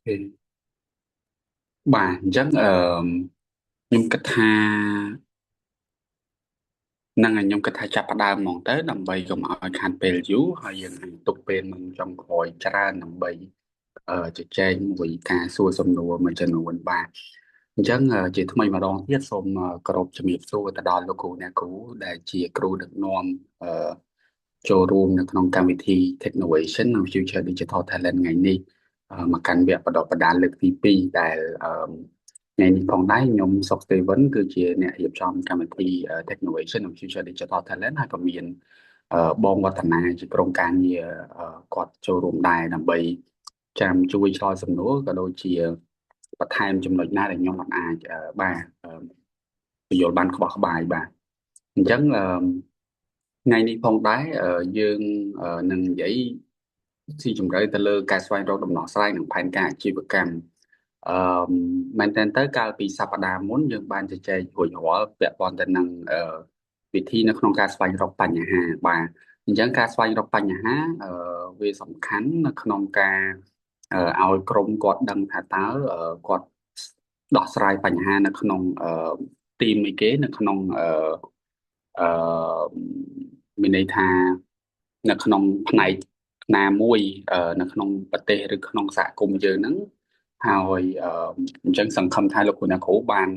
thì bà chắc nhưng cách ha năng là nhưng cách ha chập đa mong tới đầm bay gồm ở khăn bèl dú hay dân tục bên mình trong khỏi chả đầm bay chỉ chơi vì cả xua xôm nua mà chân nua bà chắc chỉ thay mà đón thiết xôm cột chìm nghiệp xua ta đòn lô nè cũ để chỉ cừu được nom showroom នៅក្នុងកម្មវិធី Technovation និង Future Digital Talent ថ្ងៃនេះមកកាន់វគ្គបណ្ដុះបណ្ដាលលើកទី2ដែលថ្ងៃនេះផងដែរខ្ញុំសុក Steven គឺជាអ្នករៀបចំកម្មវិធី Technovation និង Future Digital Talent ហើយក៏មានបងវឌ្ឍនាជាក្រុមការងារគាត់ចូលរួមដែរដើម្បីចាំជួយឆ្លើយសំណួរក៏ដូចជាបន្ថែមចំណុចណាដែលខ្ញុំមិនអាចបាទពន្យល់បានក្បោះក្បាយបាទអញ្ចឹងថ្ងៃនេះផងដែរយើងនឹងនិយាយស៊ីជម្រៅទៅលើការស្វែងរកដំណោះស្រាយនិងផែនការអាជីវកម្មអឺមែនទែនទៅកាលពីសប្តាហ៍មុនយើងបានជជែករួចរាល់ពាក់ព័ន្ធទៅនឹងវិធីនៅក្នុងការស្វែងរកបញ្ហាបាទអញ្ចឹងការស្វែងរកបញ្ហាវាសំខាន់នៅក្នុងការឲ្យក្រុមគាត់ដឹងថាតើគាត់ដោះស្រាយបញ្ហានៅក្នុងទីមអីគេនៅក្នុងអឺមានន័យថានៅក្នុងផ្នែកណាមួយនៅក្នុងប្រទេសឬក្នុងសហគមន៍យើងហ្នឹងហើយអញ្ចឹងសង្ឃឹមថាលោកគ្រូអ្នកគ្រូបាន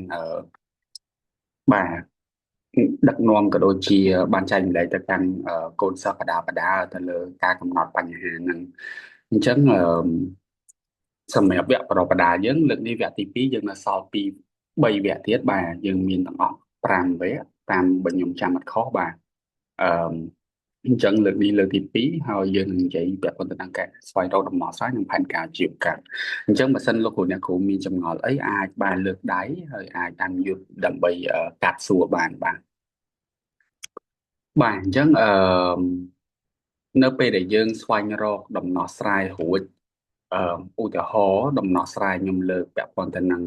បាទដឹកនាំក៏ដូចជាបានចែកម្លែកទៅកាន់កូនសិស្សបដាទៅលើការកំណត់បញ្ហាហ្នឹងអញ្ចឹងសម្រាប់វគ្គបដាយើងលើកនេះវគ្គទី2យើងនៅសល់ពី3វគ្គទៀតបាទយើងមានទាំងអស់5វគ្គតាមបើខ្ញុំចាំអត់ខុសបាទអឺអញ្ចឹងលើកនេះលើកទី2ហើយយើងនឹងនិយាយពាក់ព័ន្ធទៅនឹងការស្វែងរកដំណោះស្រាយនិងផែនការអាជីវកម្មអញ្ចឹងបើសិនលោកគ្រូអ្នកគ្រូមានចម្ងល់អីអាចបានលើកដៃហើយអាចតាមយុទ្ធដើម្បីកាត់សួរបានបាទបាទអញ្ចឹងនៅពេលដែលយើងស្វែងរកដំណោះស្រាយរួចឧទាហរណ៍ដំណោះស្រាយខ្ញុំលើកពាក់ព័ន្ធទៅនឹង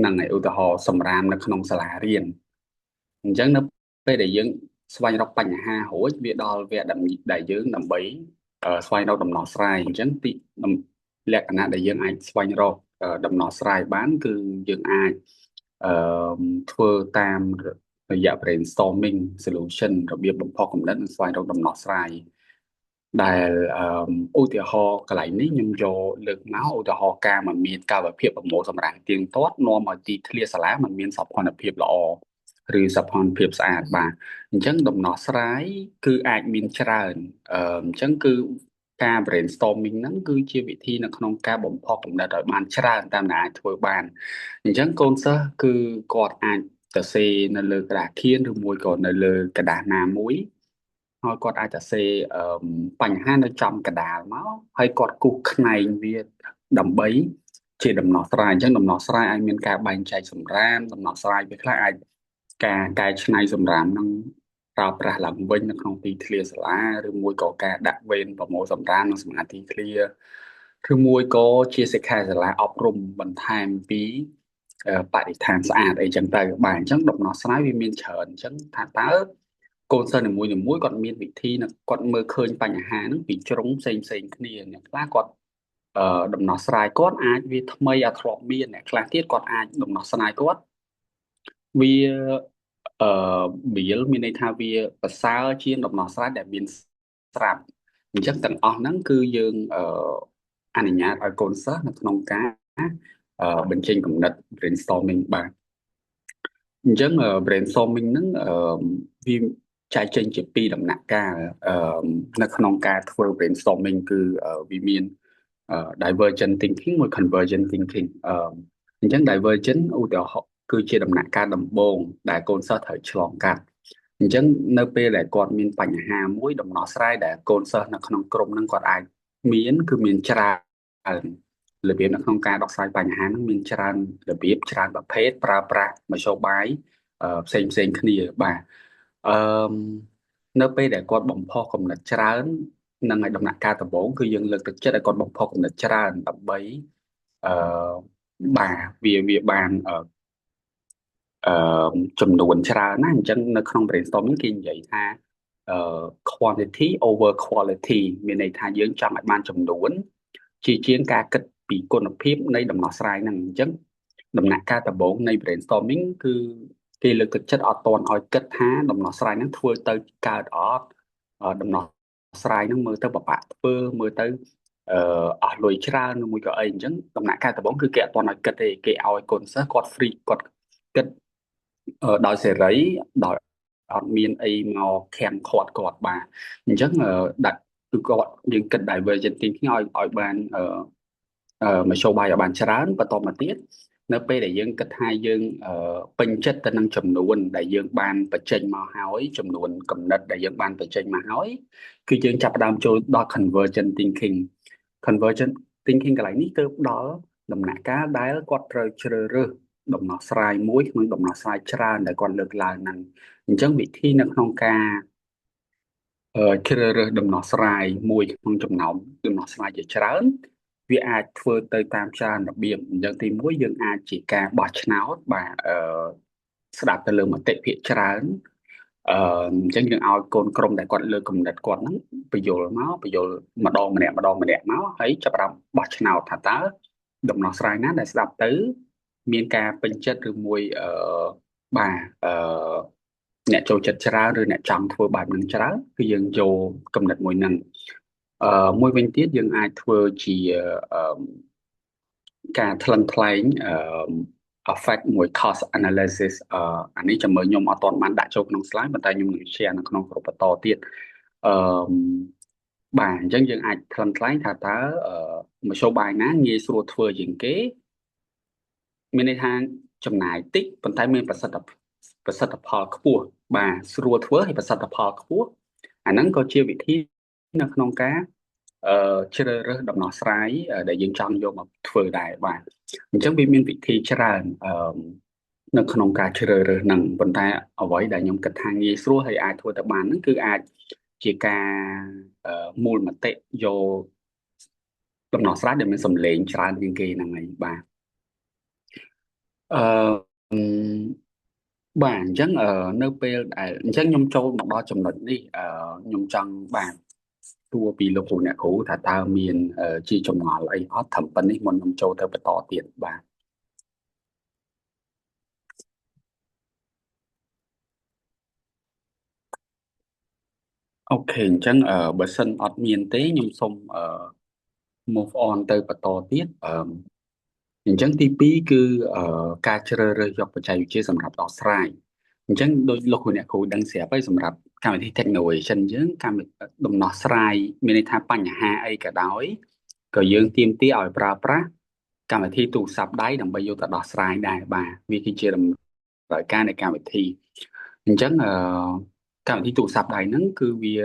នឹងឯឧទាហរណ៍សម្រាមនៅក្នុងសាលារៀនអញ្ចឹងនៅពេលដែលយើងស្វែងរកបញ្ហារួចវាដល់វគ្គដែលយើងដើម្បីស្វែងរកដំណោះស្រាយអញ្ចឹងលក្ខណៈដែលយើងអាចស្វែងរកដំណោះស្រាយបានគឺយើងអាចអឺធ្វើតាមរយៈ brainstorming solution របៀបបំផុសគំនិតនិងស្វែងរកដំណោះស្រាយដែលឧទាហរណ៍កន្លែងនេះខ្ញុំយកលើកមកឧទាហរណ៍ការមិនមានកាលវិភាគប្រមូលសម្រាប់ទៀងទាត់នាំឲ្យទីធ្លាសាលាមិនមានសោភ័ណភាពល្អឬសោភ័ណភាពស្អាតបាទអញ្ចឹងដំណោះស្រាយគឺអាចមានច្រើនអញ្ចឹងគឺការ brainstorming ហ្នឹងគឺជាវិធីនៅក្នុងការបំផុសគំនិតឲ្យបានច្រើនតាមដែលអាចធ្វើបានអញ្ចឹងកូនសិស្សគឺគាត់អាចសរសេរនៅលើក្តារខៀនឬមួយក៏នៅលើกระดาษណាមួយហើយគាត់អាចសរសេរបញ្ហានៅចំកណ្ដាលមកហើយគាត់គូសខ្នែងវាដើម្បីជាដំណោះស្រាយអញ្ចឹងដំណោះស្រាយអាចមានការបែងចែកសម្រាមដំណោះស្រាយវាខ្លះអាចការកែច្នៃសម្រាមនឹងប្រើប្រាស់ឡើងវិញនៅក្នុងទីធ្លាសាលាឬមួយក៏ការដាក់វេនប្រមូលសម្រាមនៅសម្ងាត់ទីធ្លាឬមួយក៏ជាសិក្ខាសាលាអប់រំបន្ថែមពីបរិស្ថានស្អាតអីចឹងទៅបាទអញ្ចឹងដំណោះស្រាយវាមានច្រើនអញ្ចឹងថាតើកូនសិស្សនីមួយៗគាត់មានវិធីណាគាត់មើលឃើញបញ្ហាហ្នឹងពីជ្រុងផ្សេងគ្នាអ្នកខ្លះគាត់ដំណោះស្រាយគាត់អាចវាថ្មីអាធ្លាប់មានអ្នកខ្លះទៀតគាត់អាចដំណោះស្រាយគាត់វាអឺវាមានន័យថាវាប្រសើរជាងដំណោះស្រាយដែលមានស្រាប់អញ្ចឹងទាំងអស់ហ្នឹងគឺយើងអនុញ្ញាតឲ្យកូនសិស្សនៅក្នុងការបញ្ចេញគំនិត brainstorming បាទអញ្ចឹង brainstorming ហ្នឹងវាចែកចេញជាពីរដំណាក់កាលនៅក្នុងការធ្វើ brainstorming គឺវាមាន divergent thinking មួយ convergent thinking អញ្ចឹង divergent ឧទាហរណ៍គឺជាដំណាក់កាលដំបូងដែលកូនសិស្សត្រូវឆ្លងកាត់អញ្ចឹងនៅពេលដែលគាត់មានបញ្ហាមួយដំណោះស្រាយដែលកូនសិស្សនៅក្នុងក្រុមហ្នឹងគាត់អាចមានគឺមានច្រើនរបៀបនៅក្នុងការដោះស្រាយបញ្ហាហ្នឹងមានច្រើនរបៀបច្រើនប្រភេទប្រើប្រាស់មធ្យោបាយផ្សេងគ្នាបាទអឺនៅពេលដែលគាត់បំផុសគំនិតច្រើននឹងឲ្យដំណាក់កាលដំបូងគឺយើងលើកទឹកចិត្តឲ្យគាត់បំផុសគំនិតច្រើនដើម្បីអឺបាទវាបានអឺចំនួនច្រើនណាអញ្ចឹងនៅក្នុង brainstorming គេនិយាយថាquantity over quality មានន័យថាយើងចង់ឲ្យបានចំនួន ជាជាងការគិតពីគុណភាពនៃដំណោះស្រាយហ្នឹងអញ្ចឹងដំណាក់កាលដំបូងនៃ brainstorming គឺគេលើកទឹកចិត្តអត់តន់ឲ្យគិតថាដំណោះស្រាយហ្នឹងធ្វើទៅកើតអត់ដំណោះស្រាយហ្នឹងមើលទៅពិបាកធ្វើមើលទៅអស់លុយច្រើនឬមួយក៏អីអញ្ចឹងដំណាក់កាលដំបូងគឺគេអត់តន់ឲ្យគិតទេគេឲ្យកូនសិស្សគាត់ free គាត់គិតដោយសេរីដោយអត់មានអីមកខាំឃាត់គាត់បាទអញ្ចឹងដាក់គឺគាត់យើងគិត divergent thinking ឲ្យបានមធ្យោបាយឲ្យបានច្រើនបន្តមកទៀតនៅពេលដែលយើងគិតថាយើងពេញចិត្តទៅនឹងចំនួនដែលយើងបានបញ្ចេញមកហើយចំនួនកំណត់ដែលយើងបានបញ្ចេញមកហើយគឺយើងចាប់ផ្ដើមចូលដល់ convergent thinking convergent thinking កន្លែងនេះទើបដល់ដំណាក់កាលដែលគាត់ត្រូវជ្រើសរើសដំណោះស្រាយមួយក្នុងដំណោះស្រាយច្រើនដែលគាត់លើកឡើងហ្នឹងអញ្ចឹងវិធីនៅក្នុងការជ្រើសរើសដំណោះស្រាយមួយក្នុងចំណោមដំណោះស្រាយជាច្រើនវាអាចធ្វើទៅតាមច្រើនរបៀបអញ្ចឹងទីមួយយើងអាចជាការបោះឆ្នោតបាទស្ដាប់ទៅលើមតិភាគច្រើនអញ្ចឹងយើងឲ្យកូនក្រុមដែលគាត់លើកគំនិតគាត់ហ្នឹងបញ្យល់មកបញ្យល់ម្ដងម្នាក់មកហើយចាប់ផ្ដើមបោះឆ្នោតថាតើដំណោះស្រាយណាដែលស្ដាប់ទៅមានការពេញចិត្តឬមួយបាទអ្នកចូលចិត្តច្រើនឬអ្នកចង់ធ្វើបែបហ្នឹងច្រើនគឺយើងយកគំនិតមួយហ្នឹងមួយវិញទៀតយើងអាចធ្វើជាការថ្លឹងថ្លែងeffect មួយ cost analysis អានេះចាំមើលខ្ញុំអត់ទាន់បានដាក់ចូលក្នុង slide ប៉ុន្តែខ្ញុំនឹង share នៅក្នុងក្រុមបន្តទៀតអឺបាទអញ្ចឹងយើងអាចថ្លឹងថ្លែងថាតើមធ្យោបាយណាងាយស្រួលធ្វើជាងគេមានន័យថាចំណាយតិចប៉ុន្តែមានប្រសិទ្ធផលខ្ពស់បាទស្រួលធ្វើហើយប្រសិទ្ធផលខ្ពស់អាហ្នឹងក៏ជាវិធីនៅក្នុងការជ្រើសរើសដំណោះស្រាយដែលយើងចង់យកមកធ្វើដែរបាទអញ្ចឹងវាមានវិធីច្រើននៅក្នុងការជ្រើសរើសហ្នឹងប៉ុន្តែអ្វីដែលខ្ញុំគិតថាងាយស្រួលហើយអាចធ្វើទៅបានហ្នឹងគឺអាចជាការមូលមតិយកដំណោះស្រាយដែលមានសម្លេងច្រើនជាងគេហ្នឹងហើយបាទអឺបាទអញ្ចឹងនៅពេលដែលអញ្ចឹងខ្ញុំចូលមកដល់ចំណុចនេះខ្ញុំចង់បាទសួរពីលោកគ្រូអ្នកគ្រូថាតើមានជាចម្ងល់អីអត់ត្រឹមប៉ុណ្នេះមុនខ្ញុំចូលទៅបន្តទៀតបាទអូខេអញ្ចឹងបើសិនអត់មានទេខ្ញុំសូមmove on ទៅបន្តទៀតអញ្ចឹងទី2គឺការជ្រើសរើសយកបច្ចេកវិទ្យាសម្រាប់ដោះស្រាយអញ្ចឹងដូចលោកគ្រូអ្នកគ្រូដឹងស្រាប់ហើយសម្រាប់កម្មវិធី technology យើងកម្មវិធីដំណោះស្រាយមានន័យថាបញ្ហាអីក៏ដោយក៏យើងទាមទារឲ្យប្រើប្រាស់កម្មវិធីទូរស័ព្ទដៃដើម្បីយកទៅដោះស្រាយដែរបាទវាគឺជាតម្រូវការនៃកម្មវិធីអញ្ចឹងកម្មវិធីទូរស័ព្ទដៃហ្នឹងគឺវា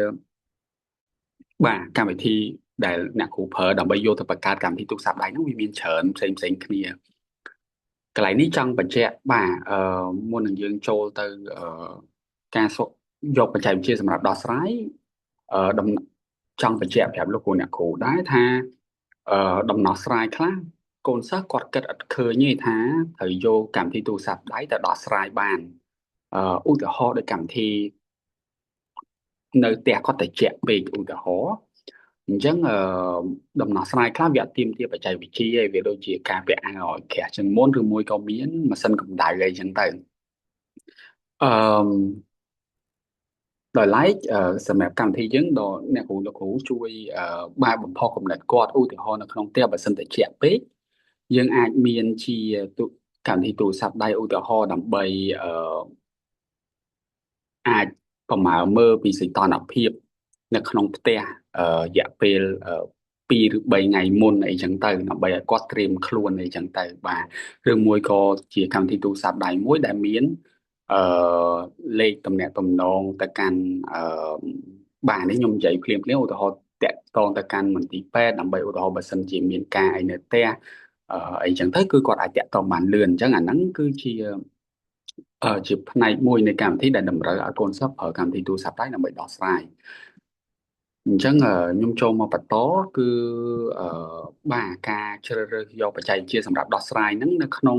បាទកម្មវិធីដែលអ្នកគ្រូប្រើដើម្បីយកទៅបង្កើតកម្មវិធីទូរស័ព្ទដៃហ្នឹងវាមានច្រើនផ្សេងគ្នាកន្លែងនេះចង់បញ្ជាក់បាទមុននឹងយើងចូលទៅការយកបច្ចេកវិទ្យាសម្រាប់ដោះស្រាយដំចង់បញ្ជាក់ប្រាប់លោកគ្រូអ្នកគ្រូដែរថាដំណោះស្រាយខ្លះកូនសិស្សគាត់គិតអត់ឃើញទេថាត្រូវយកកម្មវិធីទូរស័ព្ទដៃទៅដោះស្រាយបានឧទាហរណ៍ដូចកម្មវិធីនៅផ្ទះគាត់ត្រជាក់ពេកឧទាហរណ៍អញ្ចឹងដំណោះស្រាយខ្លះវាអត់ទាមទារបច្ចេកវិទ្យាទេវាដូចជាការពាក់អាវឲ្យក្រាស់ជាងមុនឬមួយក៏មានម៉ាស៊ីនកម្ដៅអីចឹងទៅអឺដោយឡែកសម្រាប់កម្មវិធីយើងដល់អ្នកគ្រូលោកគ្រូជួយបែបបំផុសគំនិតគាត់ឧទាហរណ៍នៅក្នុងផ្ទះបើសិនតែជាក់ពេកយើងអាចមានជាកម្មវិធីទូរស័ព្ទដៃឧទាហរណ៍ដើម្បីអាចប្រមើលមើលពីសីតុណ្ហភាពនៅក្នុងផ្ទះរយៈពេល2ឬ3ថ្ងៃមុនអីចឹងទៅដើម្បីឲ្យគាត់ត្រៀមខ្លួនអីចឹងទៅបាទឬមួយក៏ជាកម្មវិធីទូរស័ព្ទដៃមួយដែលមានអឺលេខទំនាក់ទំនងទៅកាន់បាទនេះខ្ញុំនិយាយភ្លាមឧទាហរណ៍តាក់ទងទៅកាន់មន្ទីរពេទ្យដើម្បីឧទាហរណ៍បើសិនជាមានការអីនៅផ្ទះអីចឹងទៅគឺគាត់អាចតាក់ទងបានលឿនអញ្ចឹងអាហ្នឹងគឺជាផ្នែកមួយនៃកម្មវិធីដែលតម្រូវឲ្យកូនសិស្សប្រើកម្មវិធីទូរស័ព្ទដៃដើម្បីដោះស្រាយអញ្ចឹងខ្ញុំចូលមកបន្តគឺបាទការជ្រើសរើសយកបច្ចេកវិទ្យាសម្រាប់ដោះស្រាយហ្នឹងនៅក្នុង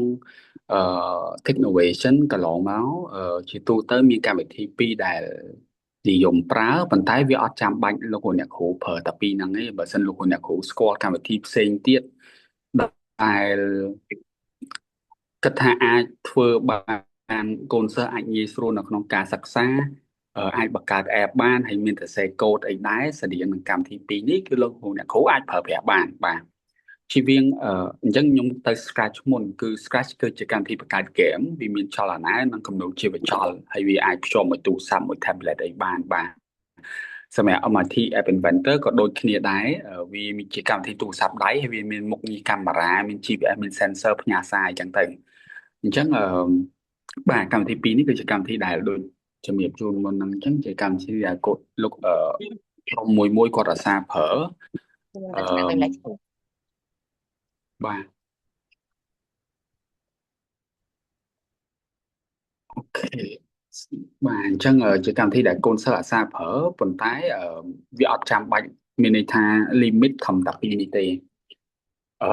Technovation កន្លងមកជាទូទៅមានកម្មវិធីពីរដែល និយមប្រើប៉ុន្តែវាអត់ចាំបាច់លោកគ្រូអ្នកគ្រូប្រើតែពីរហ្នឹងឯងបើសិនលោកគ្រូអ្នកគ្រូស្គាល់កម្មវិធីផ្សេងទៀតដែលគិតថាអាចធ្វើបានកូនសិស្សអាចងាយស្រួលនៅក្នុងការសិក្សាអាចបង្កើត app បានហើយមានសរសេរកូដអីដែរស្តៀងនឹងកម្មវិធីពីរនេះគឺលោកគ្រូអ្នកគ្រូអាចប្រើប្រាស់បានបាទជាវាងអញ្ចឹងខ្ញុំទៅ Scratch មុនគឺ Scratch គឺជាកម្មវិធីបង្កើតហ្គេមវាមានចលនានិងគំនូរជីវចលហើយវាអាចភ្ជាប់មួយទូរស័ព្ទមួយ tablet អីបានបាទសម្រាប់ MIT App Inventor ក៏ដូចគ្នាដែរវាមានជាកម្មវិធីទូរស័ព្ទដៃហើយវាមានមុខងារកាមេរ៉ាមាន GPS មាន sensor ផ្ញើសារអញ្ចឹងទៅអញ្ចឹងបាទកម្មវិធីពីរនេះគឺជាកម្មវិធីដែលដូចជំរាបជូនមុនហ្នឹងអញ្ចឹងជាកម្មវិធីដែលគាត់លោកក្រុមមួយគាត់អាសាប្រើអឺបាទអូខេបាទអញ្ចឹងជាកម្មវិធីដែលកូនសិស្សអាសាប្រើប៉ុន្តែវាអត់ចាំបាច់មានន័យថា limit ធំតែពីរនេះទេអឺ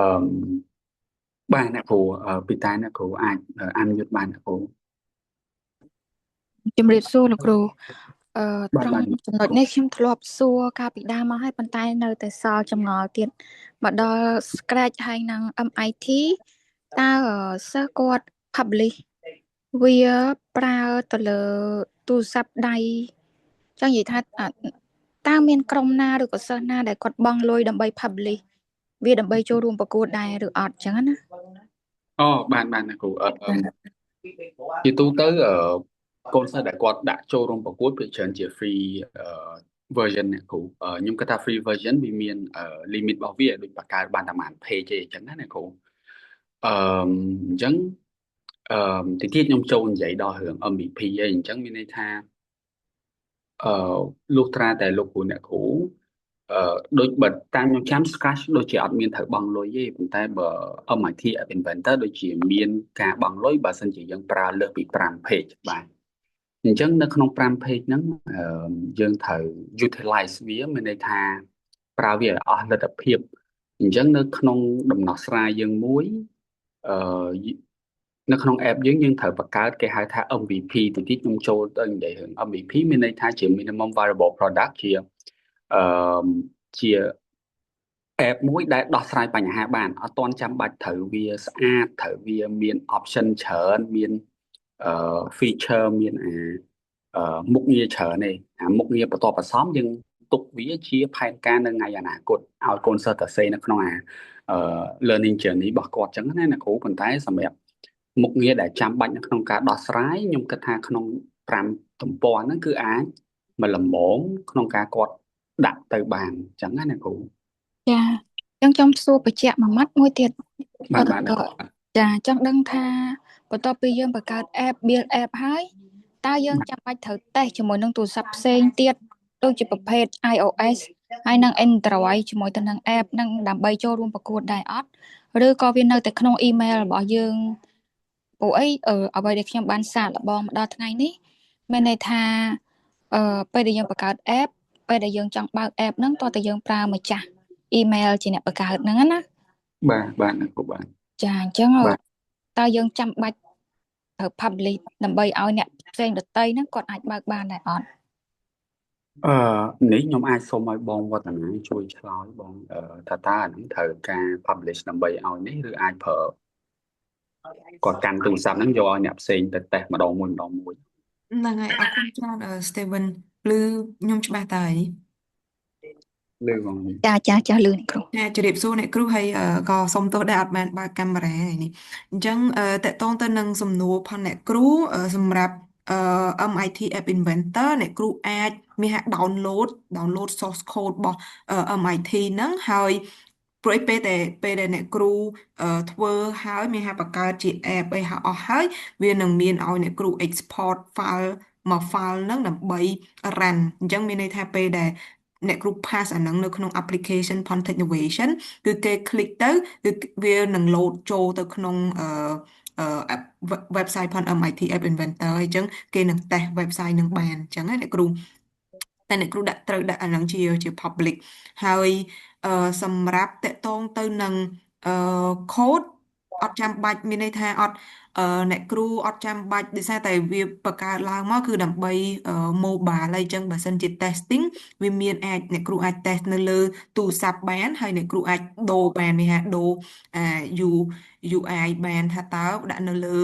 បាទអ្នកគ្រូពីតាអ្នកគ្រូអាចអនុញ្ញាតបានអ្នកគ្រូជំរាបសួរលោកគ្រូបាទត្រង់បាទចំណុចនេះខ្ញុំធ្លាប់សួរកាលពីដើមមកហើយប៉ុន្តែនៅតែសល់ចម្ងល់ទៀតមកដល់ Scratch ហើយនឹង MIT តើសិស្សគាត់ publish វាប្រើទៅលើទូរស័ព្ទដៃចង់និយាយថាតើមានក្រុមណាឬក៏សិស្សណាដែលគាត់បង់លុយដើម្បី publish វាដើម្បីចូលរួមប្រកួតដែរឬអត់ចឹងណាអូបានអ្នកគ្រូជាទូទៅកូនសិស្សដែលគាត់ដាក់ចូលរួមប្រកួតភាគច្រើនជា free version អ្នកគ្រូខ្ញុំគិតថា free version វាមានlimit របស់វាដូចបង្កើតបានតែប៉ុន្មាន page ទេអញ្ចឹងណាអ្នកគ្រូអញ្ចឹងទីទៀតខ្ញុំចូលនិយាយដល់រឿង MVP ឯងអញ្ចឹងមានន័យថាអឺលុះត្រាតែលោកគ្រូអ្នកគ្រូដូចបើតាមខ្ញុំចាំ Scratch ដូចជាអត់មានត្រូវបង់លុយទេប៉ុន្តែបើ MIT App Inventor ដូចជាមានការបង់លុយបើសិនជាយើងប្រើលើសពី5 page បាទអញ្ចឹងនៅក្នុង5 page ហ្នឹងយើងត្រូវ utilize វាមានន័យថាប្រើវាឲ្យអស់លទ្ធភាពអញ្ចឹងនៅក្នុងដំណោះស្រាយយើងមួយអឺនៅក្នុង app យើងត្រូវបង្កើតគេហៅថា MVP ទីតិចខ្ញុំចូលទៅនិយាយរឿង MVP មានន័យថាជា minimum viable product អឺជា app មួយដែលដោះស្រាយបញ្ហាបានអត់ទាន់ចាំបាច់ត្រូវវាស្អាតត្រូវវាមាន option ច្រើនមានfeature មានមុខងារច្រើនទេអាមុខងារបន្ទាប់បន្សំយើងទុកវាជាផែនការនៅថ្ងៃអនាគតឲ្យកូនសិស្សទៅសេនៅក្នុងlearning journey របស់គាត់ចឹងណាអ្នកគ្រូប៉ុន្តែសម្រាប់មុខងារដែលចាំបាច់នៅក្នុងការដោះស្រាយខ្ញុំគិតថាក្នុង5ទំព័រហ្នឹងគឺអាចមកលំមក្នុងការគាត់ដាក់ទៅបានចឹងណាអ្នកគ្រូចាអញ្ចឹងខ្ញុំសួរបញ្ជាក់មួយម៉ាត់មួយទៀតបាទបាទអ្នកគ្រូចាចង់ដឹងថាបន្ទាប់ពីយើងបង្កើត app build app ហើយតើយើងចាំបាច់ត្រូវតេស្តជាមួយនឹងទូរស័ព្ទផ្សេងទៀតដូចជាប្រភេទ iOS ហើយនិង Android ជាមួយទៅនឹង app នឹងដើម្បីចូលរួមប្រកួតដែរអត់ឬក៏វានៅតែក្នុង email របស់យើងពួកអីអ្វីដែលខ្ញុំបានសាកល្បងមកដល់ថ្ងៃនេះមានន័យថាពេលដែលយើងបង្កើត app ពេលដែលយើងចង់បើក app ហ្នឹងតោះតែយើងប្រើម្ចាស់ email ជាអ្នកបង្កើតហ្នឹងណាបាទអ្នកគ្រូបាទចាអញ្ចឹងបាទតើយើងចាំបាច់ត្រូវ publish ដើម្បីឲ្យអ្នកផ្សេងដទៃហ្នឹងគាត់អាចបើកបានដែរអត់អឺនេះខ្ញុំអាចសូមឲ្យបងវឌ្ឍនាជួយឆ្លើយបងថាតើអានឹងត្រូវការ publish ដើម្បីឲ្យនេះឬអាចប្រើគាត់កាន់ទូរស័ព្ទហ្នឹងយកឲ្យអ្នកផ្សេងទៅតេស្តម្ដងមួយហ្នឹងហើយអរគុណច្រើនSteven ឬខ្ញុំច្បាស់តើអីលើបងចាលឿនគ្រូចាជម្រាបសួរអ្នកគ្រូហើយក៏សូមទោសដែរអត់បានបើកកាមេរ៉ាថ្ងៃនេះអញ្ចឹងតកតងទៅនឹងសំណួរផងអ្នកគ្រូសម្រាប់MIT App Inventor អ្នកគ្រូអាចមានហាក់ download source code របស់MIT ហ្នឹងហើយព្រោះឯពេលដែលអ្នកគ្រូធ្វើហើយមានហាក់បង្កើតជា app អីអស់ហើយវានឹងមានឲ្យអ្នកគ្រូ export file មក file ហ្នឹងដើម្បី run អញ្ចឹងមានន័យថាពេលដែលអ្នកគ្រូ pass អាហ្នឹងនៅក្នុង application Ponte Innovation គឺគេ click ទៅគឺវានឹង load ចូលទៅក្នុងwebsite ផង MIT App Inventor អញ្ចឹងគេនឹង test website នឹងបានអញ្ចឹងណាអ្នកគ្រូតែអ្នកគ្រូត្រូវដាក់អាហ្នឹងជា public ហើយសម្រាប់តកតងទៅនឹងcode អត់ចាំបាច់មានន័យថាអត់អ្នកគ្រូអត់ចាំបាច់ដោយសារតែវាបង្កើតឡើងមកគឺដើម្បីmobile ហើយអញ្ចឹងបើសិនជា testing វាមានអាចអ្នកគ្រូអាច test នៅលើទូរស័ព្ទបានហើយអ្នកគ្រូអាចដូរបានវាហៅដូរអា U UI បានថាតើដាក់នៅលើ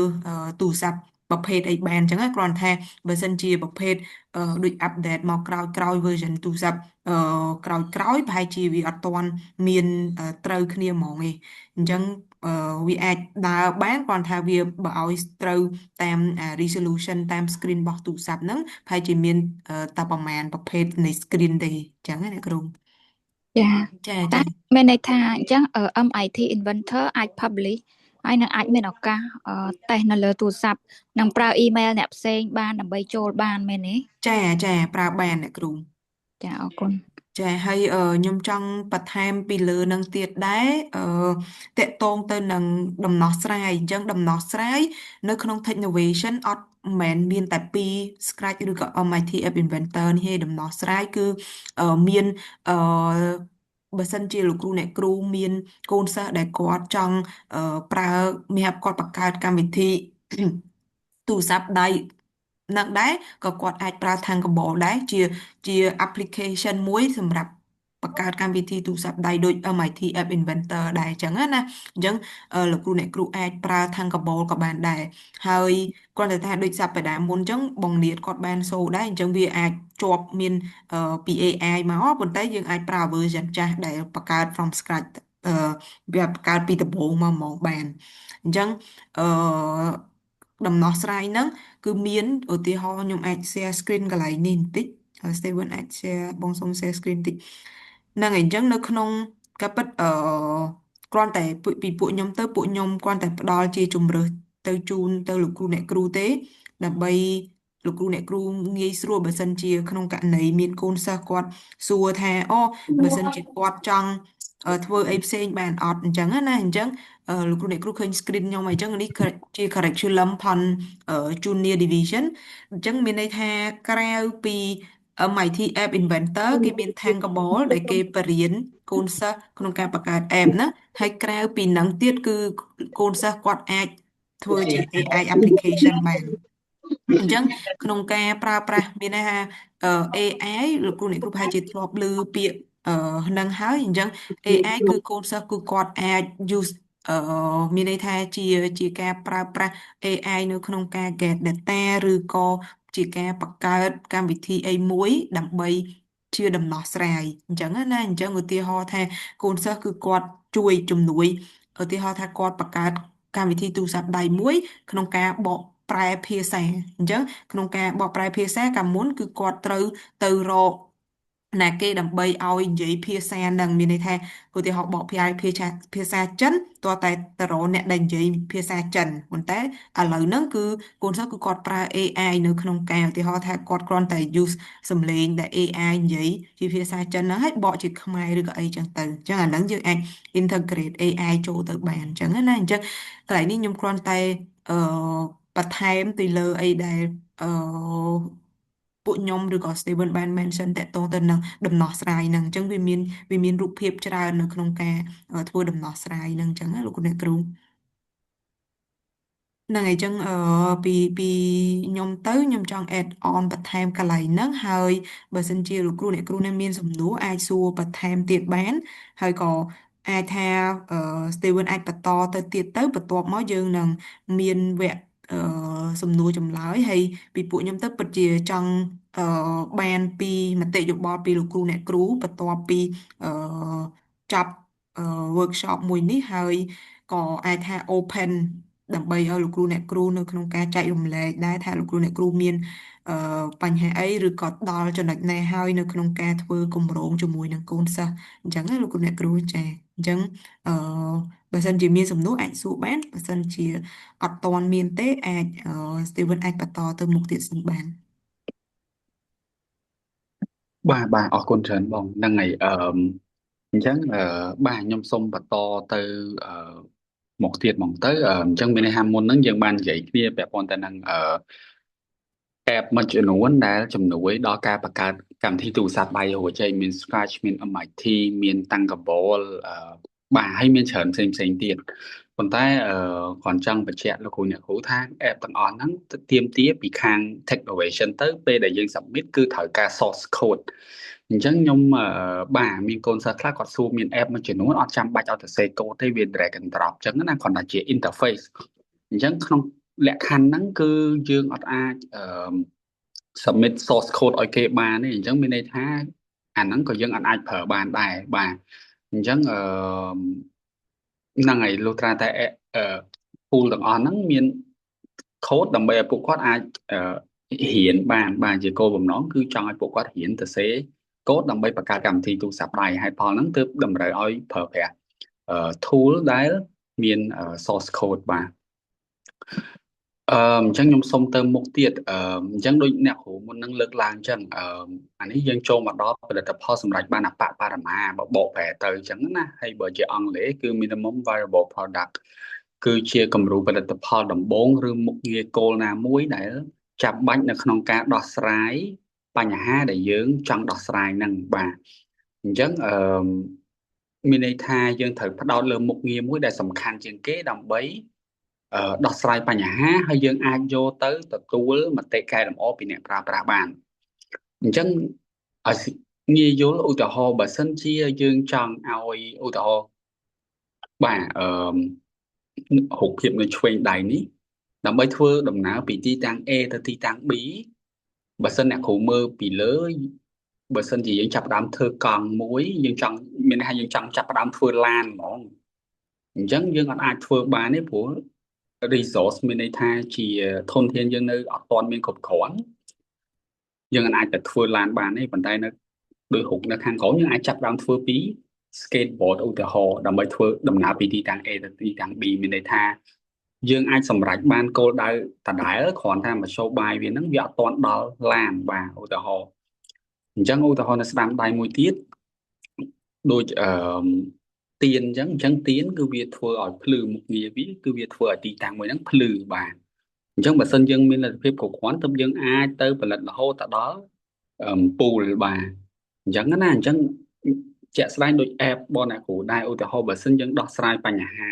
ទូរស័ព្ទប្រភេទអីបានអញ្ចឹងណាគ្រាន់ថាបើសិនជាប្រភេទដូច update មកក្រោយ version ទូរស័ព្ទក្រោយប្រហែលជាវាអត់ទាន់មានត្រូវគ្នាហ្មងឯងអញ្ចឹងវាអាចដើរបានគ្រាន់ថាវាបើឲ្យត្រូវតាមresolution តាម screen របស់ទូរស័ព្ទហ្នឹងប្រហែលជាមានតែប្រមាណប្រភេទនៃ screen ទេអញ្ចឹងណាអ្នកគ្រូចាចាតែចាមានន័យថាអញ្ចឹងMIT Inventor អាច publish ហើយនឹងអាចមានឱកាសតេស្តនៅលើទូរស័ព្ទនិងប្រើ email អ្នកផ្សេងបានដើម្បីចូលបានមែនទេចាប្រើបានអ្នកគ្រូ ចាអរគុណចាហើយខ្ញុំចង់បន្ថែមពីលើនឹងទៀតដែរតកតងទៅនឹងដំណោះស្រាយអញ្ចឹងដំណោះស្រាយនៅក្នុង Technovation អត់មិនមែនមានតែពី Scratch ឬក៏ MIT App Inventor នេះទេដំណោះស្រាយគឺមានអឺបើសិនជាលោកគ្រូអ្នកគ្រូមានកូនសិស្សដែលគាត់ចង់ប្រើសម្រាប់គាត់បង្កើតកម្មវិធីទូរស័ព្ទដៃនឹងដែរក៏គាត់អាចប្រើ Thankable ដែរជា application មួយសម្រាប់បង្កើតកម្មវិធីទូរស័ព្ទដៃដូច MIT App Inventor ដែរអញ្ចឹងណាអញ្ចឹងលោកគ្រូអ្នកគ្រូអាចប្រើ Thankable ក៏បានដែរហើយគ្រាន់តែថាដូចសប្តាហ៍មុនអញ្ចឹងបងនាតគាត់បានសូរដែរអញ្ចឹងវាអាចជាប់មានពី AI មកប៉ុន្តែយើងអាចប្រើ version ចាស់ដែលបង្កើត from scratch វាបង្កើតពីដំបូងមកហ្មងបានអញ្ចឹងអឺដំណោះស្រាយហ្នឹងគឺមានឧទាហរណ៍ខ្ញុំអាច share screen កន្លែងនេះបន្តិចហើយ Steven អាច share បងសុំ share screen បន្តិចហ្នឹងហើយអញ្ចឹងនៅក្នុងការពិតគ្រាន់តែពីពួកខ្ញុំទៅពួកខ្ញុំគ្រាន់តែផ្ដល់ជាជំរើសទៅជូនទៅលោកគ្រូអ្នកគ្រូទេដើម្បីលោកគ្រូអ្នកគ្រូងាយស្រួលបើសិនជាក្នុងករណីមានកូនសិស្សគាត់សួរថាអូបើសិនជាគាត់ចង់ធ្វើអីផ្សេងបានអត់អញ្ចឹងណាអញ្ចឹងលោកគ្រូអ្នកគ្រូឃើញ screen ខ្ញុំហើយអញ្ចឹងនេះជា curriculum ផនjunior division អញ្ចឹងមានន័យថាក្រៅពី MIT App Inventor គេមាន Thankable ដែលគេបរៀនកូនសិស្សក្នុងការបង្កើត app ណាហើយក្រៅពីនឹងទៀតគឺកូនសិស្សគាត់អាចធ្វើជា AI application បានអញ្ចឹងក្នុងការប្រើប្រាស់មានន័យថាAI លោកគ្រូអ្នកគ្រូប្រហែលជាធ្លាប់ឮពាក្យនឹងហើយអញ្ចឹង AI គឺកូនសិស្សគឺគាត់អាច use មានន័យថាជាការប្រើប្រាស់ AI នៅក្នុងការ get data ឬក៏ជាការបង្កើតកម្មវិធីអីមួយដើម្បីជាដំណោះស្រាយអញ្ចឹងណាអញ្ចឹងឧទាហរណ៍ថាកូនសិស្សគឺគាត់ជួយជំនួយឧទាហរណ៍ថាគាត់បង្កើតកម្មវិធីទូរស័ព្ទដៃមួយក្នុងការបកប្រែភាសាអញ្ចឹងក្នុងការបកប្រែភាសាកាលមុនគឺគាត់ត្រូវទៅរកណាគេដើម្បីឲ្យនិយាយភាសានឹងមានន័យថាឧទាហរណ៍បកប្រែភាសាចិនតើតែទៅរកអ្នកដែលនិយាយភាសាចិនប៉ុន្តែឥឡូវហ្នឹងគឺកូនសិស្សគឺគាត់ប្រើ AI នៅក្នុងការឧទាហរណ៍ថាគាត់គ្រាន់តែ use សំឡេងដែល AI និយាយជាភាសាចិនហ្នឹងហើយបកជាខ្មែរឬក៏អីចឹងទៅអញ្ចឹងអាហ្នឹងយើងអាច integrate AI ចូលទៅបានអញ្ចឹងណាអញ្ចឹងកន្លែងនេះខ្ញុំគ្រាន់តែអឺបន្ថែមទៅលើអីដែលអឺពួកខ្ញុំឬក៏ Steven បាន mention តកតងទៅនឹងដំណោះស្រាយហ្នឹងអញ្ចឹងវាមានរូបភាពច្រើននៅក្នុងការធ្វើដំណោះស្រាយហ្នឹងអញ្ចឹងណាលោកអ្នកគ្រូហ្នឹងហើយអញ្ចឹងពីខ្ញុំទៅខ្ញុំចង់ add on បន្ថែមកន្លែងហ្នឹងហើយបើសិនជាលោកគ្រូអ្នកគ្រូណាមានសំណួរអាចសួរបន្ថែមទៀតបានហើយក៏អាចថាSteven អាចបន្តទៅទៀតទៅបន្ទាប់មកយើងនឹងមានវគ្គសំណួរចម្លើយហើយពីពួកខ្ញុំទៅពិតជាចង់បានពីមតិយោបល់ពីលោកគ្រូអ្នកគ្រូបន្ទាប់ពីអឺចប់workshop មួយនេះហើយក៏អាចថា open ដើម្បីឲ្យលោកគ្រូអ្នកគ្រូនៅក្នុងការចែករំលែកដែរថាលោកគ្រូអ្នកគ្រូមានអឺបញ្ហាអីឬក៏ដល់ចំណុចណាហើយនៅក្នុងការធ្វើគម្រោងជាមួយនឹងកូនសិស្សអញ្ចឹងណាលោកគ្រូអ្នកគ្រូចាអញ្ចឹងអឺបើសិនជាមានសំណួរអាចសួរបានបើសិនជាអត់ទាន់មានទេអាចSteven អាចបន្តទៅមុខទៀតសិនបានបាទអរគុណច្រើនបងហ្នឹងហើយអញ្ចឹងបាទខ្ញុំសូមបន្តទៅអឺមកទៀតហ្មងទៅអញ្ចឹងមានន័យថាមុនហ្នឹងយើងបាននិយាយគ្នាពាក់ព័ន្ធទៅនឹងapp មួយចំនួនដែលជំនួយដល់ការបង្កើតកម្មវិធីទូរស័ព្ទដៃរួចហើយមាន Scratch មាន MIT មាន Tangable បាទហើយមានច្រើនផ្សេងទៀតប៉ុន្តែគាត់ចង់បញ្ជាក់លោកគ្រូអ្នកគ្រូថា app ទាំងអស់ហ្នឹងទៅទាមទារពីខាង technovation ទៅពេលដែលយើង submit គឺត្រូវការ source code អញ្ចឹងខ្ញុំបាទមានកូនសិស្សខ្លះគាត់សួរមាន app មួយចំនួនអត់ចាំបាច់ឲ្យទៅសេកូដទេវា drag and drop អញ្ចឹងណាគ្រាន់តែជា interface អញ្ចឹងក្នុងលក្ខខណ្ឌហ្នឹងគឺយើងអត់អាចsubmit source code ឲ្យគេបានទេអញ្ចឹងមានន័យថាអាហ្នឹងក៏យើងអាចប្រើបានដែរបាទអញ្ចឹងហ្នឹងហើយលុះត្រាតែpool ទាំងអស់ហ្នឹងមាន code ដើម្បីឲ្យពួកគាត់អាចរៀនបានបាទជាគោលបំណងគឺចង់ឲ្យពួកគាត់រៀនទៅសេកូដដើម្បីបង្កើតកម្មវិធីទូរស័ព្ទដៃហើយផលហ្នឹងទើបតម្រូវឲ្យប្រើប្រាស់tool ដែលមាន source code បាទអញ្ចឹងខ្ញុំសុំទៅមុខទៀតអញ្ចឹងដូចអ្នកគ្រូមុននឹងលើកឡើងអញ្ចឹងអានេះយើងចូលមកដល់ផលិតផលសម្រាប់បានអបបរមាបបកប្រែទៅអញ្ចឹងណាហើយបើជាអង់គ្លេសគឺ minimum viable product គឺជាគំរូផលិតផលដំបូងឬមុខងារគោលណាមួយដែលចាំបាច់នៅក្នុងការដោះស្រាយបញ្ហាដែលយើងចង់ដោះស្រាយហ្នឹងបាទអញ្ចឹងមានន័យថាយើងត្រូវផ្ដោតលើមុខងារមួយដែលសំខាន់ជាងគេដើម្បីដោះស្រាយបញ្ហាហើយយើងអាចយកទៅទទួលមតិកែលម្អពីអ្នកប្រើប្រាស់បានអញ្ចឹងឲ្យងាយយល់ឧទាហរណ៍បើសិនជាយើងចង់ឲ្យឧទាហរណ៍បាទរូបភាពនៅឆ្វេងដៃនេះដើម្បីធ្វើដំណើរពីទីតាំង A ទៅទីតាំង B បើសិនអ្នកគ្រូមើលពីលើបើសិនជាយើងចាប់ផ្ដើមធ្វើកង់មួយយើងចង់មានន័យថាយើងចង់ចាប់ផ្ដើមធ្វើឡានហ្មងអញ្ចឹងយើងអាចធ្វើបានទេព្រោះ resource មានន័យថាជាធនធានយើងនៅអត់ទាន់មានគ្រប់គ្រាន់យើងអាចទៅធ្វើឡានបានទេប៉ុន្តែនៅដោយរូបនៅខាងក្រោមយើងអាចចាប់ផ្ដើមធ្វើពី skateboard ឧទាហរណ៍ដើម្បីធ្វើដំណើរពីទីតាំង A ទៅទីតាំង B មានន័យថាយើងអាចសម្រេចបានគោលដៅដដែលគ្រាន់តែមធ្យោបាយវាហ្នឹងវាអត់ទាន់ដល់ឡានបាទឧទាហរណ៍អញ្ចឹងឧទាហរណ៍នៅស្ដាំដៃមួយទៀតដូចទៀនអញ្ចឹងទៀនគឺវាធ្វើឲ្យភ្លឺមុខងារវាគឺវាធ្វើឲ្យទីតាំងមួយហ្នឹងភ្លឺបាទអញ្ចឹងបើសិនយើងមានលទ្ធភាពគ្រប់គ្រាន់ទើបយើងអាចទៅផលិតរហូតទៅដល់ពូលបាទអញ្ចឹងណាអញ្ចឹងជាក់ស្ដែងដូច app បងអ្នកគ្រូដែរឧទាហរណ៍បើសិនយើងដោះស្រាយបញ្ហា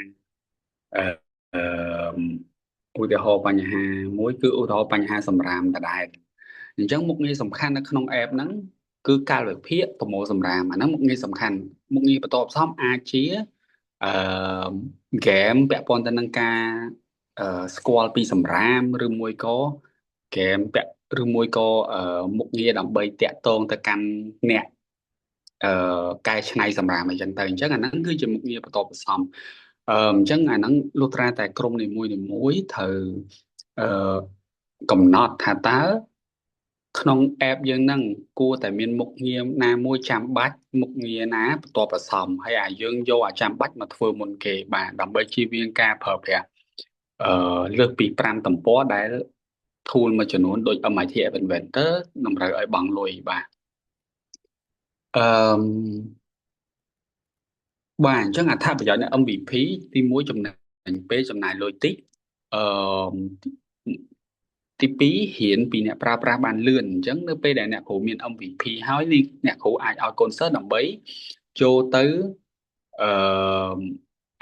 ឧទាហរណ៍បញ្ហាមួយគឺឧទាហរណ៍បញ្ហាសម្រាមដដែលអញ្ចឹងមុខងារសំខាន់នៅក្នុង app ហ្នឹងគឺកាលវិភាគប្រមូលសម្រាមអាហ្នឹងមុខងារសំខាន់មុខងារបន្តផ្សំអាចជាហ្គេមពាក់ព័ន្ធទៅនឹងការស្គាល់ពីសម្រាមឬមួយក៏ហ្គេមពាក់ឬមួយក៏មុខងារដើម្បីតាក់ទងទៅកាន់អ្នកកែច្នៃសម្រាមអីចឹងទៅអញ្ចឹងអាហ្នឹងគឺជាមុខងារបន្តផ្សំអញ្ចឹងអាហ្នឹងលុះត្រាតែក្រុមនីមួយត្រូវកំណត់ថាតើក្នុង app យើងហ្នឹងគួរតែមានមុខងារណាមួយចាំបាច់មុខងារណាបន្ទាប់បន្សំហើយយើងយកអាចាំបាច់មកធ្វើមុនគេបាទដើម្បីជៀសវាងការប្រើប្រាស់លើសពី5ទំព័រដែល tool មួយចំនួនដូច MIT App Inventor តម្រូវឲ្យបង់លុយបាទបាទអញ្ចឹងអត្ថប្រយោជន៍នៃ MVP ទី1ចំណេញពេលចំណាយលុយតិចទី2រៀនពីអ្នកប្រើប្រាស់បានលឿនអញ្ចឹងនៅពេលដែលអ្នកគ្រូមាន MVP ហើយអ្នកគ្រូអាចឲ្យកូនសិស្សដើម្បីចូលទៅ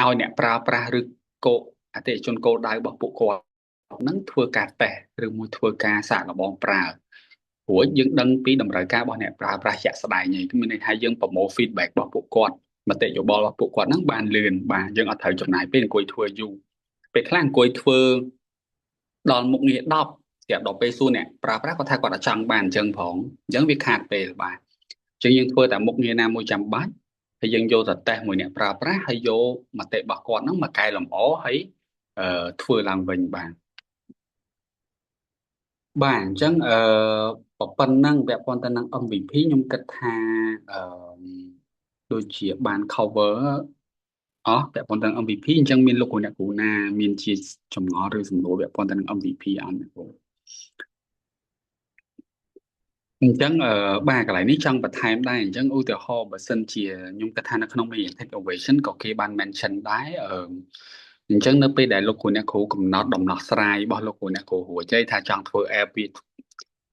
ឲ្យអ្នកប្រើប្រាស់ឬក៏អតិថិជនគោលដៅរបស់ពួកគាត់ហ្នឹងធ្វើការតេស្តឬមួយធ្វើការសាកល្បងប្រើព្រោះយើងដឹងពីតម្រូវការរបស់អ្នកប្រើប្រាស់ជាក់ស្ដែងហ្នឹងគឺមានន័យថាយើងប្រមូល feedback របស់ពួកគាត់មតិយោបល់របស់ពួកគាត់ហ្នឹងបានលឿនបាទយើងអត់ត្រូវចំណាយពេលអង្គុយធ្វើយូរពេលខ្លះអង្គុយធ្វើដល់មុខងារ10ស្រាប់ដល់ពេលសួរអ្នកប្រើប្រាស់គាត់ថាគាត់អត់ចង់បានអញ្ចឹងផងអញ្ចឹងវាខាតពេលបាទអញ្ចឹងយើងធ្វើតែមុខងារណាមួយចាំបាច់ហើយយើងយកទៅតេស្តមួយអ្នកប្រើប្រាស់ហើយយកមតិរបស់គាត់ហ្នឹងមកកែលម្អហើយធ្វើឡើងវិញបាទអញ្ចឹងប៉ុណ្ណឹងពាក់ព័ន្ធទៅនឹង MVP ខ្ញុំគិតថាដូចជាបាន cover អស់ពាក់ព័ន្ធទៅនឹង MVP អញ្ចឹងមានលោកគ្រូអ្នកគ្រូណាមានជាចម្ងល់ឬសំណួរពាក់ព័ន្ធទៅនឹង MVP អត់អ្នកគ្រូអញ្ចឹងបាទកន្លែងនេះចង់បន្ថែមដែរអញ្ចឹងឧទាហរណ៍បើសិនជាខ្ញុំគិតថានៅក្នុង Innovation ក៏គេបាន mention ដែរអញ្ចឹងនៅពេលដែលលោកគ្រូអ្នកគ្រូកំណត់ដំណោះស្រាយរបស់លោកគ្រូអ្នកគ្រូរួចហើយថាចង់ធ្វើ app វា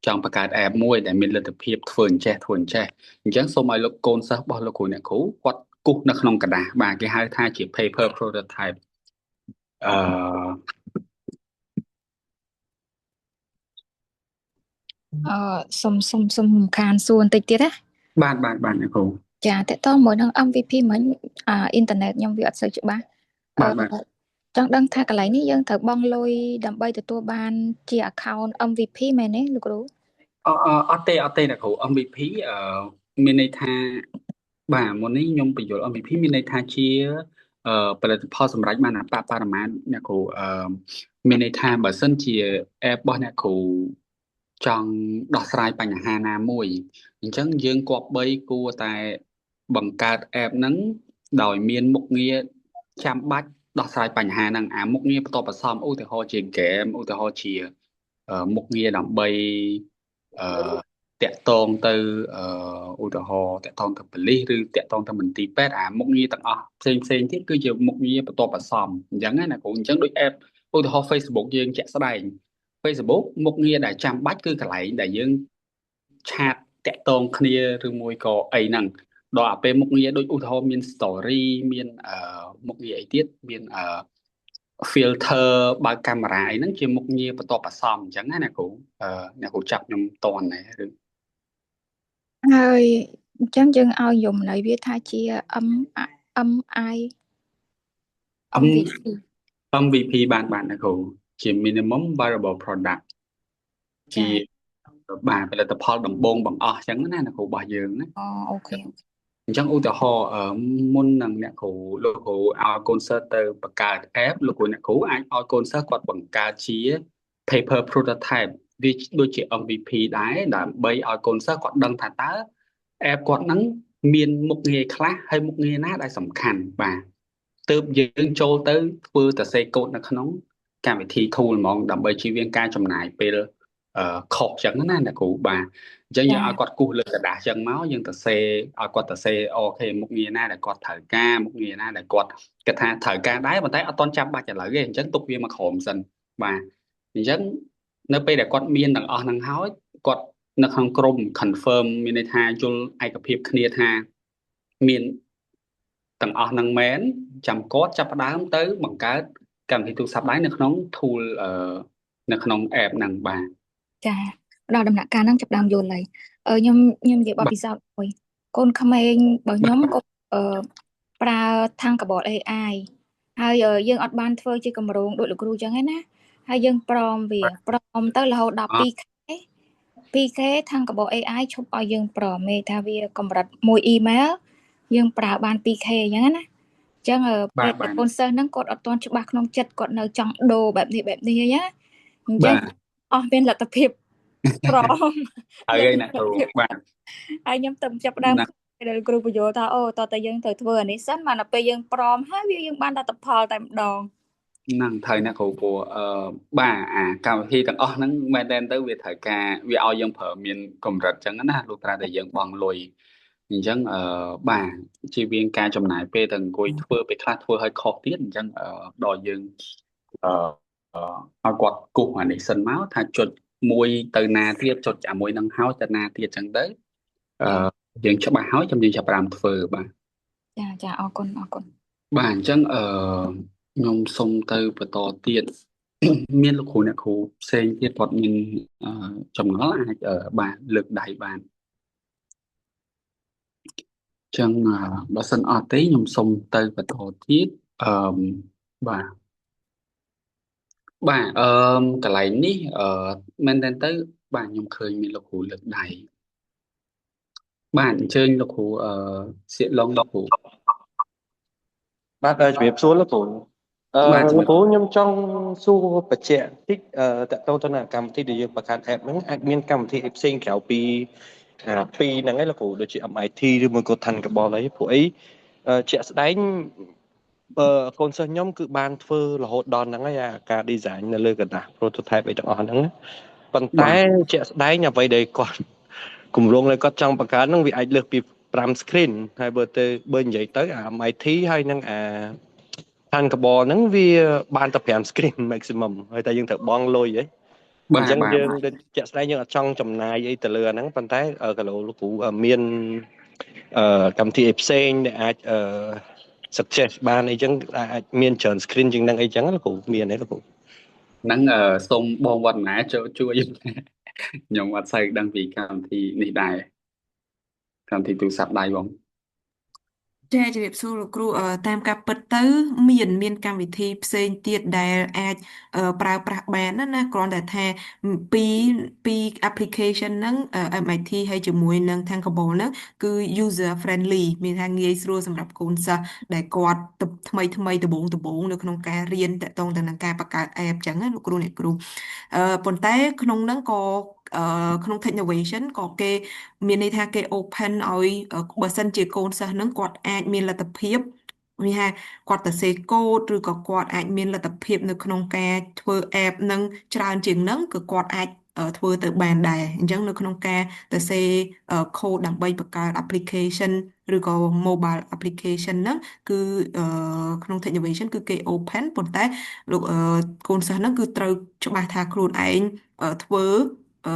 ចង់បង្កើត app មួយដែលមានលទ្ធភាពធ្វើអញ្ចេះអញ្ចឹងសូមឲ្យលោកកូនសិស្សរបស់លោកគ្រូអ្នកគ្រូគាត់ គូសនៅក្នុងกระดาษបាទគេហៅថាជា paper prototype អឺ សុំខានសួរបន្តិចទៀតណាបាទអ្នកគ្រូចាតើតើមួយនឹង MVP មិញអ៊ីនធឺណិតខ្ញុំវាអត់សូវច្បាស់ចង់ដឹងថាកន្លែងនេះយើងត្រូវបង់លុយដើម្បីទទួលបានជា account MVP មែនទេលោកគ្រូអត់ទេអ្នកគ្រូ MVP មានន័យថាបាទមុននេះខ្ញុំបញ្យល់ MVP មានន័យថាជាផលិតផលសម្រាប់បានបរិមាណអ្នកគ្រូមានន័យថាបើសិនជា app របស់អ្នកគ្រូចង់ដោះស្រាយបញ្ហាណាមួយអញ្ចឹងយើងគប្បីគួរតែបង្កើត app ហ្នឹងដោយមានមុខងារចាំបាច់ដោះស្រាយបញ្ហាហ្នឹងមុខងារបន្ទាប់បន្សំឧទាហរណ៍ជា game ឧទាហរណ៍ជាមុខងារដើម្បីតាក់ទងទៅឧទាហរណ៍តាក់ទងទៅប៉ូលីសឬតាក់ទងទៅមន្ទីរពេទ្យមុខងារទាំងអស់ផ្សេងទៀតគឺជាមុខងារបន្ទាប់បន្សំអញ្ចឹងណាគ្រូអញ្ចឹងដូច app ឧទាហរណ៍ Facebook យើងជាក់ស្ដែង Facebook មុខងារដែលចាំបាច់គឺកន្លែងដែលយើងឆាតតាក់ទងគ្នាឬមួយក៏អីហ្នឹងដល់អាពេលមុខងារដូចឧទាហរណ៍មាន story មានមុខងារអីទៀតមានfilter បើកកាមេរ៉ាអីហ្នឹងជាមុខងារបន្ទាប់បន្សំអញ្ចឹងណាអ្នកគ្រូចាប់ខ្ញុំតន់ដែរឬហើយអញ្ចឹងយើងឲ្យយមន័យវាថាជា MI MVP បានអ្នកគ្រូជា minimum viable product ជាបាទផលិតផលដំបូងបង្អស់អញ្ចឹងណាអ្នកគ្រូរបស់យើងណាអូខេអញ្ចឹងឧទាហរណ៍មុននឹងអ្នកគ្រូលោកគ្រូឲ្យកូនសិស្សទៅបង្កើត app លោកគ្រូអ្នកគ្រូអាចឲ្យកូនសិស្សគាត់បង្កើតជា paper prototype វាដូចជា MVP ដែរដើម្បីឲ្យកូនសិស្សគាត់ដឹងថាតើ app គាត់ហ្នឹងមានមុខងារខ្លះហើយមុខងារណាដែលសំខាន់បាទទើបយើងចូលទៅធ្វើសរសេរកូដនៅក្នុងកម្មវិធី tool ហ្មងដើម្បីជៀសវាងការចំណាយពេលខុសចឹងណាអ្នកគ្រូបាទអញ្ចឹងយើងឲ្យគាត់គូសលើกระดาษចឹងមកយើងទៅសេឲ្យគាត់ទៅសេអូខេមុខងារណាដែលគាត់ត្រូវការមុខងារណាដែលគាត់គិតថាត្រូវការដែរប៉ុន្តែអត់ទាន់ចាំបាច់ឥឡូវទេអញ្ចឹងទុកវាមកក្រោមសិនបាទអញ្ចឹងនៅពេលដែលគាត់មានទាំងអស់ហ្នឹងហើយគាត់នៅក្នុងក្រុម confirm មានន័យថាយល់ឯកភាពគ្នាថាមានទាំងអស់ហ្នឹងមែនចាំគាត់ចាប់ផ្ដើមទៅបង្កើតកម្មវិធីទូរស័ព្ទដៃនៅក្នុង tool នៅក្នុង app ហ្នឹងបាទចាដល់ដំណាក់កាលហ្នឹងចាប់ដើមយល់ហើយខ្ញុំនិយាយបទពិសោធន៍មួយកូនក្មេងរបស់ខ្ញុំក៏ប្រើថាំងកាបូល AI ហើយយើងអត់បានធ្វើជាកម្រងដូចលោកគ្រូចឹងឯណាហើយយើងព្រមទៅរហូតដល់ 2K ថាំងកាបូល AI ឈប់ឲ្យយើងព្រមមេថាវាកម្រិតមួយ email យើងប្រើបាន 2K អញ្ចឹងណាអញ្ចឹងពេលកូនសិស្សហ្នឹងគាត់អត់ទាន់ច្បាស់ក្នុងចិត្តគាត់នៅចង់ដូរបែបនេះណាអញ្ចឹងអស់មានលទ្ធភាពព្រមហើយណាគ្រូបាទហើយខ្ញុំទៅចាប់ដើមដែលគ្រូបញ្យល់ថាអូតើយើងត្រូវធ្វើអានេះសិនមកដល់ពេលយើងព្រមហើយយើងបានលទ្ធផលតែម្ដងហ្នឹងត្រូវណាគ្រូព្រោះបាទកម្មវិធីទាំងអស់ហ្នឹងមែនតើទៅវាត្រូវការវាឲ្យយើងប្រើមានកម្រិតអញ្ចឹងណាលុះត្រាតែយើងបង់លុយអញ្ចឹងបាទជៀសវាងការចំណាយពេលទៅអង្គុយធ្វើពេលខ្លះធ្វើឲ្យខុសទៀតអញ្ចឹងដល់យើងឲ្យគាត់គូសអានេះសិនមកថាចុចមួយទៅណាទៀតចុចអាមួយនឹងហើយទៅណាទៀតអញ្ចឹងទៅយើងច្បាស់ហើយយើងចាប់បានធ្វើបាទចាអរគុណបាទអញ្ចឹងខ្ញុំសូមទៅបន្តទៀតមានលោកគ្រូអ្នកគ្រូផ្សេងទៀតគាត់មានចំណុចអាចបាទលើកដៃបានចឹងបើសិនអត់ទេខ្ញុំសូមទៅបន្តទៀតបាទកន្លែងនេះមែនតើទៅបាទខ្ញុំឃើញមានលោកគ្រូលើកដៃបាទអញ្ជើញលោកគ្រូសៀកឡុងលោកគ្រូបាទជំរាបសួរលោកគ្រូលោកគ្រូខ្ញុំចង់សួរបញ្ជាក់តិចតទៅទៅនឹងកម្មវិធីដែលយើងបង្កើត app ហ្នឹងអាចមានកម្មវិធីផ្សេងក្រៅពីហ្នឹងឯងលោកគ្រូដូចជា MIT ឬមួយក៏ថាន់កាបូលអីព្រោះអីជាក់ស្ដែងកូនសិស្សខ្ញុំគឺបានធ្វើរហូតដល់ហ្នឹងហើយការ design នៅលើกระดาษ prototype អីទាំងអស់ហ្នឹងប៉ុន្តែជាក់ស្ដែងអ្វីដែលគាត់គម្រោងដែលគាត់ចង់បង្កើតហ្នឹងវាអាចលើសពី5 screen ហើយបើនិយាយទៅ MIT ហើយនឹងថាន់កាបូលហ្នឹងវាបានតែ5 screen maximum ហើយតែយើងត្រូវបង់លុយហីអញ្ចឹងយើងជាក់ស្ដែងយើងអត់ចង់ចំណាយអីទៅលើហ្នឹងប៉ុន្តែកន្លងលោកគ្រូមាន កម្មវិធីផ្សេងដែលអាចsuggest បានអីចឹងអាចមានច្រើន screen ជាងហ្នឹងអីចឹងលោកគ្រូមានទេលោកគ្រូ ហ្នឹងសូមបងវឌ្ឍនាជួយ ខ្ញុំអត់សូវដឹងពីកម្មវិធីនេះដែរកម្មវិធីទូរស័ព្ទដៃបង ចាជំរាបសួរលោកគ្រូតាមការពិតទៅមានកម្មវិធីផ្សេងទៀតដែលអាចប្រើប្រាស់បានណាគ្រាន់តែថាពីពី application ហ្នឹង MIT ហើយជាមួយនឹង Thinkable ហ្នឹងគឺ user friendly មានថាងាយស្រួលសម្រាប់កូនសិស្សដែលគាត់ថ្មីដំបូងនៅក្នុងការរៀនតាក់ទងទៅនឹងការបង្កើត app ចឹងណាលោកគ្រូអ្នកគ្រូប៉ុន្តែក្នុងហ្នឹងក៏ក្នុង Technovation ក៏គេមានន័យថាគេ open ឲ្យបើសិនជាកូនសិស្សហ្នឹងគាត់អាចមានលទ្ធភាពមានថាគាត់ទៅសេកូដឬក៏គាត់អាចមានលទ្ធភាពនៅក្នុងការធ្វើ app ហ្នឹងច្រើនជាងហ្នឹងគឺគាត់អាចធ្វើទៅបានដែរអញ្ចឹងនៅក្នុងការទៅសេ code ដើម្បីបង្កើត application ឬក៏ mobile application ហ្នឹងគឺក្នុង Technovation គឺគេ open ប៉ុន្តែលោកកូនសិស្សហ្នឹងគឺត្រូវច្បាស់ថាខ្លួនឯងធ្វើអឺ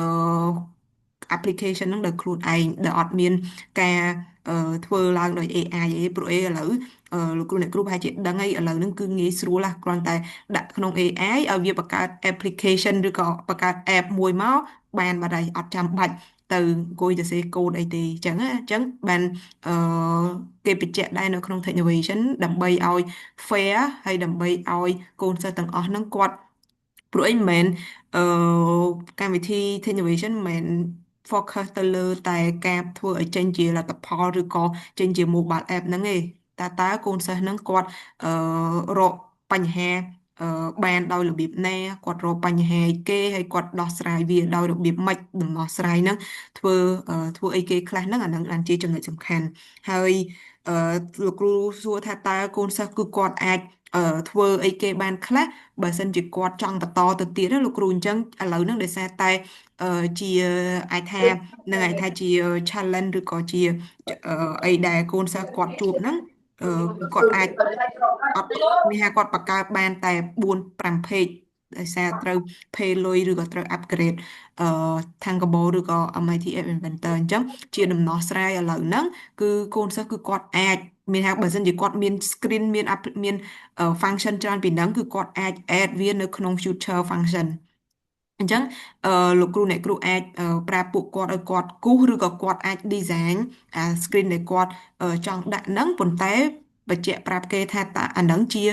application ហ្នឹងដោយខ្លួនឯងដែលអត់មានការធ្វើឡើងដោយ AI ឯងព្រោះឥឡូវលោកគ្រូអ្នកគ្រូប្រហែលជាដឹងហើយឥឡូវហ្នឹងគឺងាយស្រួលណាស់គ្រាន់តែដាក់ក្នុង AI ឲ្យវាបង្កើត application ឬក៏បង្កើត app មួយមកបានបាត់ហើយអត់ចាំបាច់ទៅអង្គុយទៅសេកូដអីទេអញ្ចឹងណាអញ្ចឹងបានអឺគេបញ្ជាក់ដែរនៅក្នុង Technovation ដើម្បីឲ្យ fair ហើយដើម្បីឲ្យកូនសិស្សទាំងអស់ហ្នឹងគាត់ព្រោះអីមិនមែនអឺកម្មវិធី Technovation មិនមែន focus ទៅលើតែការធ្វើឲ្យចេញជាលទ្ធផលឬក៏ចេញជា mobile app ហ្នឹងឯងតើកូនសិស្សហ្នឹងគាត់រកបញ្ហាបានដោយរបៀបណាគាត់រកបញ្ហាអីគេហើយគាត់ដោះស្រាយវាដោយរបៀបម៉េចដំណោះស្រាយហ្នឹងធ្វើអីគេខ្លះហ្នឹងអាហ្នឹងបានជាចំណុចសំខាន់ហើយអឺលោកគ្រូសួរថាតើកូនសិស្សគឺគាត់អាចធ្វើអីគេបានខ្លះបើសិនជាគាត់ចង់បន្តទៅទៀតណាលោកគ្រូអញ្ចឹងឥឡូវហ្នឹងដោយសារតែជាអាចថានឹងអាចថាជា challenge ឬក៏ជាអីដែលកូនសិស្សគាត់ជួបហ្នឹងគឺគាត់អាចអត់មានថាគាត់បង្កើតបានតែ4 5 page ដោយសារត្រូវ pay លុយឬក៏ត្រូវ upgrade Tankable ឬក៏ MIT App Inventor អញ្ចឹងជាដំណោះស្រាយឥឡូវហ្នឹងគឺកូនសិស្សគឺគាត់អាចមានថាបើសិនជាគាត់មាន screen មាន function ច្រើនពីហ្នឹងគឺគាត់អាច add វានៅក្នុង future function អញ្ចឹងលោកគ្រូអ្នកគ្រូអាចប្រាប់ពួកគាត់ឲ្យគាត់គូសឬក៏គាត់អាច design អា screen ដែលគាត់ចង់ដាក់ហ្នឹងប៉ុន្តែបញ្ជាក់ប្រាប់គេថាតើអាហ្នឹងជា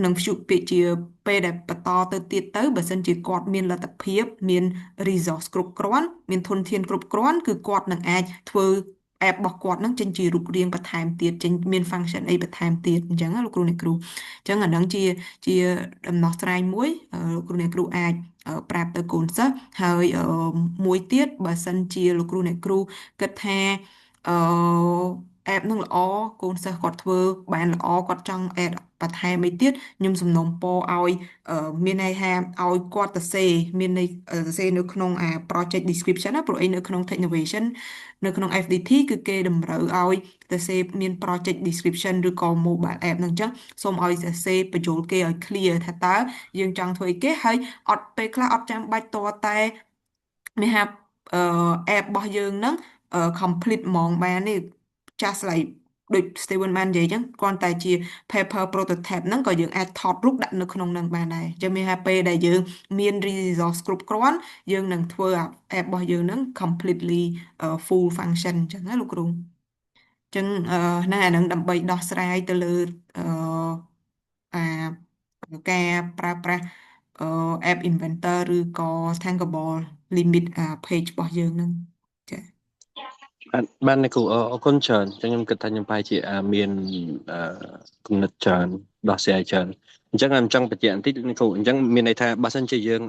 នឹងពាក្យជាពេលដែលបន្តទៅទៀតទៅបើសិនជាគាត់មានលទ្ធភាពមាន resource គ្រប់គ្រាន់មានធនធានគ្រប់គ្រាន់គឺគាត់នឹងអាចធ្វើ app របស់គាត់នឹងចេញជារូបរាងបន្ថែមទៀតចេញមាន function អីបន្ថែមទៀតអញ្ចឹងណាលោកគ្រូអ្នកគ្រូអញ្ចឹងអាហ្នឹងជាដំណោះស្រាយមួយលោកគ្រូអ្នកគ្រូអាចប្រាប់ទៅកូនសិស្សហើយមួយទៀតបើសិនជាលោកគ្រូអ្នកគ្រូគិតថាអឺ app នឹងល្អកូនសិស្សគាត់ធ្វើបានល្អគាត់ចង់ add បន្ថែមអីទៀតខ្ញុំសំណូមពរឲ្យមានន័យថាឲ្យគាត់ទៅសេមានន័យសរសេរនៅក្នុងproject description ណាព្រោះអីនៅក្នុង Technovation នៅក្នុង FDT គឺគេតម្រូវឲ្យទៅសេមាន project description ឬក៏ mobile app ហ្នឹងអញ្ចឹងសូមឲ្យសរសេរបញ្ចូលគេឲ្យ clear ថាតើយើងចង់ធ្វើអីគេហើយអត់ពេលខ្លះអត់ចាំបាច់តតែមានថាapp របស់យើងហ្នឹង complete ហ្មងបានទេ just like ដូច Steven បាននិយាយអញ្ចឹងគ្រាន់តែជា paper prototype ហ្នឹងក៏យើងអាចថតរូបដាក់នៅក្នុងហ្នឹងបានដែរអញ្ចឹងមានថាពេលដែលយើងមាន resource គ្រប់គ្រាន់យើងនឹងធ្វើ app របស់យើងហ្នឹង completely full function អញ្ចឹងណាលោកគ្រូអញ្ចឹងហ្នឹងអាហ្នឹងដើម្បីដោះស្រាយទៅលើអាការប្រើប្រាស់app inventor ឬក៏ Tankable limit page របស់យើងហ្នឹងចា៎បានអ្នកគ្រូអរគុណច្រើនអញ្ចឹងខ្ញុំគិតថាខ្ញុំប្រហែលជាមានគំនិតច្រើនដោះស្រាយច្រើនអញ្ចឹងខ្ញុំចង់បញ្ជាក់បន្តិចអ្នកគ្រូអញ្ចឹងមានន័យថាបើសិនជាយើង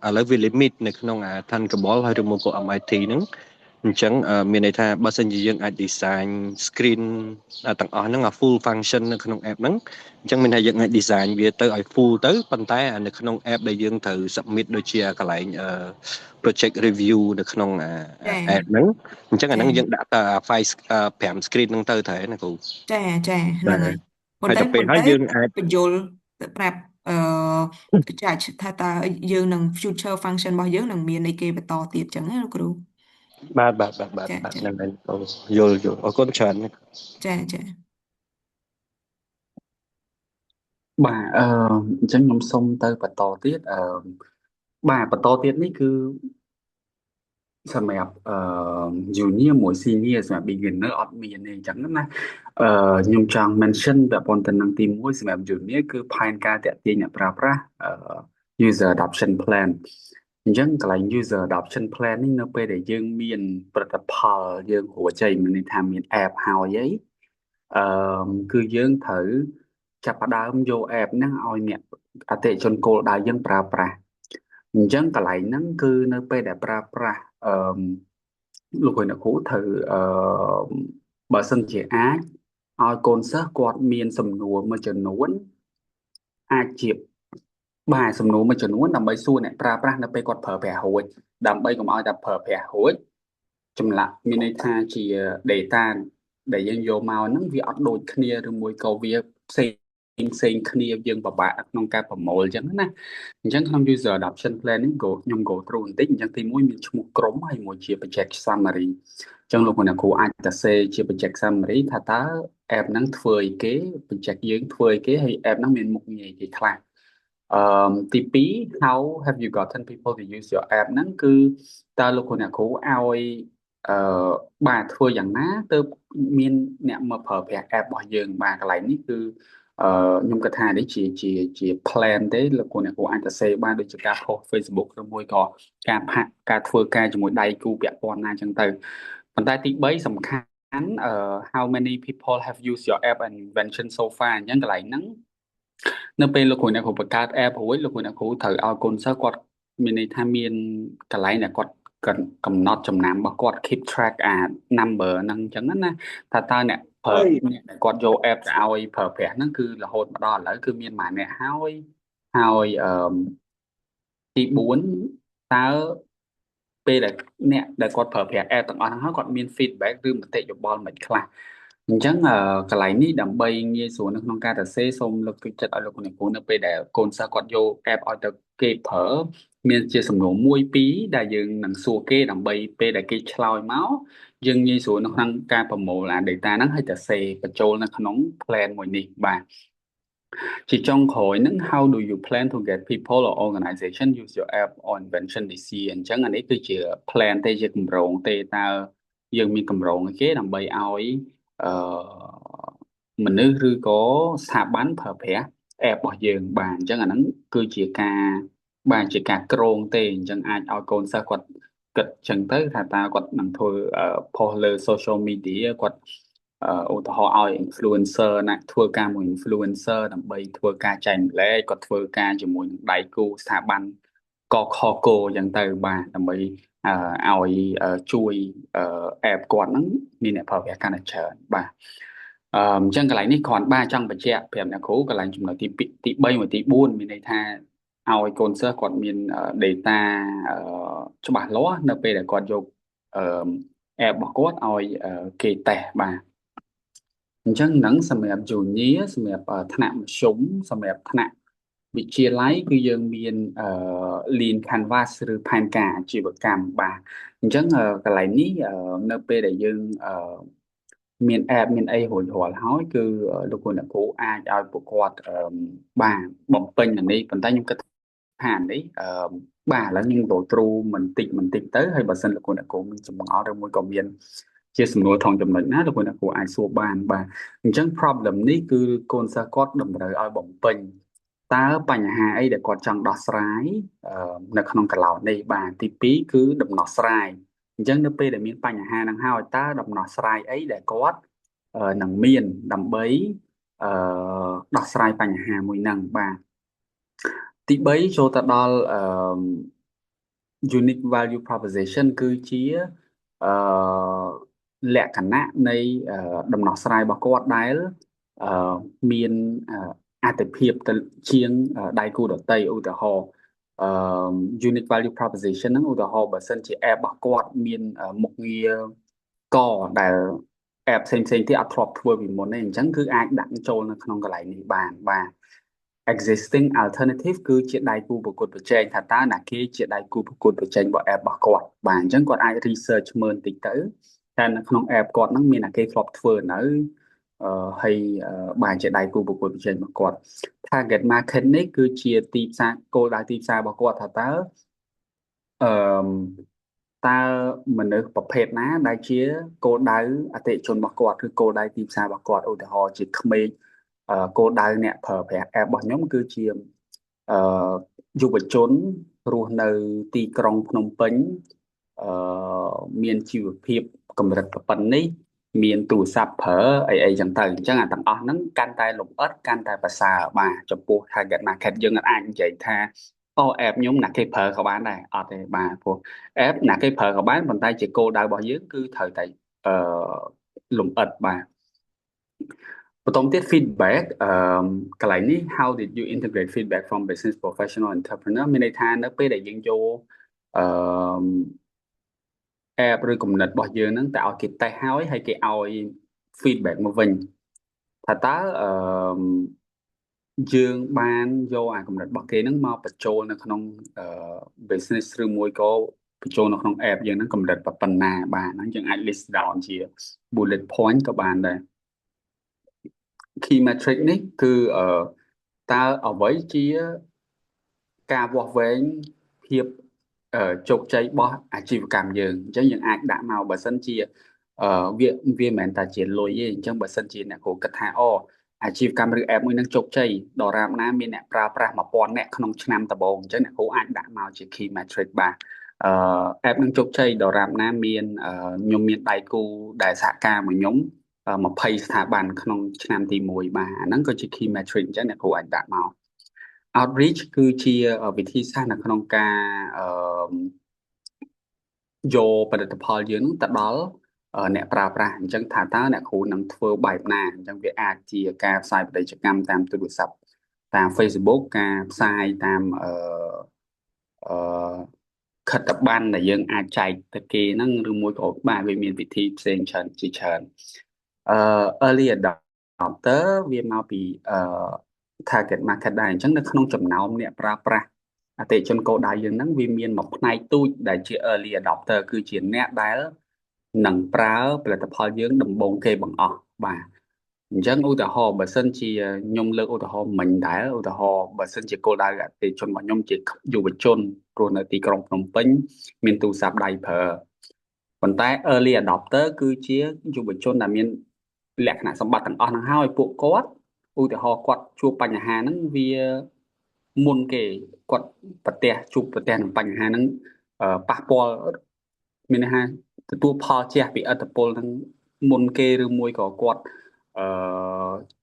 ឥឡូវវា limit នៅក្នុងTankable ហើយឬមកក៏ MIT ហ្នឹងអញ្ចឹងមានន័យថាបើសិនជាយើងអាច design screen ទាំងអស់ហ្នឹងfull function នៅក្នុង app ហ្នឹងអញ្ចឹងមានថាយើងអាច design វាទៅឲ្យ full ទៅប៉ុន្តែនៅក្នុង app ដែលយើងត្រូវ submit ដូចជាកន្លែងproject review នៅក្នុងapp ហ្នឹងអញ្ចឹងអាហ្នឹងយើងដាក់តែ file 5 screen ហ្នឹងទៅត្រូវណាគ្រូចាហ្នឹងហើយប៉ុន្តែយើងអាចបញ្យល់ទៅប្រាប់ចាថាតើយើងនឹង future function របស់យើងនឹងមានអីគេបន្តទៀតអញ្ចឹងណាលោកគ្រូ បាទចាចាហ្នឹងហើយគ្រូយល់អរគុណច្រើន ចាចា បាទអញ្ចឹងខ្ញុំសូមទៅបន្តទៀតបាទបន្តទៀតនេះគឺសម្រាប់junior មួយ senior សម្រាប់ beginner អត់មានទេអញ្ចឹងណាខ្ញុំចង់ mention ពាក់ព័ន្ធទៅនឹងទី1សម្រាប់ junior គឺផែនការតាក់ទាញអ្នកប្រើប្រាស់user adoption plan អញ្ចឹងកន្លែង user adoption plan នេះនៅពេលដែលយើងមានផលិតផលយើងរួចហើយមានន័យថាមាន app ហើយអឺគឺយើងត្រូវចាប់ផ្ដើមយក app ហ្នឹងឲ្យអ្នកអតិថិជនគោលដៅយើងប្រើប្រាស់អញ្ចឹងកន្លែងហ្នឹងគឺនៅពេលដែលប្រើប្រាស់លោកអ្នកគ្រូត្រូវបើសិនជាអាចឲ្យកូនសិស្សគាត់មានសំណួរមួយចំនួនអាចជាបាទសំណួរមួយចំនួនដើម្បីសួរអ្នកប្រើប្រាស់នៅពេលគាត់ប្រើប្រាស់រួចដើម្បីកុំឲ្យតែប្រើប្រាស់រួចចម្លាក់មានន័យថាជា data ដែលយើងយកមកហ្នឹងវាអត់ដូចគ្នាឬមួយក៏វាផ្សេងគ្នាយើងពិបាកក្នុងការប្រមូលអញ្ចឹងណាអញ្ចឹងក្នុង user adoption plan នេះខ្ញុំ go through បន្តិចអញ្ចឹងទី1មានឈ្មោះក្រុមហើយមួយជា project summary អញ្ចឹងលោកអ្នកគ្រូអាចទៅសេជា project summary ថាតើ app ហ្នឹងធ្វើអីគេ project យើងធ្វើអីគេហើយ app ហ្នឹងមានមុខងារអីគេខ្លះទី2 how have you gotten people to use your app ហ្នឹងគឺតើលោកអ្នកគ្រូឲ្យបាទធ្វើយ៉ាងណាទៅមានអ្នកមកប្រើប្រាស់ app របស់យើងបាទកន្លែងនេះគឺខ្ញុំគិតថានេះជា plan ទេលោកអ្នកគ្រូអាចទៅសេបានដូចជាការ post Facebook ឬមួយក៏ការធ្វើការជាមួយដៃគូពាក់ព័ន្ធណាអញ្ចឹងទៅប៉ុន្តែទី3សំខាន់how many people have used your app and invention so far អញ្ចឹងកន្លែងហ្នឹងនៅពេលលោកគ្រូអ្នកគ្រូបង្កើត app រួចលោកគ្រូអ្នកគ្រូត្រូវឲ្យកូនសិស្សគាត់មានន័យថាមានកន្លែងដែលគាត់កំណត់ចំណាំរបស់គាត់ keep track អា number ហ្នឹងអញ្ចឹងណាថាតើអ្នកប្រើអ្នកដែលគាត់យក app ទៅឲ្យប្រើប្រាស់ហ្នឹងគឺរហូតមកដល់ឥឡូវគឺមានម៉ាអ្នកហើយទី4តើពេលដែលអ្នកដែលគាត់ប្រើប្រាស់ app ទាំងអស់ហ្នឹងហើយគាត់មាន feedback ឬមតិយោបល់មិនខ្លះអញ្ចឹងកន្លែងនេះដើម្បីងាយស្រួលនៅក្នុងការសរសេរសូមលើកទឹកចិត្តឲ្យលោកអ្នកគ្រូនៅពេលដែលកូនសិស្សគាត់យក app ឲ្យទៅគេប្រើមានជាសំណួរ1 2ដែលយើងនឹងសួរគេដើម្បីពេលដែលគេឆ្លើយមកយើងងាយស្រួលនៅក្នុងការប្រមូលអា data ហ្នឹងឲ្យទៅសេបញ្ចូលនៅក្នុង plan មួយនេះបាទជាចុងក្រោយហ្នឹង how do you plan to get people or organization use your app or invention this year អញ្ចឹងអានេះគឺជា plan ទេជាគម្រោងទេតើយើងមានគម្រោងអីគេដើម្បីឲ្យមនុស្សឬក៏ស្ថាប័នប្រើប្រាស់ app របស់យើងបាទអញ្ចឹងអាហ្នឹងគឺជាការបាទជាការក្រងទេអញ្ចឹងអាចឲ្យកូនសិស្សគាត់គិតអញ្ចឹងទៅថាតើគាត់នឹងធ្វើ post លើ social media គាត់ឧទាហរណ៍ឲ្យ influencer ណាធ្វើការមួយ influencer ដើម្បីធ្វើការចែកម្លែកគាត់ធ្វើការជាមួយនឹងដៃគូស្ថាប័នកខគអញ្ចឹងទៅបាទដើម្បីឲ្យជួយ app គាត់ហ្នឹងមានអ្នកប្រើប្រាស់កាន់តែច្រើនបាទអញ្ចឹងកន្លែងនេះគ្រាន់បាទចង់បញ្ជាក់ប្រាប់អ្នកគ្រូកន្លែងចំណុចទី3មួយទី4មានន័យថាឲ្យកូនសិស្សគាត់មាន data ច្បាស់លាស់នៅពេលដែលគាត់យក app របស់គាត់ឲ្យគេតេស្តបាទអញ្ចឹងហ្នឹងសម្រាប់ junior សម្រាប់ថ្នាក់មធ្យមសម្រាប់ថ្នាក់វិទ្យាល័យគឺយើងមាន lean canvas ឬផែនការអាជីវកម្មបាទអញ្ចឹងកន្លែងនេះនៅពេលដែលយើងមាន app មានអីរួចរាល់ហើយគឺលោកអ្នកគ្រូអាចឲ្យពួកគាត់បាទបំពេញអានេះប៉ុន្តែខ្ញុំគិតថាអានេះបាទឥឡូវខ្ញុំgo through បន្តិចទៅហើយបើសិនលោកអ្នកគ្រូមានចម្ងល់ឬមួយក៏មានជាសំណួរថងចំណុចណាលោកអ្នកគ្រូអាចសួរបានបាទអញ្ចឹង problem នេះគឺកូនសិស្សគាត់តម្រូវឲ្យបំពេញតើបញ្ហាអីដែលគាត់ចង់ដោះស្រាយនៅក្នុងកន្លោតនេះបាទទី2គឺដំណោះស្រាយអញ្ចឹងនៅពេលដែលមានបញ្ហាហ្នឹងហើយតើដំណោះស្រាយអីដែលគាត់នឹងមានដើម្បីដោះស្រាយបញ្ហាមួយហ្នឹងបាទទី3ចូលទៅដល់unique value proposition គឺជាលក្ខណៈនៃដំណោះស្រាយរបស់គាត់ដែលមានអត្ថប្រយោជន៍ទៅជាងដៃគូដទៃឧទាហរណ៍unique value proposition ហ្នឹងឧទាហរណ៍បើសិនជា app របស់គាត់មានមុខងារកដែល app ផ្សេងទៀតអត់ធ្លាប់ធ្វើពីមុនទេអញ្ចឹងគឺអាចដាក់ចូលនៅក្នុងកន្លែងនេះបានបាទ existing alternative គឺជាដៃគូប្រកួតប្រជែងថាតើណាគេជាដៃគូប្រកួតប្រជែងរបស់ app របស់គាត់បាទអញ្ចឹងគាត់អាច research មើលបន្តិចទៅតែនៅក្នុង app គាត់ហ្នឹងមានណាគេធ្លាប់ធ្វើនៅហើយបាទជាដៃគូប្រកួតប្រជែងរបស់គាត់ target market នេះគឺជាទីផ្សារគោលដៅទីផ្សាររបស់គាត់ថាតើអឺតើមនុស្សប្រភេទណាដែលជាគោលដៅអតិថិជនរបស់គាត់ឬគោលដៅទីផ្សាររបស់គាត់ឧទាហរណ៍ជាក្មេងគោលដៅអ្នកប្រើប្រាស់ app របស់ខ្ញុំគឺជាយុវជនរស់នៅទីក្រុងភ្នំពេញមានជីវភាពកម្រិតប៉ុណ្នេះមានទូរស័ព្ទប្រើអីចឹងទៅអញ្ចឹងអាទាំងអស់ហ្នឹងកាន់តែលម្អិតកាន់តែប្រសើរបាទចំពោះ target market យើងអាចនិយាយថាapp ខ្ញុំណាគេប្រើក៏បានដែរអត់ទេបាទព្រោះ app ណាគេប្រើក៏បានប៉ុន្តែជាគោលដៅរបស់យើងគឺត្រូវតែលម្អិតបាទបន្តទៀត feedback កន្លែងនេះ how did you integrate feedback from business professional entrepreneur មានន័យថានៅពេលដែលយើងយកapp ឬគំនិតរបស់យើងហ្នឹងតែឲ្យគេតេស្តហើយគេឲ្យ feedback មកវិញថាតើយើងបានយកអាគំនិតរបស់គេហ្នឹងមកបញ្ចូលនៅក្នុងbusiness ឬមួយក៏បញ្ចូលនៅក្នុង app យើងហ្នឹងកម្រិតប៉ុណ្ណាបាទហ្នឹងយើងអាច list down ជា bullet point ក៏បានដែរ key metric នេះគឺតើអ្វីជាការវាស់វែងភាពជោគជ័យរបស់អាជីវកម្មយើងអញ្ចឹងយើងអាចដាក់មកបើសិនជាវាមិនមែនតែជាលុយទេអញ្ចឹងបើសិនជាអ្នកគ្រូគិតថាអាជីវកម្មឬ app មួយនឹងជោគជ័យដរាបណាមានអ្នកប្រើប្រាស់ 1000 នាក់ក្នុងឆ្នាំដំបូងអញ្ចឹងអ្នកគ្រូអាចដាក់មកជា key metric បាទapp នឹងជោគជ័យដរាបណាមានខ្ញុំមានដៃគូដែលសហការមួយខ្ញុំ20ស្ថាប័នក្នុងឆ្នាំទី1បាទអាហ្នឹងក៏ជា key metric អញ្ចឹងអ្នកគ្រូអាចដាក់មក outreach គឺជាវិធីសាស្ត្រនៅក្នុងការយកផលិតផលយើងទៅដល់អ្នកប្រើប្រាស់អញ្ចឹងថាតើអ្នកគ្រូនឹងធ្វើបែបណាអញ្ចឹងវាអាចជាការផ្សាយពាណិជ្ជកម្មតាមទូរស័ព្ទតាម Facebook ការផ្សាយតាមខិត្តប័ណ្ណដែលយើងអាចចែកទៅគេហ្នឹងឬមួយក៏បាទវាមានវិធីផ្សេងច្រើនជាច្រើនearly adopter វាមកពីtarget market ដែរអញ្ចឹងនៅក្នុងចំណោមអ្នកប្រើប្រាស់អតិថិជនគោលដៅយើងហ្នឹងវាមានមួយផ្នែកទូចដែលជា early adopter គឺជាអ្នកដែលនឹងប្រើផលិតផលយើងដំបូងគេបង្អស់បាទអញ្ចឹងឧទាហរណ៍បើសិនជាខ្ញុំលើកឧទាហរណ៍មិញដែរឧទាហរណ៍បើសិនជាគោលដៅអតិថិជនរបស់ខ្ញុំជាយុវជនរស់នៅទីក្រុងភ្នំពេញមានទូរស័ព្ទដៃប្រើប៉ុន្តែ early adopter គឺជាយុវជនដែលមានលក្ខណៈសម្បត្តិទាំងអស់ហ្នឹងហើយពួកគាត់ឧទាហរណ៍គាត់ជួបបញ្ហាហ្នឹងវាមុនគេគាត់ជួបប្រទះនឹងបញ្ហាហ្នឹងប៉ះពាល់មានន័យថាទទួលផលជះពីឥទ្ធិពលហ្នឹងមុនគេឬមួយក៏គាត់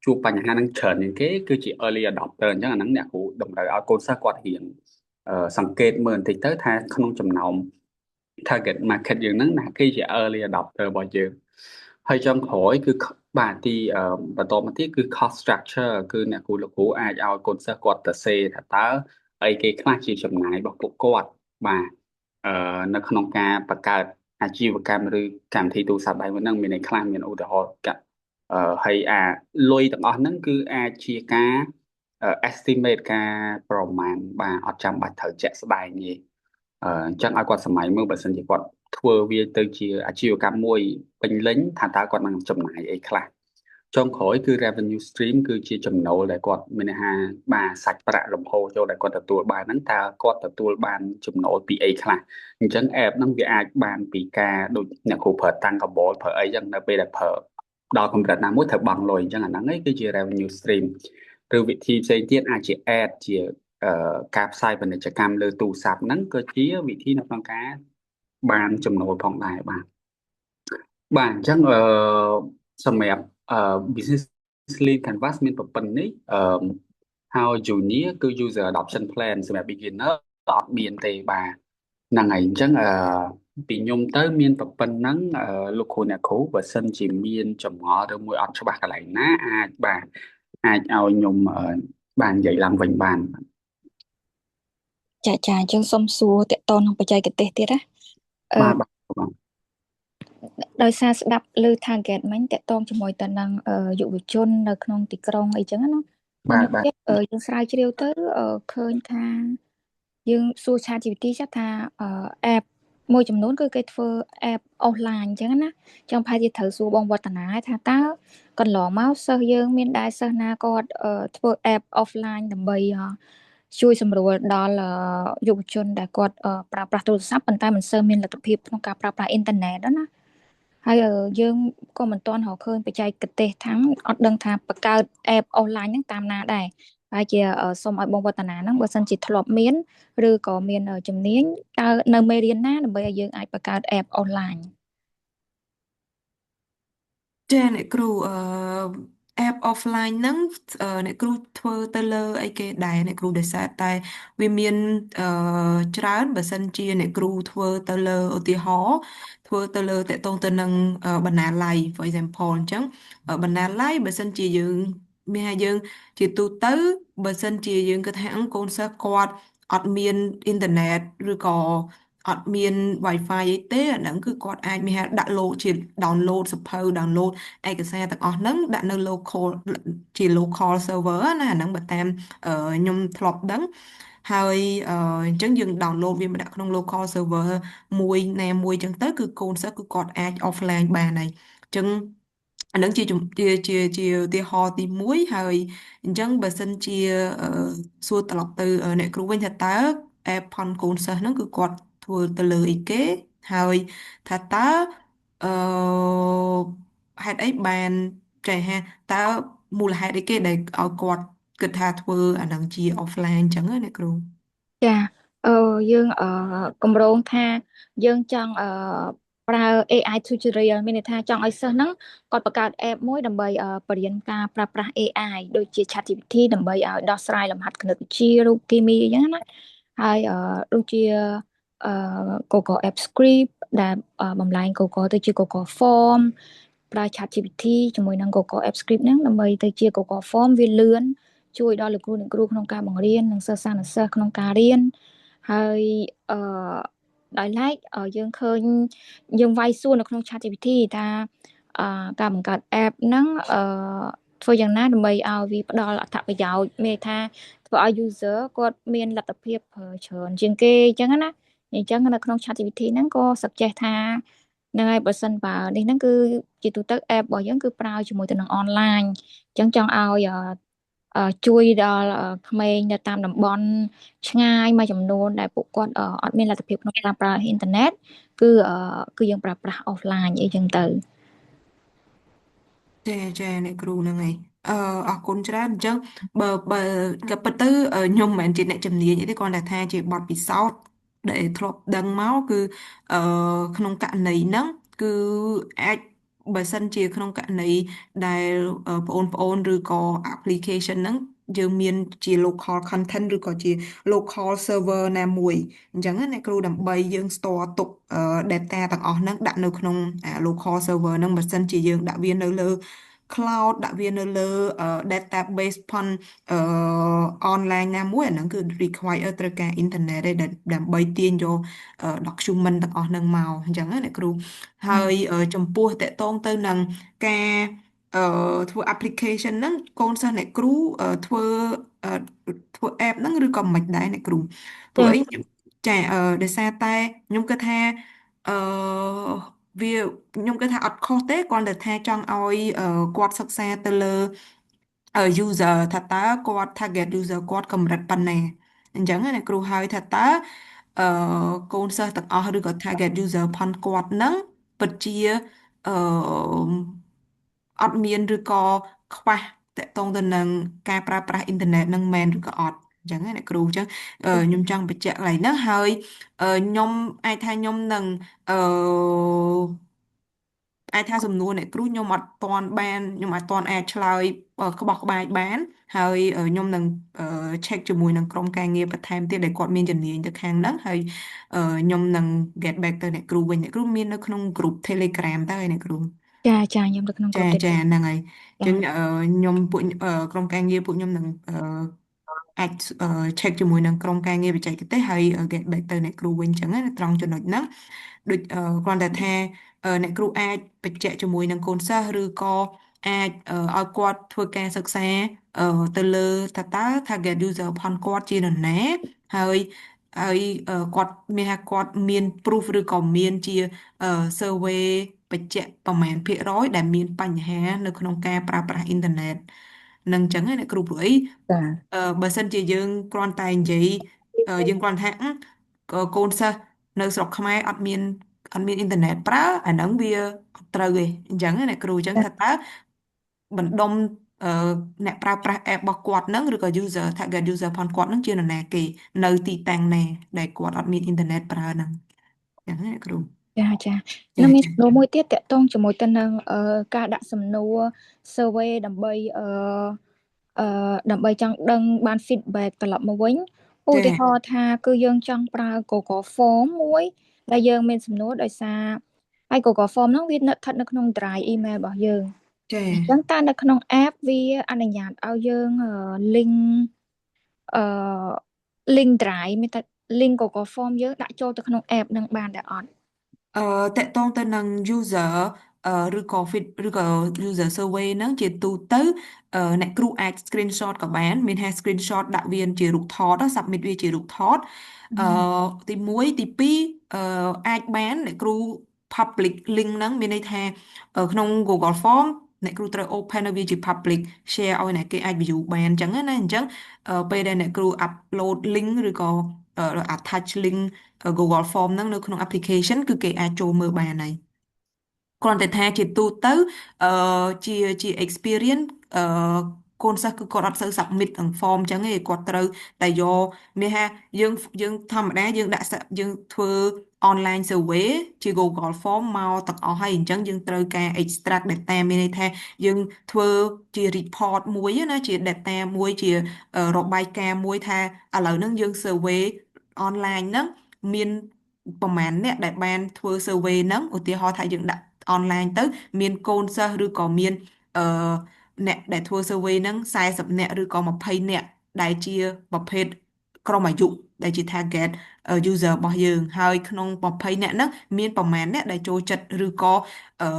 ជួបបញ្ហាហ្នឹងច្រើនជាងគេគឺជា early adopter អញ្ចឹងអាហ្នឹងអ្នកគ្រូតម្រូវឲ្យកូនសិស្សគាត់រៀនសង្កេតមើលបន្តិចទៅថាក្នុងចំណោម target market យើងហ្នឹងណាគេជា early adopter របស់យើងហើយចុងក្រោយគឺបាទទីបន្តមកទៀតគឺ cost structure គឺអ្នកគ្រូលោកគ្រូអាចឲ្យកូនសិស្សគាត់ទៅសេថាតើអីគេខ្លះជាចំណាយរបស់ពួកគាត់បាទនៅក្នុងការបង្កើតអាជីវកម្មឬកម្មវិធីទូរស័ព្ទដៃមួយហ្នឹងមានន័យខ្លះមានឧទាហរណ៍ហើយលុយទាំងអស់ហ្នឹងគឺអាចជាការ estimate ការប្រមាណបាទអត់ចាំបាច់ត្រូវជាក់ស្ដែងទេអញ្ចឹងឲ្យគាត់សម័យមើលបើសិនជាគាត់ធ្វើវាទៅជាអាជីវកម្មមួយពេញលេញថាតើគាត់នឹងចំណាយអីខ្លះចុងក្រោយគឺ revenue stream គឺជាចំណូលដែលគាត់មានន័យថាបាទសាច់ប្រាក់លំហូរចូលដែលគាត់ទទួលបានហ្នឹងតើគាត់ទទួលបានចំណូលពីអីខ្លះអញ្ចឹង app ហ្នឹងវាអាចបានពីការដូចអ្នកគ្រូប្រើតាំងកាបូលប្រើអីចឹងនៅពេលដែលប្រើដល់កម្រិតណាមួយត្រូវបង់លុយអញ្ចឹងអាហ្នឹងឯងគឺជា revenue stream ឬវិធីផ្សេងទៀតអាចជា ad ជាការផ្សាយពាណិជ្ជកម្មលើទូរស័ព្ទហ្នឹងក៏ជាវិធីនៅក្នុងការបានចំណូលផងដែរបាទអញ្ចឹងសម្រាប់business lead canvas មានប្រព័ន្ធនេះហើយ junior គឺ user adoption plan សម្រាប់ beginner អត់មានទេបាទហ្នឹងហើយអញ្ចឹងពីខ្ញុំទៅមានប្រព័ន្ធហ្នឹងលោកគ្រូអ្នកគ្រូបើសិនជាមានចម្ងល់ឬមួយអត់ច្បាស់កន្លែងណាអាចឲ្យខ្ញុំបាននិយាយឡើងវិញបានចាអញ្ចឹងសូមសួរតកតនឹងបច្ចេកទេសទៀតណាបាទដោយសារស្ដាប់លើ target មិញតកតងជាមួយទៅនឹងយុវជននៅក្នុងទីក្រុងអីចឹងណា បាទខ្ញុំបាទទេយើងស្រាវជ្រាវទៅឃើញថាយើងសួរ ChatGPT ចាស់ថាapp មួយចំនួនគឺគេធ្វើ app offline អញ្ចឹងណាចឹងប្រហែលជាត្រូវសួរបងវឌ្ឍនាថាតើកន្លងមកសិស្សយើងមានដែរសិស្សណាគាត់ធ្វើ app offline ដើម្បីជួយសម្រួលដល់យុវជនដែលគាត់ប្រើប្រាស់ទូរស័ព្ទប៉ុន្តែមិនសូវមានលទ្ធភាពក្នុងការប្រើប្រាស់អ៊ីនធឺណិតណាហើយយើងក៏មិនទាន់រកឃើញបច្ចេកទេសថាំងអត់ដឹងថាបង្កើត app offline ហ្នឹងតាមណាដែរហើយជាសូមឲ្យបងវឌ្ឍនាហ្នឹងបើសិនជាធ្លាប់មានឬក៏មានជំនាញតើនៅមេរៀនណាដើម្បីឲ្យយើងអាចបង្កើត app online ចាអ្នកគ្រូapp offline ហ្នឹងអ្នកគ្រូធ្វើទៅលើអីគេដែរអ្នកគ្រូដោយសារតែវាមានអឺច្រើនបើសិនជាអ្នកគ្រូធ្វើទៅលើឧទាហរណ៍ធ្វើទៅលើតកតងទៅនឹងបណ្ណាល័យ for example អញ្ចឹងបណ្ណាល័យបើសិនជាយើងមានថាយើងជាទូទៅបើសិនជាយើងគិតថាកូនសិស្សគាត់អត់មានអ៊ីនធឺណិតឬក៏អត់មាន Wi-Fi អីទេអាហ្នឹងគឺគាត់អាចមានថាដាក់លោតជា download សភៅ download ឯកសារទាំងអស់ហ្នឹងដាក់នៅ local ជា local server ណាអាហ្នឹងបើតាមខ្ញុំធ្លាប់ដឹងហើយអញ្ចឹងយើង download វាមកដាក់ក្នុង local server មួយណាមួយអញ្ចឹងទៅគឺកូនសិស្សគឺគាត់អាច offline បានហើយអញ្ចឹងអានឹងជាឧទាហរណ៍ទីមួយហើយអញ្ចឹងបើសិនជាអឺសួរត្រឡប់ទៅអ្នកគ្រូវិញថាតើ app ផនកូនសិស្សហ្នឹងគឺគាត់ធ្វើទៅលើអីគេហើយថាតើអឺហេតុអីបានចែកហាតើមូលហេតុអីគេដែលឲ្យគាត់គិតថាធ្វើអានឹងជា offline អញ្ចឹងណាអ្នកគ្រូចាយើងកម្រងថាយើងចង់ប្រើ AI tutorial មានន័យថាចង់ឲ្យសិស្សហ្នឹងគាត់បង្កើត app មួយដើម្បីបរៀនការប្រើប្រាស់ AI ដូចជា ChatGPT ដើម្បីឲ្យដោះស្រាយលំហាត់គណិតវិទ្យារូបគីមីអញ្ចឹងណាហើយដូចជាអឺ Google App Script ដែលបំលែង Google ទៅជា Google Form ប្រើ ChatGPT ជាមួយនឹង Google App Script ហ្នឹងដើម្បីទៅជា Google Form វាលឿនជួយដល់លោកគ្រូអ្នកគ្រូក្នុងការបង្រៀននិងសិស្សានុសិស្សក្នុងការរៀនហើយអឺដោយឡែកយើងឃើញយើងវាយសួរនៅក្នុង ChatGPT ថាការបង្កើត app ហ្នឹងធ្វើយ៉ាងណាដើម្បីឲ្យវាផ្ដល់អត្ថប្រយោជន៍មានន័យថាធ្វើឲ្យ user គាត់មានលទ្ធភាពប្រើច្រើនជាងគេអញ្ចឹងណាអញ្ចឹងនៅក្នុង ChatGPT ហ្នឹងក៏ suggest ថាហ្នឹងហើយបើសិនបើនេះហ្នឹងគឺជាទូទៅ app របស់យើងគឺប្រើជាមួយទៅនឹង online អញ្ចឹងចង់ឲ្យជួយដល់ក្មេងនៅតាមតំបន់ឆ្ងាយមួយចំនួនដែលពួកគាត់អត់មានលទ្ធភាពក្នុងការប្រើអ៊ីនធឺណិតគឺយើងប្រើប្រាស់ offline អីចឹងទៅចាអ្នកគ្រូហ្នឹងហើយអអរគុណច្រើនអញ្ចឹងបើក៏ពិតទៅខ្ញុំមិនមែនជាអ្នកជំនាញអីទេគ្រាន់តែថាជាបទពិសោធន៍ដែលធ្លាប់ដឹងមកគឺអឺក្នុងករណីហ្នឹងគឺអាចបើសិនជាក្នុងករណីដែលបងឬក៏ application ហ្នឹងយើងមានជា local content ឬក៏ជា local server ណាមួយអញ្ចឹងណាអ្នកគ្រូដើម្បីយើង store ទុកdata ទាំងអស់ហ្នឹងដាក់នៅក្នុងlocal server ហ្នឹងបើសិនជាយើងដាក់វានៅលើ cloud ដាក់វានៅលើdatabase ផនអឺ online ណាមួយអាហ្នឹងគឺ require ត្រូវការ internet ឯដើម្បីទាញយក document ទាំងអស់ហ្នឹងមកអញ្ចឹងណាអ្នកគ្រូហើយចំពោះតកតងទៅនឹងការអឺធ្វើ application ហ្នឹងកូនសិស្សអ្នកគ្រូអឺធ្វើ app ហ្នឹងឬក៏មិនដែរអ្នកគ្រូព្រោះអីចាចាដោយសារតែខ្ញុំគិតថាអឺវាខ្ញុំគិតថាអត់ខុសទេគ្រាន់តែថាចង់ឲ្យគាត់សិក្សាទៅលើuser ថាតើគាត់ target user គាត់កម្រិតប៉ុណ្ណាអញ្ចឹងណាអ្នកគ្រូហើយថាតើអឺកូនសិស្សទាំងអស់ឬក៏ target user ផនគាត់នឹងពិតជាអឺអត់មានឬក៏ខ្វះតកតងទៅនឹងការប្រើប្រាស់អ៊ីនធឺណិតនឹងមែនឬក៏អត់អញ្ចឹងណាអ្នកគ្រូអញ្ចឹងខ្ញុំចង់បញ្ជាក់កន្លែងហ្នឹងហើយខ្ញុំអាចថាខ្ញុំនឹងអឺអាចថាសំណួរអ្នកគ្រូខ្ញុំអត់ទាន់អាចឆ្លើយក្បោះក្បាយបានហើយខ្ញុំនឹងcheck ជាមួយនឹងក្រុមការងារបន្ថែមទៀតដែលគាត់មានជំនាញទៅខាងហ្នឹងហើយខ្ញុំនឹង get back ទៅអ្នកគ្រូវិញអ្នកគ្រូមាននៅក្នុង group Telegram តើអ្នកគ្រូចាខ្ញុំនៅក្នុងចាក្រុមទេចាហ្នឹងហើយអញ្ចឹងចាខ្ញុំពួកក្រុមការងារពួកខ្ញុំនឹងអាច check ជាមួយនឹងក្រុមការងារបច្ចេកទេសហើយ get back ទៅអ្នកគ្រូវិញអញ្ចឹងណាត្រង់ចំណុចហ្នឹងដូចគ្រាន់តែថាអ្នកគ្រូអាចបញ្ជាក់ជាមួយនឹងកូនសិស្សឬក៏ អាចឲ្យគាត់ធ្វើការសិក្សាទៅលើថាតើ target user ផងគាត់ជានរណាហើយគាត់មានថាគាត់មាន proof ឬក៏មានជាsurvey បញ្ជាក់ប្រមាណភាគរយដែលមានបញ្ហានៅក្នុងការប្រើប្រាស់អ៊ីនធឺណិតនឹងអញ្ចឹងណាគ្រូព្រោះអីចា បើសិនជាយើងគ្រាន់តែនិយាយយើងគ្រាន់ថាកូនសិស្សនៅស្រុកខ្មែរអត់មានអ៊ីនធឺណិតប្រើអាហ្នឹងវាអត់ត្រូវទេអញ្ចឹងណាគ្រូអញ្ចឹងថាតើបណ្ដុំអឺអ្នកប្រើប្រាស់ app របស់គាត់ហ្នឹងឬក៏ user target user ផងគាត់ហ្នឹងជានរណាគេនៅទីតាំងណាដែលគាត់អត់មានអ៊ីនធឺណិតប្រើហ្នឹងអញ្ចឹងណាគ្រូចា ចានឹងមានចាសំណួរមួយទៀតតកតងជាមួយទៅនឹងការដាក់សំណួរ survey ដើម្បីចង់ដឹងបាន feedback ត្រឡប់មកវិញឧទាហរណ៍ថាគឺយើងចង់ប្រើ Google Form មួយដែលយើងមានសំណួរដោយសារហើយ Google Form ហ្នឹងវាស្ថិតនៅក្នុង drive email របស់យើងចាអញ្ចឹងតើនៅក្នុង app វាអនុញ្ញាតឲ្យយើង link អឺ link drive មានតែ link Google Form យើងដាក់ចូលទៅក្នុង app នឹងបានដែរអត់តកតងទៅនឹង user ឬក៏ fit ឬក៏ user survey ហ្នឹងជាទូទៅអ្នកគ្រូអាច screenshot ក៏បានមានថា screenshot ដាក់វាជារូបថត submit វាជារូបថតទី1ទី2អាចបានអ្នកគ្រូ public link ហ្នឹងមានន័យថាក្នុង Google Form អ្នកគ្រូត្រូវ open ឲ្យវាជា public share ឲ្យអ្នកគេអាច view បានអញ្ចឹងណាអញ្ចឹងពេលដែលអ្នកគ្រូ upload link ឬក៏attach link Google Form ហ្នឹងនៅក្នុង application គឺគេអាចចូលមើលបានហើយគ្រាន់តែថាជាទូទៅអឺជា experience កូនសិស្សគឺគាត់អត់សូវ submit ទាំង form អញ្ចឹងទេគាត់ត្រូវតែយកមានថាយើងធម្មតាយើងធ្វើ online survey ជា Google Form មកទាំងអស់ហើយអញ្ចឹងយើងត្រូវការ extract data មានន័យថាយើងធ្វើជា report មួយណាជា data មួយជារបាយការណ៍មួយថាឥឡូវហ្នឹងយើង survey online ហ្នឹងមានប្រមាណអ្នកដែលបានធ្វើ survey ហ្នឹងឧទាហរណ៍ថាយើងដាក់ online ទៅមានកូនសិស្សឬក៏មានអឺអ្នកដែលធ្វើ survey ហ្នឹង40អ្នកឬក៏20អ្នកដែលជាប្រភេទក្រុមអាយុដែលជា target user របស់យើងហើយក្នុង20អ្នកហ្នឹងមានប្រមាណអ្នកដែលចូលចិត្តឬក៏អឺ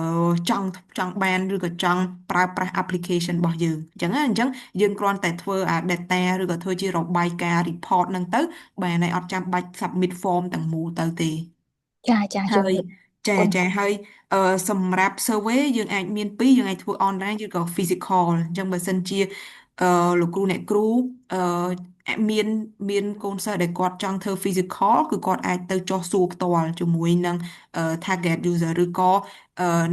ចង់បានឬក៏ចង់ប្រើប្រាស់ application របស់យើងអញ្ចឹងយើងគ្រាន់តែធ្វើអា data ឬក៏ធ្វើជារបាយការណ៍ report ហ្នឹងទៅបានហើយអត់ចាំបាច់ submit form ទាំងមូលទៅទេចាហើយល់យចាគុណចាហើយសម្រាប់ survey យើងអាចមានពីរយើងអាចធ្វើ online ឬក៏ physical អញ្ចឹងបើសិនជាលោកគ្រូអ្នកគ្រូអមានកូនសិស្សដែលគាត់ចង់ធ្វើ physical គឺគាត់អាចទៅចុះសួរផ្ទាល់ជាមួយនឹងtarget user ឬក៏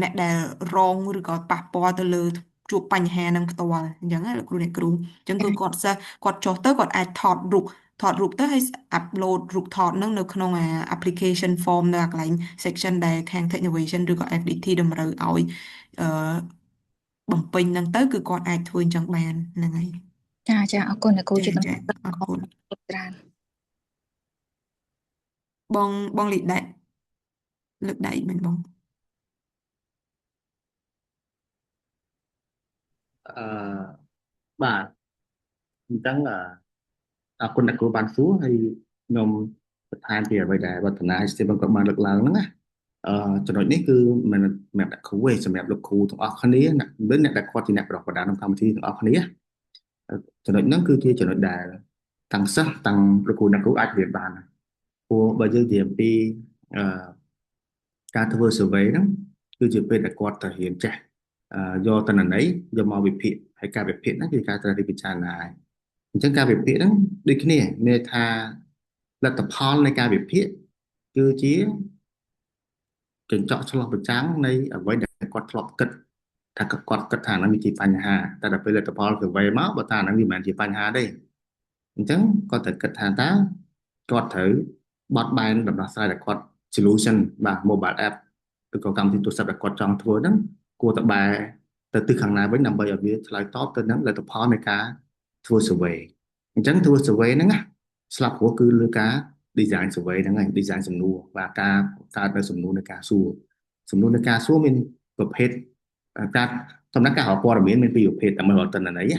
អ្នកដែលរងឬក៏ប៉ះពាល់ទៅលើជួបបញ្ហានឹងផ្ទាល់អញ្ចឹងណាលោកគ្រូអ្នកគ្រូអញ្ចឹងគឺគាត់សិស្សគាត់ចុះទៅគាត់អាចថតរូបទៅហើយ upload រូបថតហ្នឹងនៅក្នុងapplication form នៅកន្លែង section ដែលខាង Technovation ឬក៏ FDT តម្រូវឲ្យអឺបំពេញហ្នឹងទៅគឺគាត់អាចធ្វើអញ្ចឹងបានហ្នឹងហើយចាអរគុណអ្នកគ្រូជួយចាអរគុណច្រើនបងលីដែកលើកដៃមែនបងអឺបាទអញ្ចឹងអរគុណអ្នកគ្រូបានសួរហើយខ្ញុំបន្ថែមពីអ្វីដែលវឌ្ឍនា Steven ក៏បានលើកឡើងហ្នឹងណាចំណុចនេះគឺមិនសម្រាប់អ្នកគ្រូទេសម្រាប់លោកគ្រូទាំងអស់គ្នាអ្នកដែលគាត់ជាអ្នកប្រកបក្នុងកម្មវិធីទាំងអស់គ្នាចំណុចហ្នឹងគឺជាចំណុចដែលទាំងសិស្សទាំងលោកគ្រូអ្នកគ្រូអាចរៀនបានព្រោះបើយើងនិយាយពីការធ្វើ survey ហ្នឹងគឺជាពេលដែលគាត់ត្រូវរៀនចេះយកតនន័យយកមកវិភាគហើយការវិភាគហ្នឹងគឺការត្រូវពិចារណាអញ្ចឹងការវិភាគហ្នឹងដូចគ្នាមានថាលទ្ធផលនៃការវិភាគគឺជាកញ្ចក់ឆ្លុះបញ្ចាំងនៃអ្វីដែលគាត់ធ្លាប់គិតថាគាត់គិតថាហ្នឹងវាជាបញ្ហាតែដល់ពេលលទ្ធផល survey មកបើថាហ្នឹងវាមិនមែនជាបញ្ហាទេអញ្ចឹងគាត់ត្រូវគិតថាតើគាត់ត្រូវបត់បែនដំណោះស្រាយដែលគាត់ solution បាទ mobile app ឬក៏កម្មវិធីទូរស័ព្ទដែលគាត់ចង់ធ្វើហ្នឹងគួរតែបែរទៅទិសខាងណាវិញដើម្បីឲ្យវាឆ្លើយតបទៅនឹងលទ្ធផលនៃការធ្វើ survey អញ្ចឹងធ្វើ survey ហ្នឹងណាស្លាប់ព្រោះគឺលើការ design survey ហ្នឹងហើយ design សំណួរបាទការកើតនៅសំណួរនៃការសួរសំណួរនៃការសួរមានប្រភេទការដំណើរការរកព័ត៌មានមានពីរប្រភេទតែមើលតនន័យ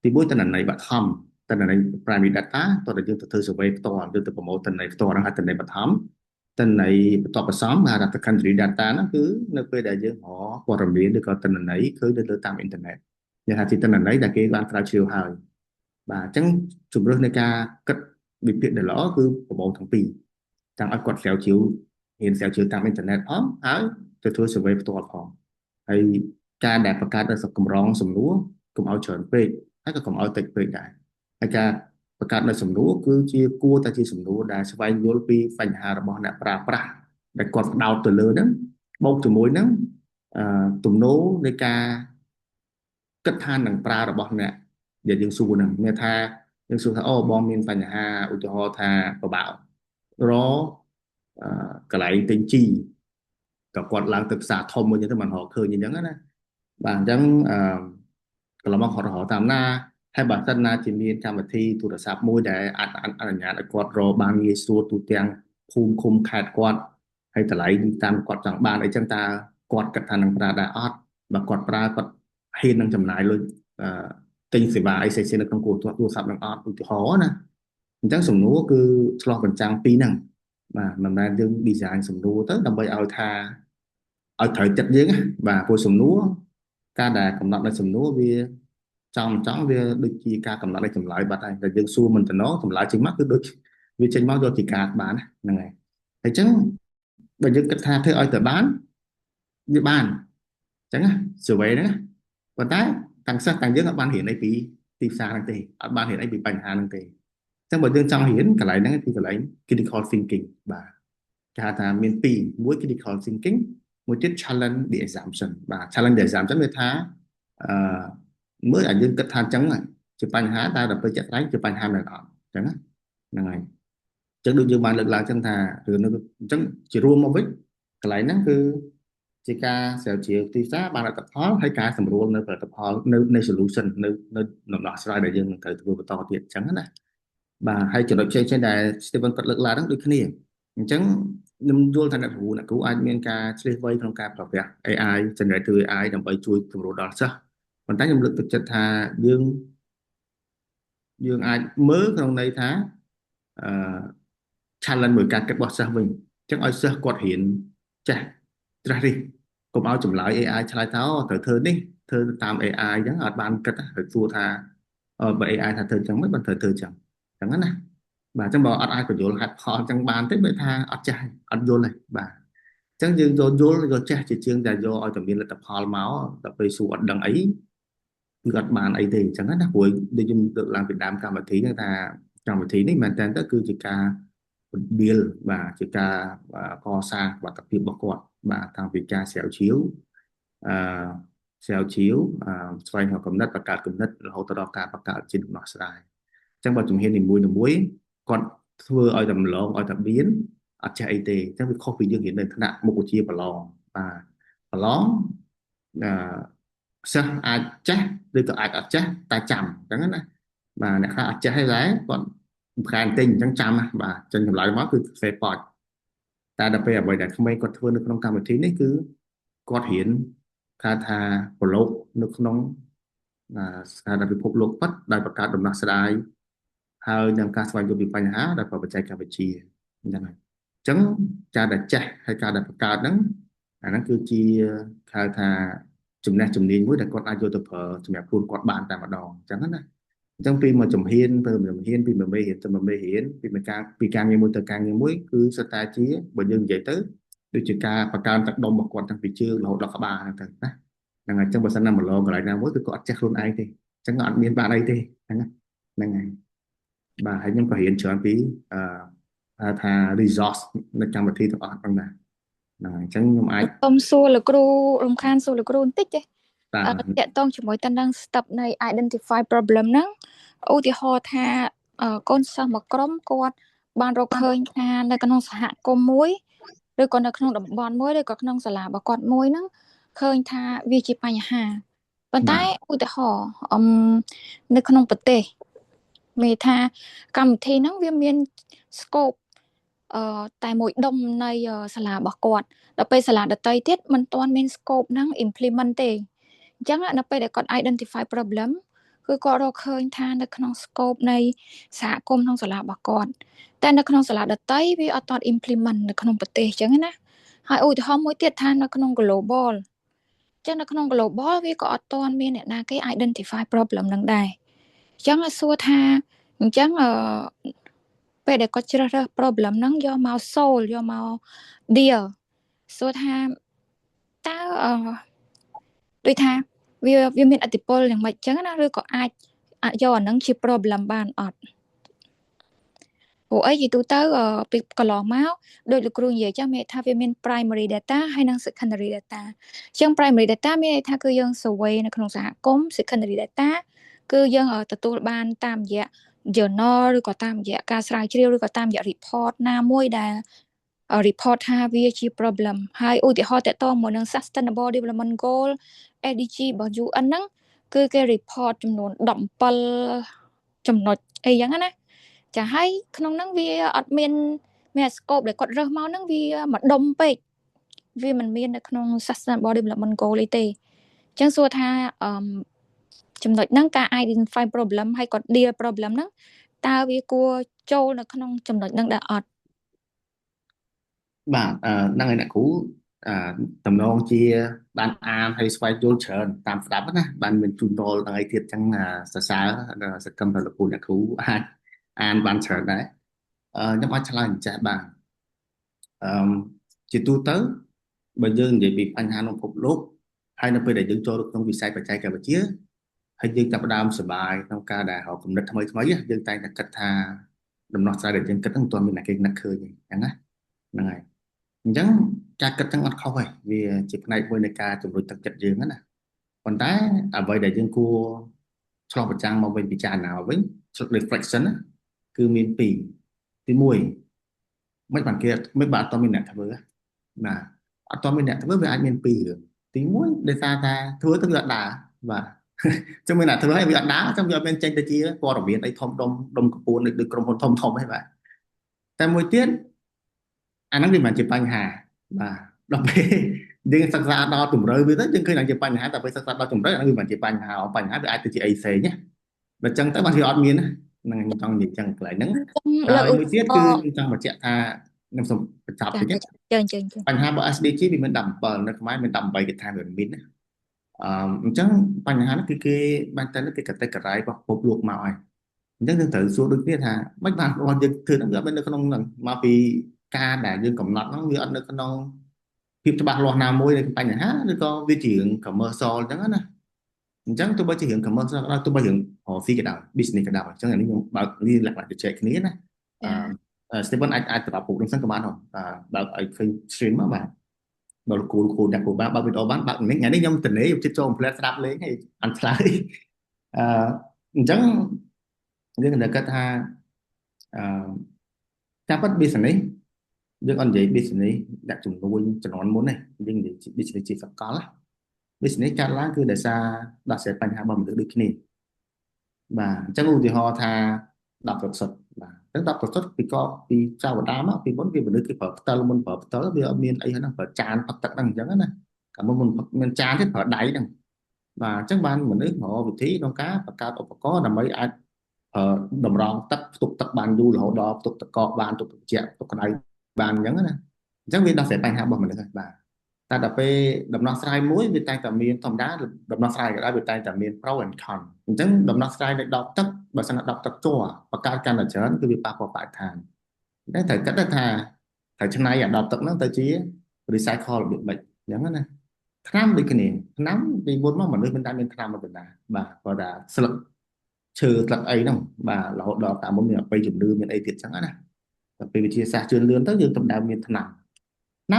ទីមួយតនន័យបឋមតនន័យ primary data តើយើងទៅធ្វើ survey ផ្ទាល់យើងទៅប្រមូលតនន័យផ្ទាល់ហ្នឹងហើយតនន័យបឋម ទិន្នន័យបន្ទាប់បន្សំហៅថា secondary data ហ្នឹងគឺនៅពេលដែលយើងរកព័ត៌មានឬក៏ទិន្នន័យឃើញទៅតាមអ៊ីនធឺណិតនិយាយថាជាទិន្នន័យដែលគេបានស្រាវជ្រាវហើយបាទអញ្ចឹងជំរឿននៃការគិតវិភាគដែលល្អគឺប្រមូលទាំងពីរទាំងឲ្យគាត់ស្រាវជ្រាវហ៊ានស្រាវជ្រាវតាមអ៊ីនធឺណិតផងហើយទៅធ្វើ survey ផ្ទាល់ផងហើយការដែលបង្កើតនៅកម្រងសំណួរកុំឲ្យច្រើនពេកហើយក៏កុំឲ្យតិចពេកដែរហើយការបង្កើតនៅសំណួរគឺជាគួរតែជាសំណួរដែលស្វែងយល់ពីបញ្ហារបស់អ្នកប្រើប្រាស់ដែលគាត់ផ្ដោតទៅលើហ្នឹងបូកជាមួយនឹងទំនោរនៃការគិតថានឹងប្រើរបស់អ្នកដែលយើងសួរហ្នឹងមានថាយើងសួរថាអូបងមានបញ្ហាឧទាហរណ៍ថាពិបាករកន្លែងទិញជីក៏គាត់ឡើងទៅផ្សារធំមួយហ្នឹងទៅមិនរកឃើញអញ្ចឹងណាបាទអញ្ចឹងកន្លងមកគាត់រកតាមណាហើយបើសិនណាជាមានកម្មវិធីទូរស័ព្ទមួយដែលអាចអនុញ្ញាតឲ្យគាត់រកបានងាយស្រួលទូទាំងភូមិឃុំខេត្តគាត់ហើយតម្លៃតាមគាត់ចង់បានអីចឹងតើគាត់គិតថានឹងប្រើដែរអត់បើគាត់ប្រើគាត់ហ៊ាននឹងចំណាយលុយទិញសេវាអីផ្សេងៗនៅក្នុងទូរស័ព្ទនឹងអត់ឧទាហរណ៍ណាអញ្ចឹងសំណួរគឺឆ្លោះបញ្ចាំងពីហ្នឹងបាទមិនមែនយើង design សំណួរទៅដើម្បីឲ្យថាឲ្យត្រូវចិត្តយើងបាទព្រោះសំណួរការដែលកំណត់នៅសំណួរវាចង់វាដូចជាការកំណត់នៃចម្លើយបាត់ហើយតែយើងសួរមិនតំណចម្លើយចេញមកគឺដូចវាចេញមកយកជាការបានហ្នឹងហើយអញ្ចឹងបើយើងគិតថាធ្វើឲ្យទៅបានវាបានអញ្ចឹង survey ហ្នឹងប៉ុន្តែទាំងសិស្សទាំងយើងអត់បានរៀនអីពីទីផ្សារហ្នឹងទេអត់បានរៀនអីពីបញ្ហាហ្នឹងទេអញ្ចឹងបើយើងចង់រៀនកន្លែងហ្នឹងគឺកន្លែង critical thinking បាទគេហៅថាមានពីរមួយ critical thinking មួយទៀត challenge the assumption បាទ challenge the assumption វាថាមើលឲ្យយើងគិតថាអញ្ចឹងជាបញ្ហាតែដល់ពេលចាក់ស្ដែងជាបញ្ហាមែនអត់អញ្ចឹងហ្នឹងហើយអញ្ចឹងដូចយើងបានលើកឡើងអញ្ចឹងថារឿងនោះអញ្ចឹងជារួមមកវិញកន្លែងហ្នឹងគឺជាការស្រាវជ្រាវទីផ្សារបានលទ្ធផលហើយការសម្រួលនៅផលិតផលនៅ solution នៅដំណោះស្រាយដែលយើងនឹងត្រូវធ្វើបន្តទៀតអញ្ចឹងណាបាទហើយចំណុចផ្សេងៗដែល Steven គាត់លើកឡើងហ្នឹងដូចគ្នាអញ្ចឹងខ្ញុំយល់ថាអ្នកគ្រូអាចមានការឆ្លៀសវៃក្នុងការប្រើប្រាស់ AI generative AI ដើម្បីជួយសម្រួលដល់សិស្សប៉ុន្តែខ្ញុំលើកទឹកចិត្តថាយើងអាចមើលក្នុងន័យថាchallenge មួយការគិតរបស់សិស្សវិញអញ្ចឹងឲ្យសិស្សគាត់រៀនចេះត្រាស់រិះកុំឲ្យចម្លើយ AI ឆ្លើយថាត្រូវធ្វើនេះធ្វើតាម AI អញ្ចឹងអត់បានគិតទៅសួរថាបើ AI ថាធ្វើអញ្ចឹងមិនបានត្រូវធ្វើអញ្ចឹងណាបាទអញ្ចឹងបើអត់អាចបញ្យល់ហេតុផលអញ្ចឹងបានទេបើថាអត់ចេះអត់យល់ទេបាទអញ្ចឹងយើងយល់យកចេះជាជាងតែយកឲ្យតែមានលទ្ធផលមកដល់ពេលសួរអត់ដឹងអីគឺអត់បានអីទេអញ្ចឹងណាព្រោះដូចខ្ញុំលើកឡើងពីដើមកម្មវិធីហ្នឹងថាកម្មវិធីនេះមែនតើទៅគឺជាការbuild បាទជាការកសាងសមត្ថភាពរបស់គាត់បាទតាំងពីការស្រាវជ្រាវស្រាវជ្រាវស្វែងរកគំនិតបង្កើតគំនិតរហូតដល់ការបង្កើតជាដំណោះស្រាយអញ្ចឹងបើជំហាននីមួយគាត់ធ្វើឲ្យតែម្លងឲ្យតែមានអត់ចេះអីទេអញ្ចឹងវាខុសពីយើងរៀននៅថ្នាក់មុខវិជ្ជាប្រឡងបាទប្រឡងសិស្សអាចចេះឬក៏អាចអត់ចេះតែចាំអញ្ចឹងណាបាទអ្នកខ្លះអត់ចេះហើយដែរគាត់ប្រែទិញអញ្ចឹងចាំបាទចឹងចម្លើយមកគឺសេប៉ចតែដល់ពេលអ្វីដែលក្មេងគាត់ធ្វើនៅក្នុងកម្មវិធីនេះគឺគាត់រៀនថាប្រឡូកនៅក្នុងស្ថានភាពពិភពលោកពិតដោយបង្កើតដំណោះស្រាយហើយនឹងការស្វែងយល់ពីបញ្ហាដោយប្រើបច្ចេកវិទ្យាអញ្ចឹងហើយអញ្ចឹងការដែលចេះហើយការដែលបង្កើតហ្នឹងអាហ្នឹងគឺជាហៅថាចំណេះជំនាញមួយដែលគាត់អាចយកទៅប្រើសម្រាប់ខ្លួនគាត់បានតែម្ដងអញ្ចឹងណាអញ្ចឹងពីមួយជំហានទៅមួយជំហានពីមួយមេរៀនទៅមួយមេរៀនពីការងារមួយទៅការងារមួយគឺសិតតែជាបើយើងនិយាយទៅដូចជាការបង្កើនទឹកដុំរបស់គាត់តាំងពីជើងរហូតដល់ក្បាលហ្នឹងទៅណាហ្នឹងហើយអញ្ចឹងបើសិនណាមកឡងកន្លែងណាមួយគឺគាត់អត់ចេះខ្លួនឯងទេអញ្ចឹងអត់មានបានអីទេហ្នឹងហើយបាទហើយខ្ញុំក៏រៀនច្រើនពីថា resource នៅកម្មវិធីទាំងអស់ហ្នឹងណាអញ្ចឹងខ្ញុំអាចសូមសួរលោកគ្រូរំខានសួរលោកគ្រូបន្តិចទេតាក់ទងជាមួយទៅនឹង step នៃ identify problem ហ្នឹងឧទាហរណ៍ថាកូនសិស្សមួយក្រុមគាត់បានរកឃើញថានៅក្នុងសហគមន៍មួយឬក៏នៅក្នុងតំបន់មួយឬក៏ក្នុងសាលារបស់គាត់មួយហ្នឹងឃើញថាវាជាបញ្ហាប៉ុន្តែឧទាហរណ៍នៅក្នុងប្រទេសមានថាកម្មវិធីហ្នឹងវាមាន scope តែមួយដុំនៃសាលារបស់គាត់ដល់ពេលសាលាដទៃទៀតមិនទាន់មាន scope ហ្នឹង implement ទេអញ្ចឹងនៅពេលដែលគាត់ identify problem គឺគាត់រកឃើញថានៅក្នុង scope នៃសហគមន៍ក្នុងសាលារបស់គាត់តែនៅក្នុងសាលាដតីវាអត់ទាន់ implement នៅក្នុងប្រទេសអញ្ចឹងណាហើយឧទាហរណ៍មួយទៀតថានៅក្នុង global ចឹងនៅក្នុង global វាក៏អត់ទាន់មានអ្នកណាគេ identify problem នឹងដែរអញ្ចឹងសួរថាអញ្ចឹងពេលដែលគាត់ជ្រើសរើស problem ហ្នឹងយកមក solve យកមក deal សួរថាតើដូចថាវាមានឥទ្ធិពលយ៉ាងម៉េចចឹងណាឬក៏អាចយកអាហ្នឹងជា problem បានអត់ព្រោះអីនិយាយទូទៅពីកន្លងមកដោយលោកគ្រូនិយាយចាស់មានថាវាមាន primary data ហើយនិង secondary data អញ្ចឹង primary data មានន័យថាគឺយើង survey នៅក្នុងសហគមន៍ secondary data គឺយើងទទួលបានតាមរយៈ journal ឬក៏តាមរយៈការស្រាវជ្រាវឬក៏តាមរយៈ report ណាមួយដែល report ថាវាជា problem ហើយឧទាហរណ៍តកតងមកនឹង sustainable development goal SDG របស់ UN ហ្នឹងគឺគេ report ចំនួន17ចំណុចអីចឹងណាចាហើយក្នុងហ្នឹងវាអត់មានscope ដែលគាត់រើសមកហ្នឹងវាមកដុំពេកវាមិនមាននៅក្នុង sustainable development goal ទេអញ្ចឹងសួរថាចំណុចហ្នឹងការ identify problem ហើយគាត់ deal problem ហ្នឹងតើវាគួរចូលនៅក្នុងចំណុចហ្នឹងដែរអត់បាទហ្នឹងហើយអ្នកគ្រូតំណងជាបានអានហើយស្វែងយល់ច្រើនតាមស្ដាប់ណាបានមានជួនដលដល់អីទៀតចឹងសរសើរសកម្មភាពលោកគ្រូអ្នកគ្រូអាចអានបានច្រើនដែរខ្ញុំអាចឆ្លើយអញ្ចេះបាទជាទូទៅបើយើងនិយាយពីបញ្ហាក្នុងពិភពលោកហើយនៅពេលដែលយើងចូលទៅក្នុងវិស័យបច្ចេកវិទ្យាហើយយើងចាប់ផ្ដើមសប្បាយក្នុងការដែលរកគំនិតថ្មីយើងតែងតែគិតថាដំណោះស្រាយដែលយើងគិតហ្នឹងមិនទាន់មានអ្នកគេនឹកឃើញទេអញ្ចឹងណាហ្នឹងហើយអញ្ចឹងការគិតទាំងអត់ខុសទេវាជាផ្នែកមួយនៃការជំរុញទឹកចិត្តយើងណាប៉ុន្តែអ្វីដែលយើងគួរឆ្លុះប្រចាំងមកវិញពិចារណាមកវិញ reflection ណាគឺមានពីរទី1មិនបានគេមិនបានអត់មានអ្នកធ្វើណាអត់មានអ្នកធ្វើវាអាចមានពីររឿងទី1ដោយសារថាធ្វើទៅវាអត់ដើរបាទចឹងមានអ្នកធ្វើឲ្យវាអត់ដើរចឹងវាអត់មានចេញទៅជាព័ត៌មានអីធំដុំកពួនដូចក្រុមហ៊ុនធំហ្នឹងបាទតែមួយទៀតអាហ្នឹងវាមិនជាបញ្ហាបាទដល់ពេលយើងសិក្សាដល់ជំរឿវាទៅយើងឃើញថាជាបញ្ហាតែពេលសិក្សាដល់ជំរឿអាហ្នឹងវាមិនជាបញ្ហាវាអាចទៅជាអីផ្សេងណាបើចឹងទៅបានវាអត់មានហ្នឹងខ្ញុំចង់និយាយចឹងកន្លែងហ្នឹងហើយមួយទៀតគឺខ្ញុំចង់បញ្ជាក់ថាខ្ញុំសូមបញ្ចប់តិចបញ្ហារបស់ SDG វាមាន17នៅខ្មែរមាន18គេថាវាមានណាអញ្ចឹងបញ្ហានេះគឺគេបានតែគេកតេករាយរបស់ពិភពលោកមកហើយអញ្ចឹងយើងត្រូវសួរដូចគ្នាថាមិនបានរបស់យើងធ្វើហ្នឹងវាអត់មាននៅក្នុងហ្នឹងមកពីការដែលយើងកំណត់ហ្នឹងវាអត់នៅក្នុងភាពច្បាស់លាស់ណាមួយនៃបញ្ហាឬក៏វាជារឿង commercial អញ្ចឹងណាអញ្ចឹងទោះបីជារឿង commercial ក៏ដោយទោះបីរឿង profit ក៏ដោយ business ក៏ដោយអញ្ចឹងអានេះខ្ញុំបើកនេះលក្ខណៈជជែកគ្នាណាStephen អាចទៅដល់ពុកនឹងសិនក៏បានដែរបើកឲ្យឃើញ stream មកបាទបើលោកគ្រូអ្នកគ្រូបើកវីដេអូបានបើកនេះថ្ងៃនេះខ្ញុំទៅនេះខ្ញុំជិតចូល complete ស្ដាប់លេងហើយអត់ឆ្លើយអញ្ចឹងយើងគិតថាការពិត business យើងអត់និយាយ business ដាក់ចំនួនជំនាន់មុនទេយើងនិយាយ business ជាសកល business កើតឡើងគឺដោយសារដោះស្រាយបញ្ហារបស់មនុស្សដូចគ្នាបាទអញ្ចឹងឧទាហរណ៍ថា10%បាទទាំង10%ពីចៅដាមកពីមុនវាមនុស្សគេប្រើផ្តិលមុនប្រើផ្តិលវាអត់មានអីហ្នឹងប្រើចានផឹកទឹកហ្នឹងអញ្ចឹងណាកាលមុនមានចានទេប្រើដៃហ្នឹងបាទអញ្ចឹងបានមនុស្សរកវិធីក្នុងការបង្កើតឧបករណ៍ដើម្បីអាចតម្រង់ទឹកផ្ទុកទឹកបានយូររហូតដល់ផ្ទុកទឹកកកបានផ្ទុកទឹកត្រជាក់ផ្ទុកក្តៅបានអញ្ចឹងណាអញ្ចឹងវាដោះស្រាយបញ្ហារបស់មនុស្សហើយបាទតែដល់ពេលដំណោះស្រាយមួយវាតែងតែមានធម្មតាដំណោះស្រាយក៏ដោយវាតែងតែមាន pro and con អញ្ចឹងដំណោះស្រាយនៃដបទឹកបើសិនដបទឹកជ័របង្កើតកាន់តែច្រើនគឺវាប៉ះពាល់បរិស្ថានតែត្រូវគិតថាត្រូវច្នៃអាដបទឹកហ្នឹងទៅជា recycle របៀបម៉េចអញ្ចឹងណាថ្នាំដូចគ្នាថ្នាំពីមុនមកមនុស្សមិនដែលមានថ្នាំមកបណ្ដាបាទគាត់ថាស្លឹកឈើស្លឹកអីហ្នឹងបាទរហូតដល់តាមមុនមានអបិយជំនឿមានអីទៀតអញ្ចឹងណាតែពេលវិទ្យាសាស្ត្រជឿនលឿនទៅយើងទៅដើមមានថ្នាំ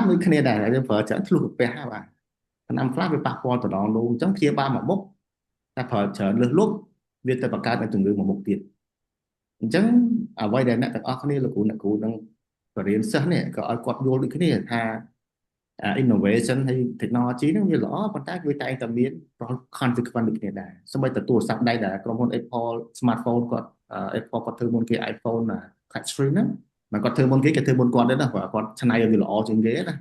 ដូចគ្នាដែរយើងប្រើច្រើនធ្លុះកាពះបាទថ្នាំខ្លះវាប៉ះពាល់ទៅដល់នោមអញ្ចឹងព្យាបាលមួយមុខតែប្រើច្រើនលើសលប់វាទៅបង្កើតនៅជំងឺមួយមុខទៀតអញ្ចឹងអ្វីដែលអ្នកទាំងអស់គ្នាលោកគ្រូអ្នកគ្រូនឹងបរិញ្ញាសិស្សនេះក៏ឲ្យគាត់យល់ដូចគ្នាថា innovation ហើយ technology ហ្នឹងវាល្អប៉ុន្តែវាតែងតែមាន consequence ដូចគ្នាដែរសូម្បីតែទូរស័ព្ទដៃដែលក្រុមហ៊ុន Apple smartphone គាត់ Apple គាត់ធ្វើមុនគេ iPhone touch screen ហ្នឹងមកគាត់ធ្វើមុនគេធ្វើមុនគាត់ដែរណាគាត់ច្នៃឲ្យវាល្អជាងគេណា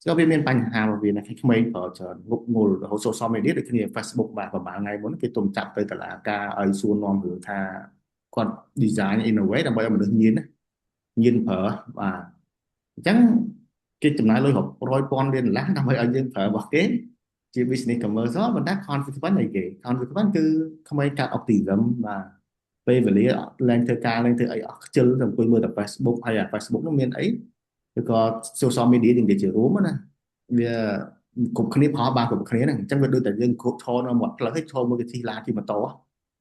ก็វាមានបញ្ហារបស់វាណាក្មេងប្រើច្រើនងប់ងល់រហូត social media ដូចគ្នា Facebook បាទប្រហែលថ្ងៃមុនគេទុំចាប់ទៅតុលាការឲ្យសួរនាំរឿងថាគាត់ design innovate ដើម្បីឲ្យមនុស្សញៀនប្រើបាទអញ្ចឹងគេចំណាយលុយរាប់រយពាន់លានដុល្លារដើម្បីឲ្យយើងប្រើរបស់គេជា business commercial ប៉ុន្តែ consequence អីគេ consequence គឺក្មេងកាត់ optimism បាទពេលវេលាឡើងធ្វើការឡើងធ្វើអីអស់ខ្ជិលទៅអង្គុយមើលតែ Facebook ហើយអា Facebook នោះមានអីឬក៏ social media និយាយជារួមណាវាគ្រប់គ្នាផលបានគ្រប់គ្នាហ្នឹងអញ្ចឹងវាដូចតែយើងគ្រប់ឈរនៅមាត់ផ្លូវហើយឈរមើលគេជិះឡានជិះម៉ូតូ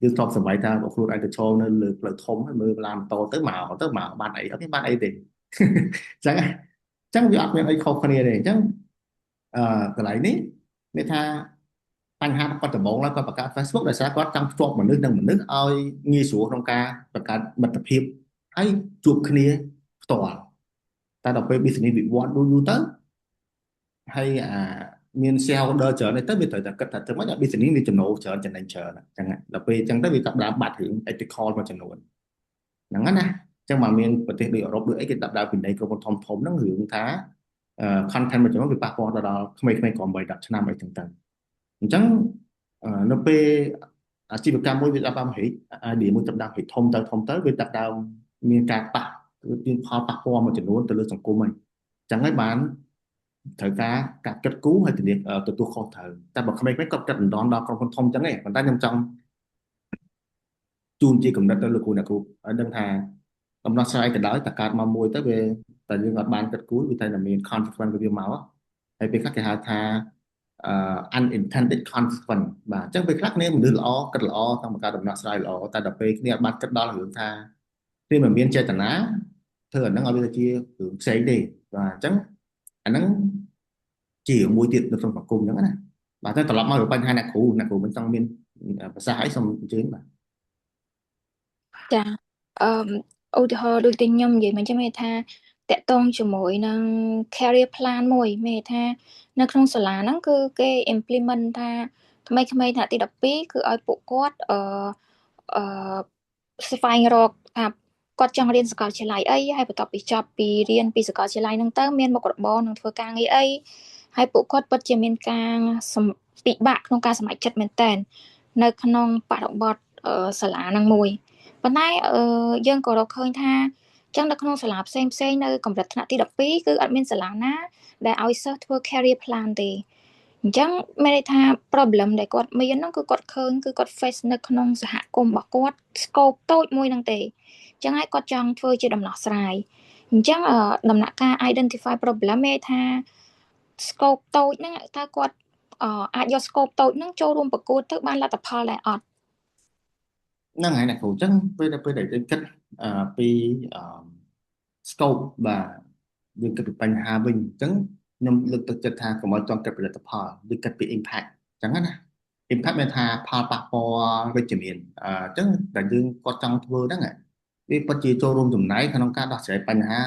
យើងធ្លាប់សម្បែកថាខ្លួនឯងទៅឈរនៅលើផ្លូវធំហើយមើលឡានម៉ូតូទៅមកបានអីអត់មានបានអីទេអញ្ចឹងវាអត់មានអីខុសគ្នាទេអញ្ចឹងកន្លែងនេះមានថាបញ្ហាគាត់ដំបូងឡើយគាត់បង្កើត Facebook ដោយសារគាត់ចង់ភ្ជាប់មនុស្សនឹងមនុស្សឲ្យងាយស្រួលក្នុងការបង្កើតមិត្តភាពហើយជួបគ្នាផ្ទាល់តែដល់ពេល business វិវត្តយូរទៅហើយមាន shareholder ច្រើនទៅវាត្រូវតែគិតថាធ្វើម៉េចឲ្យ business វាចំណូលច្រើនចំណេញច្រើនអញ្ចឹងដល់ពេលអញ្ចឹងទៅវាចាប់ដើមបាត់រឿង ethical មួយចំនួនហ្នឹងណាអញ្ចឹងមកមានប្រទេសដូចអឺរ៉ុបដូចអីគេចាប់ដើមពីនៃក្រុមហ៊ុនធំហ្នឹងរឿងថាcontent មួយចំនួនវាប៉ះពាល់ទៅដល់ក្មេងៗក្រោម10ឆ្នាំអីចឹងទៅអញ្ចឹងនៅពេលអាជីវកម្មមួយវាចាប់ដើមរីក idea មួយចាប់ដើមរីកធំទៅវាចាប់ដើមមានការមានផលប៉ះពាល់មួយចំនួនទៅលើសង្គមហ្នឹងអញ្ចឹងហើយបានត្រូវការគិតគូរហើយទទួលខុសត្រូវតែបើក្មេងៗគាត់គិតមិនដល់ក្រុមហ៊ុនធំអញ្ចឹងទេប៉ុន្តែខ្ញុំចង់ជូនជាកំណត់ទៅលោកគ្រូអ្នកគ្រូឲ្យដឹងថាដំណោះស្រាយក៏ដោយតែកើតមកមួយទៅវាតែយើងអត់បានគិតគូរវាតែមាន consequence វាមកហើយពេលខ្លះគេហៅថាunintended consequence បាទអញ្ចឹងពេលខ្លះគ្នាមនុស្សល្អគិតល្អក្នុងការដំណោះស្រាយល្អតែដល់ពេលគ្នាអត់បានគិតដល់រឿងថាគ្នាមិនមានចេតនាធ្វើអាហ្នឹងឲ្យវាជារឿងផ្សេងទេបាទអញ្ចឹងអាហ្នឹងជាមួយទៀតនៅក្នុងសង្គមអញ្ចឹងណាបាទតែត្រឡប់មកពីបញ្ហាអ្នកគ្រូមិនចង់មានប្រសាសន៍អីសូមអញ្ជើញបាទចាឧទាហរណ៍ដូចតែខ្ញុំនិយាយមិនចឹងមានថាតកតងជាមួយនឹង career plan មួយមានថានៅក្នុងសាលាហ្នឹងគឺគេ implement ថាថ្មីថ្មីថ្នាក់ទី12គឺឲ្យពួកគាត់ស្វែងរកថាគាត់ចង់រៀនសាកលវិទ្យាល័យអីហើយបន្ទាប់ពីចប់ពីរៀនពីសាកលវិទ្យាល័យហ្នឹងទៅមានមុខរបរនឹងធ្វើការងារអីហើយពួកគាត់ពិតជាមានការពិបាកក្នុងការសម្រេចចិត្តមែនតើនៅក្នុងបរិបទសាលាហ្នឹងមួយប៉ុន្តែយើងក៏រកឃើញថាចឹងនៅក្នុងសាលាផ្សេងនៅកម្រិតថ្នាក់ទី12គឺអត់មានសាលាណាដែលឲ្យសិស្សធ្វើ career plan ទេអញ្ចឹងមានន័យថា problem ដែលគាត់មានហ្នឹងគឺគាត់ឃើញគឺគាត់ face នៅក្នុងសហគមន៍របស់គាត់ scope តូចមួយហ្នឹងទេអញ្ចឹងហើយគាត់ចង់ធ្វើជាដំណោះស្រាយអញ្ចឹងដំណាក់កាល identify problem មានថា scope តូចហ្នឹងតើគាត់អាចយក scope តូចហ្នឹងចូលរួមប្រកួតទៅបានលទ្ធផលដែរអត់ហ្នឹងហើយអ្នកគ្រូអញ្ចឹងពេលដែលយើងគិតពីscope បាទយើងគិតពីបញ្ហាវិញអញ្ចឹងខ្ញុំលើកទឹកចិត្តថាកុំឲ្យចង់គិតផលិតផលឬគិតពី impact អញ្ចឹងណា impact មានថាផលប៉ះពាល់វិជ្ជមានអញ្ចឹងតែយើងគាត់ចង់ធ្វើហ្នឹងវាពិតជាចូលរួមចំណែកក្នុងការដោះស្រាយបញ្ហា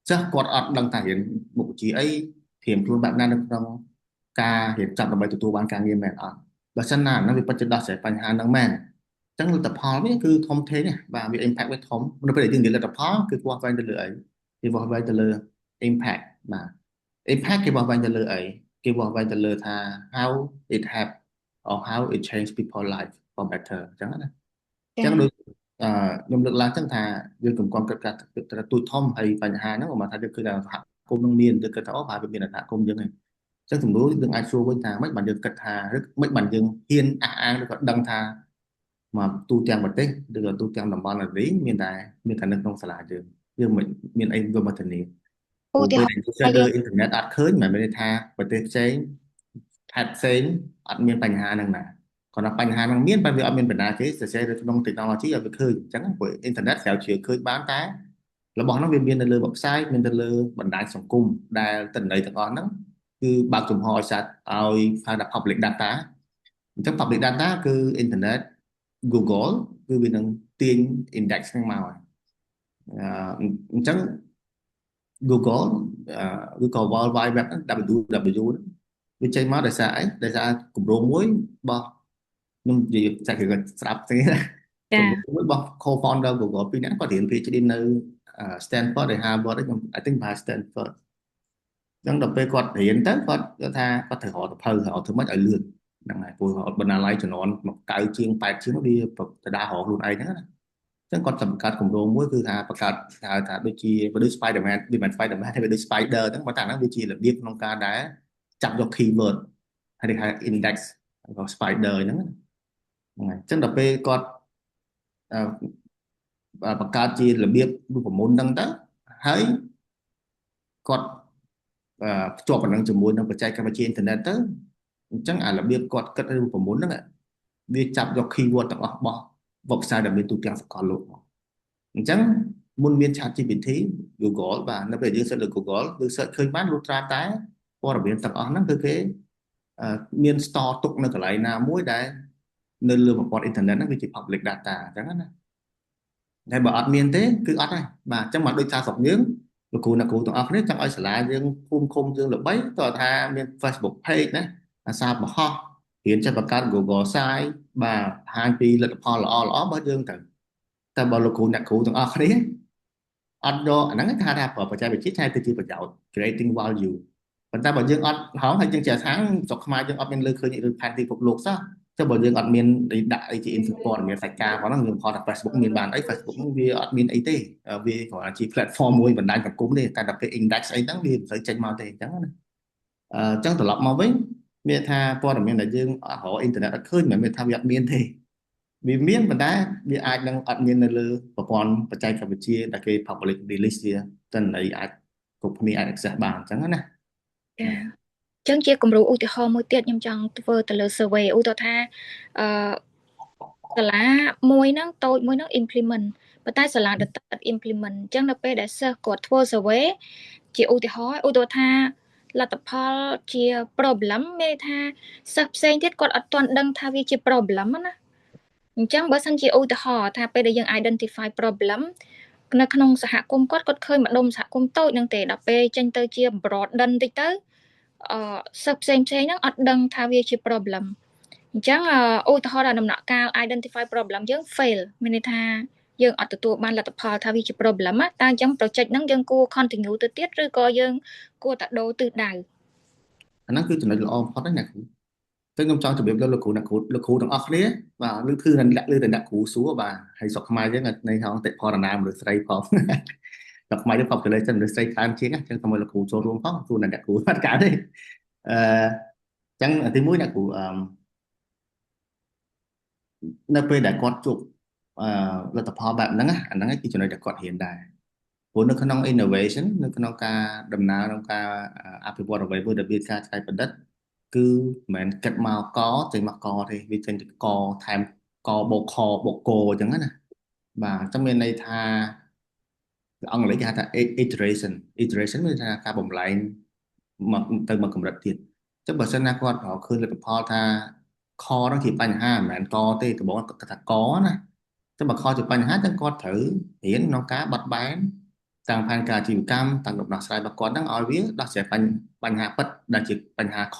ចាស់គាត់អត់ដឹងថារៀនមុខវិជ្ជាអីធៀមខ្លួនបែបណានៅក្នុងការរៀនចប់ដើម្បីទទួលបានការងារមែនអត់បើសិនណាហ្នឹងវាពិតជាដោះស្រាយបញ្ហាហ្នឹងមែនអញ្ចឹងលទ្ធផលវាគឺធំធេងបាទវា impact វាធំនៅពេលដែលយើងនិយាយលទ្ធផលគឺវាស់វែងទៅលើអីគេវាស់វែងទៅលើ impact បាទ impact គេវាស់វែងទៅលើអីគេវាស់វែងទៅលើថា how it help or how it change people life for better អញ្ចឹងណាអញ្ចឹងដូចខ្ញុំលើកឡើងចឹងថាយើងកុំគិតការទូចធំហើយបញ្ហាហ្នឹងមកថាយើងគឺថាសហគមន៍នឹងមានទៅគិតថាអូប្រហែលវាមានសហគមន៍យើងហ្នឹងអញ្ចឹងសំណួរយើងអាចសួរវិញថាមិនបានយើងគិតថាឬមិនបានយើងហ៊ានអះអាងឬក៏ដឹងថាមកទូទាំងប្រទេសឬក៏ទូទាំងតំបន់អាស៊ីមានតែនៅក្នុងសាលាយើងមិនមានអីវាមកធានាឧទាហរណ៍លើអ៊ីនធឺណិតអត់ឃើញមិនមែនថាប្រទេសផ្សេងខេត្តផ្សេងអត់មានបញ្ហាហ្នឹងណាគាត់ថាបញ្ហាហ្នឹងមានតែវាអត់មានបណ្ដាគេសរសេរនៅក្នុង technology ឲ្យវាឃើញអញ្ចឹងព្រោះអ៊ីនធឺណិតស្រាវជ្រាវឃើញបានតែរបស់ហ្នឹងវាមាននៅលើ website មានទៅលើបណ្ដាញសង្គមដែលទិន្នន័យទាំងអស់ហ្នឹងគឺបើកចំហឲ្យហៅថា public data អញ្ចឹង public data គឺអ៊ីនធឺណិត Google គឺវានឹងទាញ index ហ្នឹងមកអញ្ចឹងGoogle World Wide Web WWW វាចេញមកដោយសារអីដោយសារគម្រោងមួយរបស់ខ្ញុំនិយាយចាក់គេស្រាប់ទេណាគម្រោងមួយរបស់ co-founder Google ពីរនាក់គាត់រៀន PhD នៅ Stanford ឬ Harvard ខ្ញុំ I think by Stanford Chẳng đọc vềគាត់រៀនទៅគាត់ថាគាត់ត្រូវរកទៅភៅរកធ្វើម៉េចឲ្យលឿនហ្នឹងហើយព្រោះអត់បណ្ណាល័យជំនាន់មក9ជាង8ជាងវាទៅដើររកខ្លួនឯងហ្នឹងណាចឹងគាត់សម្កាត់គម្រោងមួយគឺថាបង្កើតថាដូចជាដូច Spider-Man វាមិន Spider-Man ទេវាដូច Spider ហ្នឹងបើតែហ្នឹងវាជារបៀបក្នុងការដែលចាប់យក keyword ហើយគេហៅ index របស់ Spider ហ្នឹងហ្នឹងហើយចឹងដល់ពេលគាត់បង្កើតជារបៀបរូបមន្តហ្នឹងទៅហើយគាត់ភ្ជាប់ប៉ុណ្ណឹងជាមួយនឹងបច្ចេកវិទ្យាអ៊ីនធឺណិតទៅអញ្ចឹងអារបៀបគាត់គិតរូបមន្តហ្នឹងវាចាប់យក keyword ទាំងអស់របស់ website ដែលមានទូទាំងសកលលោកមកអញ្ចឹងមុនមាន ChatGPT Google បាទនៅពេលយើង search លើ Google យើង search ឃើញបានលុះត្រាតែព័ត៌មានទាំងអស់ហ្នឹងគឺគេមាន store ទុកនៅកន្លែងណាមួយដែលនៅលើប្រព័ន្ធអ៊ីនធឺណិតហ្នឹងវាជា public data អញ្ចឹងណាតែបើអត់មានទេគឺអត់ហើយបាទអញ្ចឹងមកដូចថាស្រុកយើងលោកគ្រូអ្នកគ្រូទាំងអស់គ្នាចង់ឲ្យសាលាយើងភូមិឃុំយើងល្បីតើថាមាន Facebook page ណាអាសាបង្ហោះរៀនចេះបង្កើត Google Site បាទបង្ហាញពីលទ្ធផលល្អបើយើងទៅតែបើលោកគ្រូអ្នកគ្រូទាំងអស់គ្នាអត់យកអាហ្នឹងគេថាប្រើបច្ចេកវិទ្យាតែទៅជាប្រយោជន៍ creating value ប៉ុន្តែបើយើងអត់ហោហើយយើងចេះថាស្រុកខ្មែរយើងអត់មានលើឃើញឬផែនទីពិភពលោកសោះចុះបើយើងអត់មានដាក់អីជា info ព័ត៌មានសាច់ការផងហ្នឹងយើងខលថា Facebook មានបានអី Facebook ហ្នឹងវាអត់មានអីទេវាគ្រាន់តែជា platform មួយបណ្ដាញសង្គមទេតែដល់ពេល index អីហ្នឹងវាមិនសូវចេញមកទេអញ្ចឹងណាអញ្ចឹងត្រឡប់មកវិញមានថាព័ត៌មានដែលយើងអត់រកអ៊ីនធឺណិតអត់ឃើញមិនមែនថាវាអត់មានទេវាមានប៉ុន្តែវាអាចនឹងអត់មាននៅលើប្រព័ន្ធបច្ចេកវិទ្យាដែលគេ public release វាទិន្នន័យអាចគ្រប់គ្នាអាច access បានអញ្ចឹងណាចាចឹងជាគំរូឧទាហរណ៍មួយទៀតខ្ញុំចង់ធ្វើទៅលើ survey ឧទាហរណ៍ថាសាលាមួយហ្នឹងតូចមួយហ្នឹង implement ប៉ុន្តែសាលាដទៃអត់ implement អញ្ចឹងនៅពេលដែលសិស្សគាត់ធ្វើ survey ជាឧទាហរណ៍ថាលទ្ធផលជា problem មានថាសិស្សផ្សេងទៀតគាត់អត់ទាន់ដឹងថាវាជា problem ណាអញ្ចឹងបើសិនជាឧទាហរណ៍ថាពេលដែលយើង identify problem នៅក្នុងសហគមន៍គាត់ឃើញម្ដុំសហគមន៍តូចហ្នឹងទេដល់ពេលចេញទៅជា broaden តិចទៅសិស្សផ្សេងហ្នឹងអត់ដឹងថាវាជា problem អញ្ចឹងឧទាហរណ៍ដំណាក់កាល identify problem យើង fail មានន័យថាយើងអត់ទទួលបានលទ្ធផលថាវាជា problem តែអញ្ចឹង project ហ្នឹងយើងគួរ continue ទៅទៀតឬក៏យើងគួរតែដូរទិសដៅអាហ្នឹងគឺចំណុចល្អបំផុតណាអ្នកគ្រូខ្ញុំចង់ជម្រាបលោកគ្រូអ្នកគ្រូទាំងអស់គ្នាបាទឬគឺតែអ្នកគ្រូសួរបាទហើយស្រុកខ្មែរយើងនៅក្នុងតិផរណាមនុស្សស្រីផងស្រុកខ្មែរយើង population មនុស្សស្រីច្រើនជាងអញ្ចឹងតែមកលោកគ្រូចូលរួមផងសួរអ្នកគ្រូអត់កើតទេអញ្ចឹងទីមួយអ្នកគ្រូនៅពេលដែលគាត់ជួបលទ្ធផលបែបហ្នឹងអាហ្នឹងគឺចំណុចដែលគាត់ហ៊ានដែរព្រោះនៅក្នុង innovation នៅក្នុងការដំណើរក្នុងការអភិវឌ្ឍអ្វីមួយដែលមានការច្នៃប្រឌិតគឺមិនមែនគិតមកកចេញមកកទេវាចេញទៅកថែមកបូកខបូកគអញ្ចឹងណាបាទអញ្ចឹងមានន័យថាអង់គ្លេសគេហៅថា iteration មានថាការបំលែងមកទៅមកកម្រិតទៀតអញ្ចឹងបើសិនណាគាត់ឃើញលទ្ធផលថាខហ្នឹងជាបញ្ហាមិនមែនកទេដំបូងគាត់ថាកណាតែបើខជាបញ្ហាចឹងគាត់ត្រូវរៀនក្នុងការបត់បែនតាមផែនការអាជីវកម្មតាមដំណោះស្រាយរបស់គាត់ហ្នឹងឲ្យវាដោះស្រាយបញ្ហាពិតដែលជាបញ្ហាខ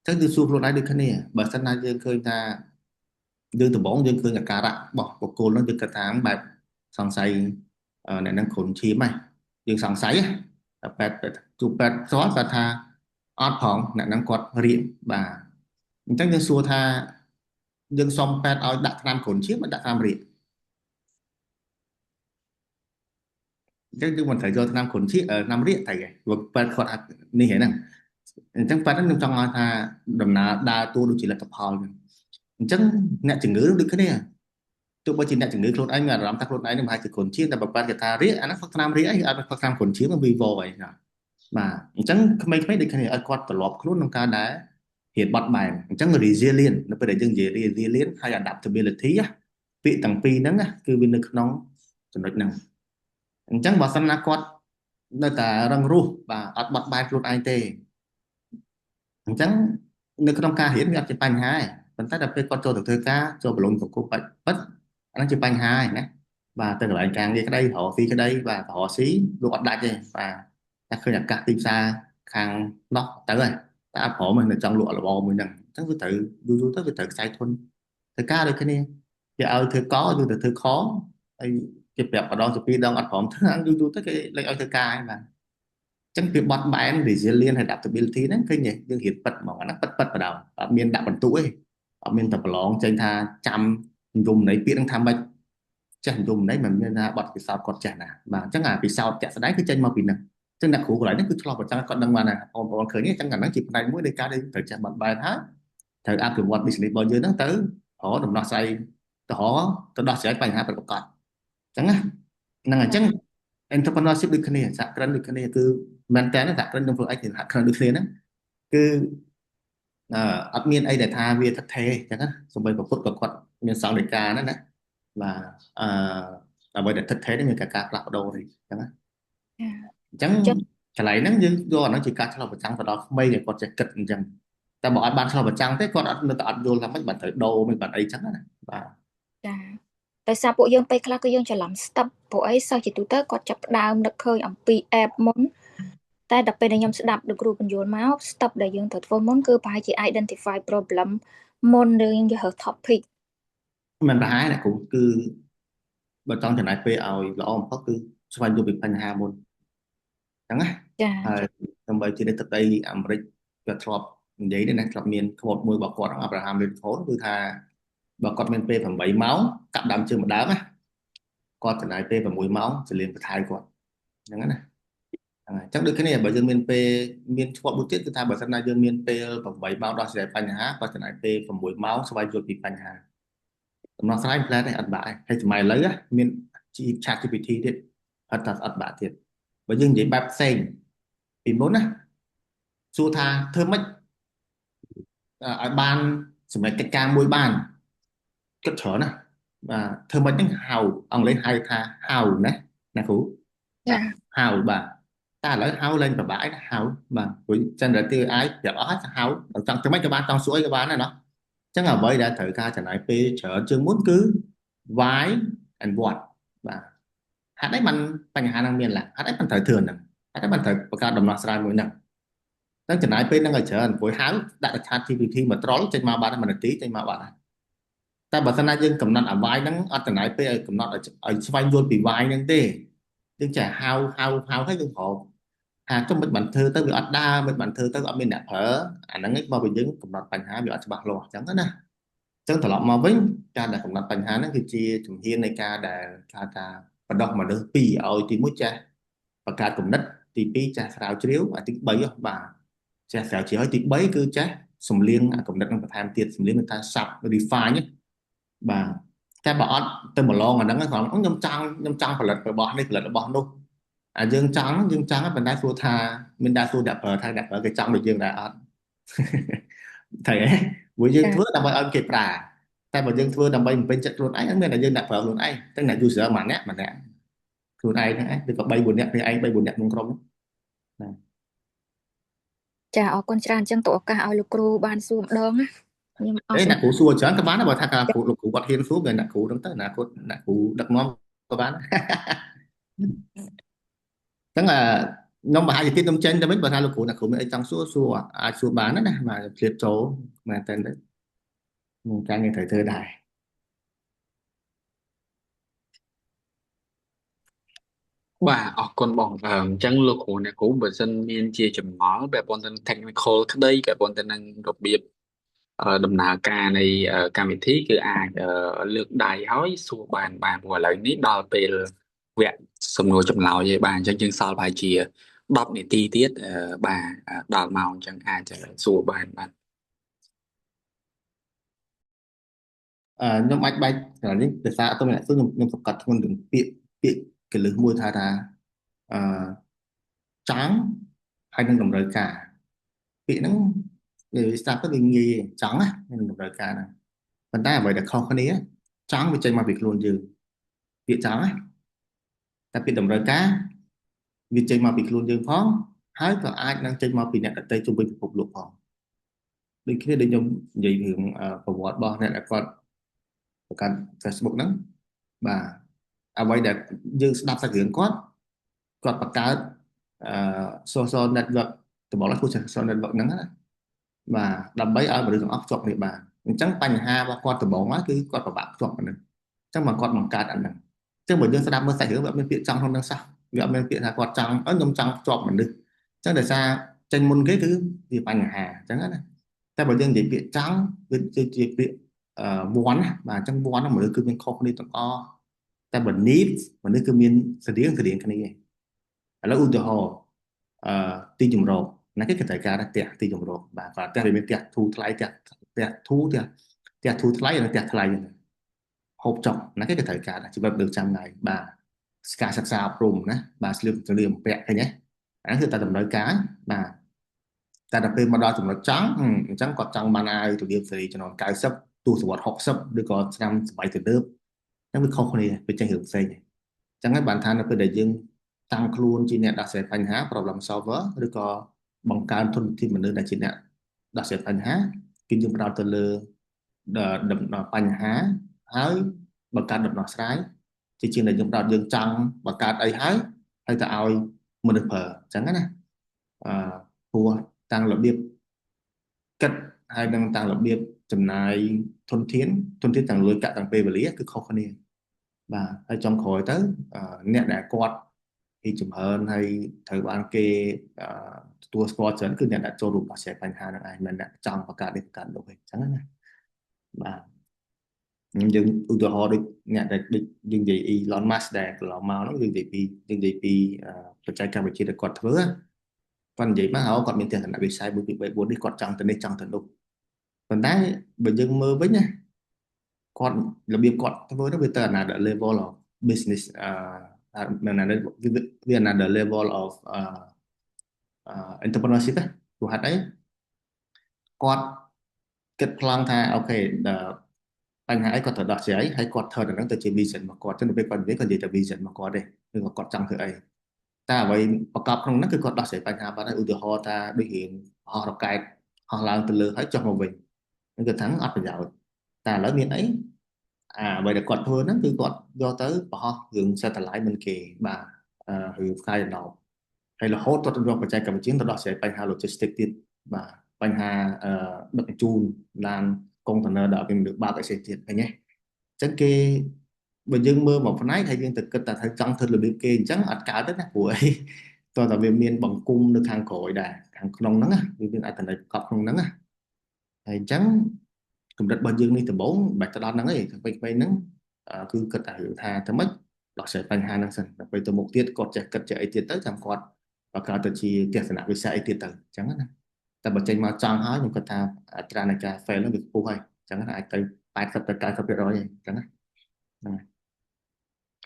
ចឹងគឺសួរខ្លួនឯងដូចគ្នាបើសិនណាយើងឃើញថាយើងដំបូងយើងឃើញអាការៈរបស់បុគ្គលហ្នឹងយើងគិតថាបែបសង្ស័យអ្នកនឹងគ្រុនឈាមហ្នឹងយើងសង្ស័យតែពេទ្យជួបពេទ្យស្គាល់គាត់ថាអត់ផងអ្នកនឹងគាត់រៀកបាទអញ្ចឹងយើងសួរថាយើងសុំពេទ្យឲ្យដាក់ថ្នាំគ្រុនឈាមឬដាក់ថ្នាំរៀកអញ្ចឹងយើងមិនត្រូវយកថ្នាំគ្រុនឈាមថ្នាំរៀកទៅឯងព្រោះពេទ្យគាត់នេះហ្នឹងអញ្ចឹងពេទ្យខ្ញុំចង់ឲ្យថាដំណើរដើរតួដូចជាលទ្ធផលអញ្ចឹងអ្នកជំងឺដូចគ្នាទោះបីជាអ្នកជំងឺខ្លួនឯងមានអារម្មណ៍ថាខ្លួនឯងនឹងប្រហែលជាគ្រុនឈាមតែបើពេទ្យគេថារៀកអាហ្នឹងគាត់ថ្នាំរៀកអីអត់គាត់ថ្នាំគ្រុនឈាមវាវីវអីណាបាទអញ្ចឹងក្មេងៗដូចគ្នាឲ្យគាត់ត្រឡប់ខ្លួនក្នុងការដែលរៀនបត់បែនអញ្ចឹង resilient នៅពេលដែលយើងនិយាយ resilient ហើយ adaptability ពាក្យទាំងពីរហ្នឹងគឺវានៅក្នុងចំណុចហ្នឹងអញ្ចឹងបើសិនណាគាត់នៅតែរឹងរូសបាទអត់បត់បែនខ្លួនឯងទេអញ្ចឹងនៅក្នុងការរៀនវាអត់ជាបញ្ហាទេប៉ុន្តែដល់ពេលគាត់ចូលទៅធ្វើការចូលប្រឡងសង្គមពិតអាហ្នឹងជាបញ្ហាហើយណាបាទទៅកន្លែងការងារក្តីរកស៊ីក្តីបាទរកស៊ីលោកអត់ដាច់ទេបាទតែឃើញអាកាសទីផ្សារខាងនោះទៅហើយតែអត់ព្រមនៅចង់លក់ល្អមួយហ្នឹងអញ្ចឹងវាត្រូវយូរទៅវាត្រូវខ្សែធនធ្វើការដូចគ្នាគេឲ្យធ្វើកយូរទៅធ្វើខហើយគេប្រាប់ម្ដងទៅពីរដងអត់ព្រមធ្វើយូរទៅគេលេចឲ្យធ្វើការហើយបាទ ចឹងវាបត់បែន resilient ហើយ adaptability ហ្នឹងឃើញទេយើងរៀនប៉ិតហ្មងអាហ្នឹងប៉ិតបណ្ដោយអត់មានដាក់បន្ទុកទេអត់មានតែប្រឡងចេញថាចាំយំនៃពាក្យហ្នឹងថាម៉េចចេះយំនៃមិនមានថាបត់ពិសោធន៍គាត់ចេះណាបាទអញ្ចឹងអាពិសោធន៍ជាក់ស្ដែងគឺចេញមកពីហ្នឹងចឹងអ្នកគ្រូកន្លែងហ្នឹងគឺឆ្លោះប្រចាំគាត់ដឹងបានថាបងប្អូនឃើញទេចឹងអាហ្នឹងជាផ្នែកមួយនៃការដែលត្រូវចេះបត់បែនហើយត្រូវអភិវឌ្ឍ business របស់យើងហ្នឹងទៅដំណោះស្រាយទៅដោះស្រាយបញ្ហាប្រកបអញ្ចឹងណាហ្នឹងអញ្ចឹង entrepreneurship ដូចគ្នាសហគ្រិនដូចគ្នាគឺមែនតើសហគ្រិននឹងធ្វើអីគឺសហគ្រិនដូចគ្នាហ្នឹងគឺអត់មានអីដែលថាវាថិតថេរអញ្ចឹងណាសូម្បីប្រពុតក៏គាត់មានសង្ឃដីកាហ្នឹងណាបាទអ្វីដែលថិតថេរនេះមានការផ្លាស់ប្ដូរទេអញ្ចឹងណាអញ្ចឹងកន្លែងហ្នឹងយើងយកអាហ្នឹងជាការឆ្លុះបញ្ចាំងទៅដល់ក្មេងឲ្យគាត់ចេះគិតអញ្ចឹងតែបើអត់បានឆ្លុះបញ្ចាំងទេគាត់អត់នៅតែអត់យល់ថាម៉េចបានត្រូវដូរមិនបានអីអញ្ចឹងណាបាទចាតែសារពួកយើងពេលខ្លះគឺយើងច្រឡំ step ព្រោះអីសិស្សជាទូទៅគាត់ចាប់ផ្ដើមនឹកឃើញអំពី app មុនតែដល់ពេលដែលខ្ញុំស្ដាប់លោកគ្រូបញ្យល់មក step ដែលយើងត្រូវធ្វើមុនគឺប្រហែលជា identify problem មុនយើងយក topic មិនប្រហែលណាគ្រូគឺបើចង់ចំណាយពេលឲ្យល្អបំផុតគឺស្វែងយល់ពីបញ្ហាមុនអញ្ចឹងណាចាហើយដើម្បីជាទឹកដីអាមេរិកគាត់ធ្លាប់និយាយទេណាធ្លាប់មាន quote មួយរបស់គាត់អាប់រ៉ាហាំ Lincoln គឺថាបើគាត់មានពេល8ម៉ោងកាប់ដើមជើងម្ដងណាគាត់ចំណាយពេល6ម៉ោងចលៀនបន្ថែមគាត់អញ្ចឹងណាអញ្ចឹងដូចគ្នាបើយើងមានពេលមានឆ្ពោះមួយទៀតគឺថាបើសិនណាយើងមានពេល8ម៉ោងដោះស្រាយបញ្ហាគាត់ចំណាយពេល6ម៉ោងស្វែងយល់ពីបញ្ហាដំណោះស្រាយផ្លែទេអត់បាក់ហើយសម័យឥឡូវមាន chat GPT ទៀតអត់បាក់ទៀតបើយើងនិយាយបែបផ្សេងពីមុនណាសួរថាធ្វើម៉េចឲ្យបានសម្រេចកិច្ចការមួយបានគិតច្រើនណាបាទធ្វើម៉េចហ្នឹង how អង់គ្លេសហៅថា how ណាគ្រូចា how បាទតែឥឡូវ how ឡើងពិបាកណា how បាទព្រោះ generative AI ប្រាប់អស់ហើយ how ចង់ធ្វើម៉េចក៏បានចង់សួរអីក៏បានដែរណោះអញ្ចឹងអ្វីដែលត្រូវការចំណាយពេលច្រើនជាងមុនគឺ why and what បាទហេតុអីបានបញ្ហាហ្នឹងមានឡើងហេតុអីបានត្រូវធ្វើហ្នឹងហេតុអីបានត្រូវបង្កើតដំណោះស្រាយមួយហ្នឹងតែចំណាយពេលហ្នឹងឲ្យច្រើនព្រោះ how ដាក់តែ chat GPT មកត្រល់ចេញមកបាន1នាទីចេញមកបានហើយតែបើសិនណាយើងកំណត់អា why ហ្នឹងអត់ចំណាយពេលឲ្យកំណត់ឲ្យស្វែងយល់ពី why ហ្នឹងទេយើងចេះ how ហើយយើងប្រថាចុះមិនបានធ្វើទៅវាអត់ដើរមិនបានធ្វើទៅអត់មានអ្នកប្រើអាហ្នឹងឯងមកវិញយើងកំណត់បញ្ហាវាអត់ច្បាស់លាស់អញ្ចឹងណាអញ្ចឹងត្រឡប់មកវិញការដែលកំណត់បញ្ហាហ្នឹងគឺជាជំហាននៃការដែលថាបណ្ដោះមនុស្សពីរឲ្យទី1ចេះបង្កើតគំនិតទី2ចេះស្រាវជ្រាវទី3បាទចេះស្រាវជ្រាវហើយទី3គឺចេះសំលៀងគំនិតនឹងបន្ថែមទៀតសំលៀងនឹងថា sub refine បាទតែបើអត់ទៅម្លងអាហ្នឹងខ្ញុំចង់ផលិតរបស់នេះផលិតរបស់នោះយើងចង់ប៉ុន្តែសួរថាមានដែរសួរអ្នកប្រើថាអ្នកប្រើគេចង់ដូចយើងដែរអត់ត្រូវទេព្រោះយើងធ្វើដើម្បីឲ្យគេប្រើតែបើយើងធ្វើដើម្បីបំពេញចិត្តខ្លួនឯងហ្នឹងមានតែយើងអ្នកប្រើខ្លួនឯងតែអ្នក user ម្នាក់ខ្លួនឯងហ្នឹងឬក៏3 4នាក់គ្នាឯង3 4នាក់ក្នុងក្រុមណាចាអរគុណច្រើនអញ្ចឹងតោះឱកាសឲ្យលោកគ្រូបានសួរម្ដងណាខ្ញុំអរគុណអ្នកគ្រូសួរច្រើនក៏បានបើថាលោកគ្រូគាត់ហ៊ានសួរវាអ្នកគ្រូហ្នឹងទៅអ្នកគ្រូដឹកនាំក៏បានអញ្ចឹងខ្ញុំប្រហែលជាទៀតខ្ញុំចេញទៅវិញបើថាលោកគ្រូអ្នកគ្រូមានអីចង់សួរអាចសួរបានណាបាទជ្រាបចូលមែនតើការងារត្រូវធ្វើដែរបាទអរគុណបងអញ្ចឹងលោកគ្រូអ្នកគ្រូបើសិនមានជាចម្ងល់ពាក់ព័ន្ធទៅ technical ក្តីពាក់ព័ន្ធទៅនឹងរបៀបដំណើរការនៃកម្មវិធីគឺអាចលើកដៃហើយសួរបានព្រោះឥឡូវនេះដល់ពេលវគ្គសំណួរចម្លើយឯបាទអញ្ចឹងយើងសល់ប្រហែលជា10នាទីទៀតបាទដល់ម៉ោងអញ្ចឹងអាចសួរបានបាទខ្ញុំអាចបែកនេះដោយសារអត់ទៅអ្នកសួរខ្ញុំសង្កត់ធ្ងន់នឹងពាក្យកលឹះមួយថាចង់ហើយនឹងតម្រូវការពាក្យហ្នឹងវាស្ដាប់ទៅវាងាយចង់ណានឹងតម្រូវការហ្នឹងប៉ុន្តែអ្វីដែលខុសគ្នាចង់វាចេញមកពីខ្លួនយើងពាក្យចង់ណាតែពាក្យតម្រូវការវាចេញមកពីខ្លួនយើងផងហើយក៏អាចនឹងចេញមកពីអ្នកដទៃជុំវិញពិភពលោកផងដូចគ្នាដូចខ្ញុំនិយាយរឿងប្រវត្តិរបស់អ្នកដែលគាត់បង្កើត Facebook ហ្នឹងបាទអ្វីដែលយើងស្ដាប់សាច់រឿងគាត់បង្កើតsocial network តំបន់ហ្នឹងគឺ social network ហ្នឹងណាបាទដើម្បីឲ្យមនុស្សទាំងអស់ភ្ជាប់គ្នាបានអញ្ចឹងបញ្ហារបស់គាត់ដំបូងមកគឺគាត់ពិបាកភ្ជាប់មនុស្សអញ្ចឹងមកគាត់បង្កើតអាហ្នឹងអញ្ចឹងបើយើងស្ដាប់មើលសាច់រឿងវាអត់មានពាក្យចង់ក្នុងហ្នឹងសោះវាអត់មានពាក្យថាគាត់ចង់ខ្ញុំចង់ភ្ជាប់មនុស្ស chắc là sao tranh môn cái cứ vìបញ្ហាchẳng hạnតែបើយើងនិយាយពាក្យចង់វាជាពាក្យwant បាទអញ្ចឹង want មនុស្សគឺមានខុសគ្នាទាំងអស់តែបើ need មនុស្សគឺមានស្តៀងគ្នាឥឡូវឧទាហរណ៍ទីជំរកណាគេត្រូវការផ្ទះទីជំរកបាទគាត់ផ្ទះវាមានផ្ទះធូរថ្លៃផ្ទះធូរថ្លៃនិងផ្ទះថ្លៃហូបចុកណាគេត្រូវការជីវិតលើចាំថ្ងៃបាទការសិក្សាអប់រំណាបាទស្លៀកពាក់ឃើញទេអាហ្នឹងគឺតែតម្រូវការបាទតែដល់ពេលមកដល់ចំណុចចង់អញ្ចឹងគាត់ចង់បានអាវទូលាយសេរីចំនួន90ទសវត្សរ៍60ឬក៏ឆ្នាំសម័យទំនើបអញ្ចឹងវាខុសគ្នាវាចេះរឿងផ្សេងអញ្ចឹងហើយបានថានៅពេលដែលយើងតាំងខ្លួនជាអ្នកដោះស្រាយបញ្ហា problem solver ឬក៏បង្កើនធនធានមនុស្សដែលជាអ្នកដោះស្រាយបញ្ហាគឺយើងផ្ដោតទៅលើបញ្ហាហើយបង្កើតដំណោះស្រាយជាជាងដែលយើងផ្ដោតយើងចង់បង្កើតអីហើយទៅឲ្យមនុស្សប្រើអញ្ចឹងណាព្រោះតាំងរបៀបគិតហើយនឹងតាំងរបៀបចំណាយធនធានទាំងលុយកាក់ទាំងពេលវេលាគឺខុសគ្នាបាទហើយចុងក្រោយទៅអ្នកដែលគាត់ពីចម្រើនហើយត្រូវបានគេទទួលស្គាល់ច្រើនគឺអ្នកដែលចូលរួមដោះស្រាយបញ្ហានឹងឯងមិនអ្នកចង់បង្កើតនេះបង្កើតនោះទេអញ្ចឹងណាបាទយើងឧទាហរណ៍ដូចអ្នកដែលដូចយើងនិយាយ Elon Musk ដែលកន្លងមកហ្នឹងយើងនិយាយពីបច្ចេកវិទ្យាដែលគាត់ធ្វើគាត់និយាយមកហើយគាត់មានទស្សនវិស័យ1 2 3 4នេះគាត់ចង់ទៅនេះចង់ទៅនោះប៉ុន្តែបើយើងមើលវិញណាគាត់របៀបគាត់ធ្វើទៅវាទៅ another level of business another level of entrepreneurship ព្រោះហេតុអីគាត់គិតប្លង់ថាអូខេបញ្ហាអីគាត់ត្រូវដោះស្រាយហើយគាត់ធ្វើទៅនឹងទៅជា vision របស់គាត់ចឹងទៅពេលគាត់និយាយទៅ vision របស់គាត់ទេគឺគាត់ចង់ធ្វើអីតែអ្វីប្រកបក្នុងហ្នឹងគឺគាត់ដោះស្រាយបញ្ហាបាត់ហើយឧទាហរណ៍ថាដូចរៀងហោះរ៉ុកែតហោះឡើងទៅលើហើយចុះមកវិញហ្នឹងគឺថាអត់ប្រយោជន៍តែឥឡូវមានអីអ្វីដែលគាត់ធ្វើហ្នឹងគឺគាត់យកទៅបោះរឿង satellite មិនគេបាទរឿង sky down ហើយរហូតគាត់យកបច្ចេកវិទ្យាទៅដោះស្រាយបញ្ហា logistics ទៀតបាទបញ្ហាដឹកជញ្ជូនឡានកុងតឺន័រដល់ពីមនុស្សបាបអីផ្សេងទៀតឃើញទេអញ្ចឹងគេបើយើងមើលមកផ្នែកហើយយើងទៅគិតថាត្រូវចង់ធ្វើរបៀបគេអញ្ចឹងអត់កើតទេណាព្រោះអីតើវាមានបង្គំនៅខាងក្រោយដែរខាងក្នុងហ្នឹងវាមានអត្ថន័យកប់ក្នុងហ្នឹងហើយអញ្ចឹងកម្រិតរបស់យើងនេះដំបូងមិនបាច់ទៅដល់ហ្នឹងទេទៅពេកហ្នឹងគឺគិតតែរឿងថាទៅម៉េចដោះស្រាយបញ្ហាហ្នឹងសិនដល់ពេលទៅមុខទៀតគាត់ចេះគិតចេះអីទៀតទៅចាំគាត់បង្កើតទៅជាទស្សនវិស័យអីទៀតទៅអញ្ចឹងណាតែបើចេញមកចង់ហើយខ្ញុំគិតថាអត្រានៃការ fail ហ្នឹងវាខ្ពស់ហើយអញ្ចឹងអាចទៅ80ទៅ90%អញ្ចឹងណាហ្នឹង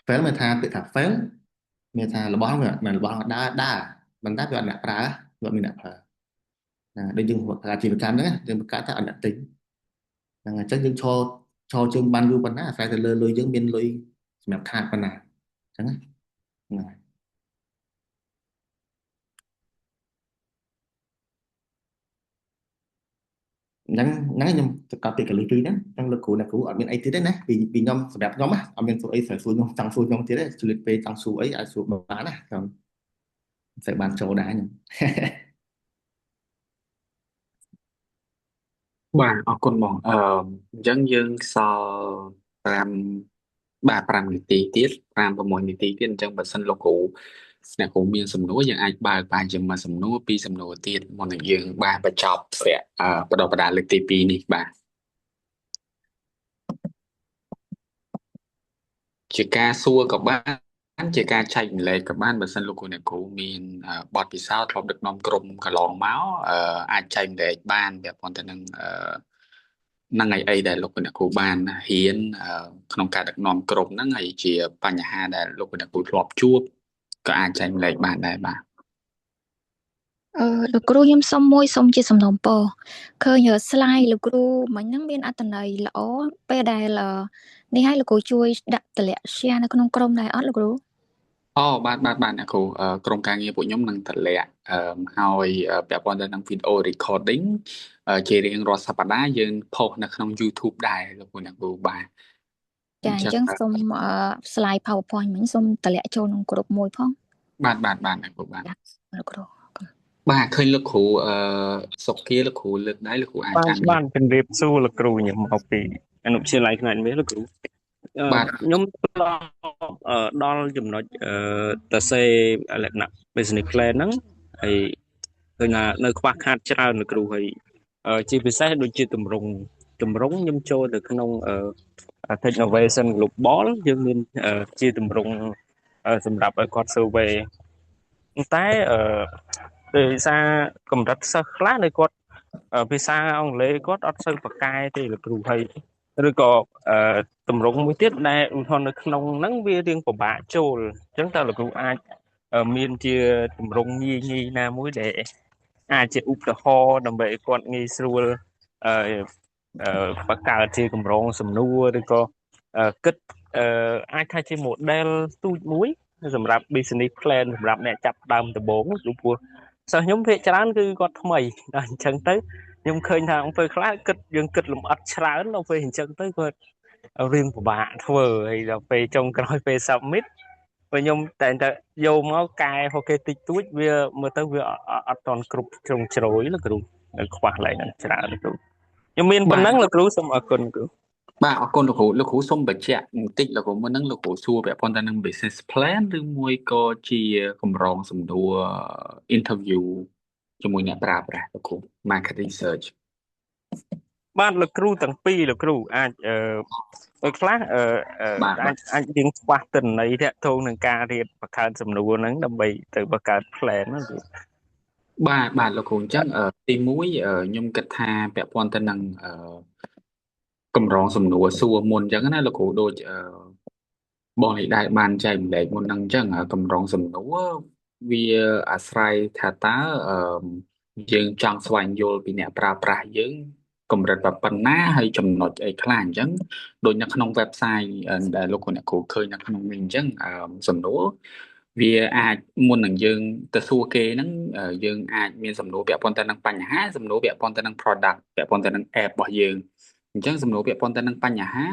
fail មានថាពាក្យថា fail មានថារបស់ហ្នឹងមិនរបស់ដើរមិនតែវាអត់អ្នកប្រើវាមានអ្នកប្រើណាដូចយើងប្រើអាជីវកម្មហ្នឹងយើងបង្កើតថាអត់អ្នកទិញហ្នឹងអញ្ចឹងយើងឈរជើងបានយូរប៉ុណ្ណាអាស្រ័យទៅលើលុយយើងមានលុយសម្រាប់ខាតប៉ុណ្ណាអញ្ចឹងណាហ្នឹងខ្ញុំទៅកាត់ពីកលិពីហ្នឹងអញ្ចឹងលោកគ្រូអ្នកគ្រូអត់មានអីទៀតទេណាពីខ្ញុំសម្រាប់ខ្ញុំអត់មានសួរអីត្រូវសួរខ្ញុំចង់សួរខ្ញុំទៀតទេឆ្លៀតពេលចង់សួរអីអាចសួរបានណាខ្ញុំតែបានចូលដែរខ្ញុំបាទអរគុណបងអញ្ចឹងយើងសល់5នាទីទៀត5-6នាទីទៀតអញ្ចឹងបើសិនលោកគ្រូអ្នកគ្រូមានសំណួរយើងអាចបើកបានជាមួយសំណួរ2សំណួរទៀតមុននឹងយើងបានបញ្ចប់វគ្គបដិបដាលើកទី2នេះបាទជាការសួរក៏បានជាការចែកម្លែកក៏បានបើសិនលោកគ្រូអ្នកគ្រូមានបទពិសោធន៍ធ្លាប់ដឹកនាំក្រុមកន្លងមកអាចចែកម្លែកបានពាក់ព័ន្ធទៅនឹងហ្នឹងអីដែលលោកអ្នកគ្រូបានរៀនក្នុងការដឹកនាំក្រុមហ្នឹងហើយជាបញ្ហាដែលលោកអ្នកគ្រូធ្លាប់ជួបក៏អាចចែកម្លែកបានដែរបាទលោកគ្រូខ្ញុំសុំជាសំណូមពរឃើញslide លោកគ្រូមិញហ្នឹងមានអត្ថន័យល្អពេលដែលនេះឲ្យលោកគ្រូជួយដាក់តម្លាក់ share នៅក្នុងក្រុមដែរអត់លោកគ្រូបាទអ្នកគ្រូក្រុមការងារពួកខ្ញុំនឹងតម្លាក់ហើយពាក់ព័ន្ធទៅនឹង video recording ជារៀងរាល់សប្តាហ៍យើងផុសនៅក្នុង YouTube ដែរលោកអ្នកគ្រូបាទចាអញ្ចឹងសូម slide PowerPoint មិញសូមតម្លាក់ចូលក្នុងក្រុមមួយផងបាទអ្នកគ្រូបាទលោកគ្រូបាទឃើញលោកគ្រូសុកគាលោកគ្រូលើកដៃលោកគ្រូអាចបានជំរាបសួរលោកគ្រូខ្ញុំមកពីអនុវិទ្យាល័យផ្នែកមេលោកគ្រូខ្ញុំដល់ចំណុចទៅសេលក្ខណៈ business plan ហ្នឹងហើយ ឃើញថានៅខ្វះខាតច្រើនលោកគ្រូហើយជាពិសេសដូចជាទម្រង់ខ្ញុំចូលទៅក្នុង Technovation Global យើងមានជាទម្រង់សម្រាប់ឲ្យគាត់ survey តែដោយសារកម្រិតសិស្សខ្លះនៅគាត់ភាសាអង់គ្លេសគាត់អត់សូវប្រកែទេលោកគ្រូហើយឬក៏ទម្រង់មួយទៀតដែលឧទាហរណ៍នៅក្នុងហ្នឹងវារៀងពិបាកចូលអញ្ចឹងតើលោកគ្រូអាចមានជាទម្រង់ងាយណាមួយដែលអាចជាឧទាហរណ៍ដើម្បីឲ្យគាត់ងាយស្រួលបង្កើតជាកម្រងសំណួរឬក៏គិតអាចថាជា model ទូចមួយសម្រាប់ business plan សម្រាប់អ្នកចាប់ផ្ដើមដំបូងព្រោះសិស្សខ្ញុំភាគច្រើនគឺគាត់ថ្មីដល់អញ្ចឹងទៅខ្ញុំឃើញថាអង្គពេលខ្លះយើងគិតលម្អិតច្រើនដល់ពេលអញ្ចឹងទៅគាត់រៀងពិបាកធ្វើហើយដល់ពេលចុងក្រោយពេល submit ពេលខ្ញុំតែយកមកកែហូគេតិចតួចវាមើលទៅវាអត់តន់គ្រប់ជ្រុងជ្រោយលោកគ្រូនៅខ្វះឡើងច្រើនលោកគ្រូខ្ញុំមានប៉ុណ្ណឹងលោកគ្រូសូមអរគុណគ្រូបាទអរគុណលោកគ្រូសូមបញ្ជាក់បន្តិចលោកគ្រូមុនហ្នឹងលោកគ្រូសួរពាក់ព័ន្ធទៅនឹង business plan ឬមួយក៏ជាកម្រងសំណួរ interview ជាមួយអ្នកប្រើប្រាស់លោកគ្រូ market research បាទលោកគ្រូទាំងពីរលោកគ្រូអាចពេលខ្លះអាចរៀងខ្វះទិន្នន័យទាក់ទងនឹងការរៀបបង្កើតសំណួរហ្នឹងដើម្បីទៅបង្កើត plan ហ្នឹងបាទលោកគ្រូអញ្ចឹងទី1ខ្ញុំគិតថាពាក់ព័ន្ធទៅនឹងកម្រងសំណួរសួរមុនអញ្ចឹងណាលោកគ្រូដូចបងនេះដែរបានចែកម្លែកមុនហ្នឹងអញ្ចឹងកម្រងសំណួរវាអាស្រ័យថាតើយើងចង់ស្វែងយល់ពីអ្នកប្រើប្រាស់យើងកម្រិតប៉ុណ្ណាហើយចំណុចអីខ្លះអញ្ចឹងដូចនៅក្នុង website ដែលលោកអ្នកគ្រូឃើញនៅក្នុងនេះអញ្ចឹងសំណួរវាអាចមុននឹងយើងទៅសួរគេហ្នឹងយើងអាចមានសំណួរពាក់ព័ន្ធទៅនឹងបញ្ហាសំណួរពាក់ព័ន្ធទៅនឹង product ពាក់ព័ន្ធទៅនឹង app របស់យើងអញ្ចឹងសំណួរពាក់ព័ន្ធទៅនឹងបញ្ហា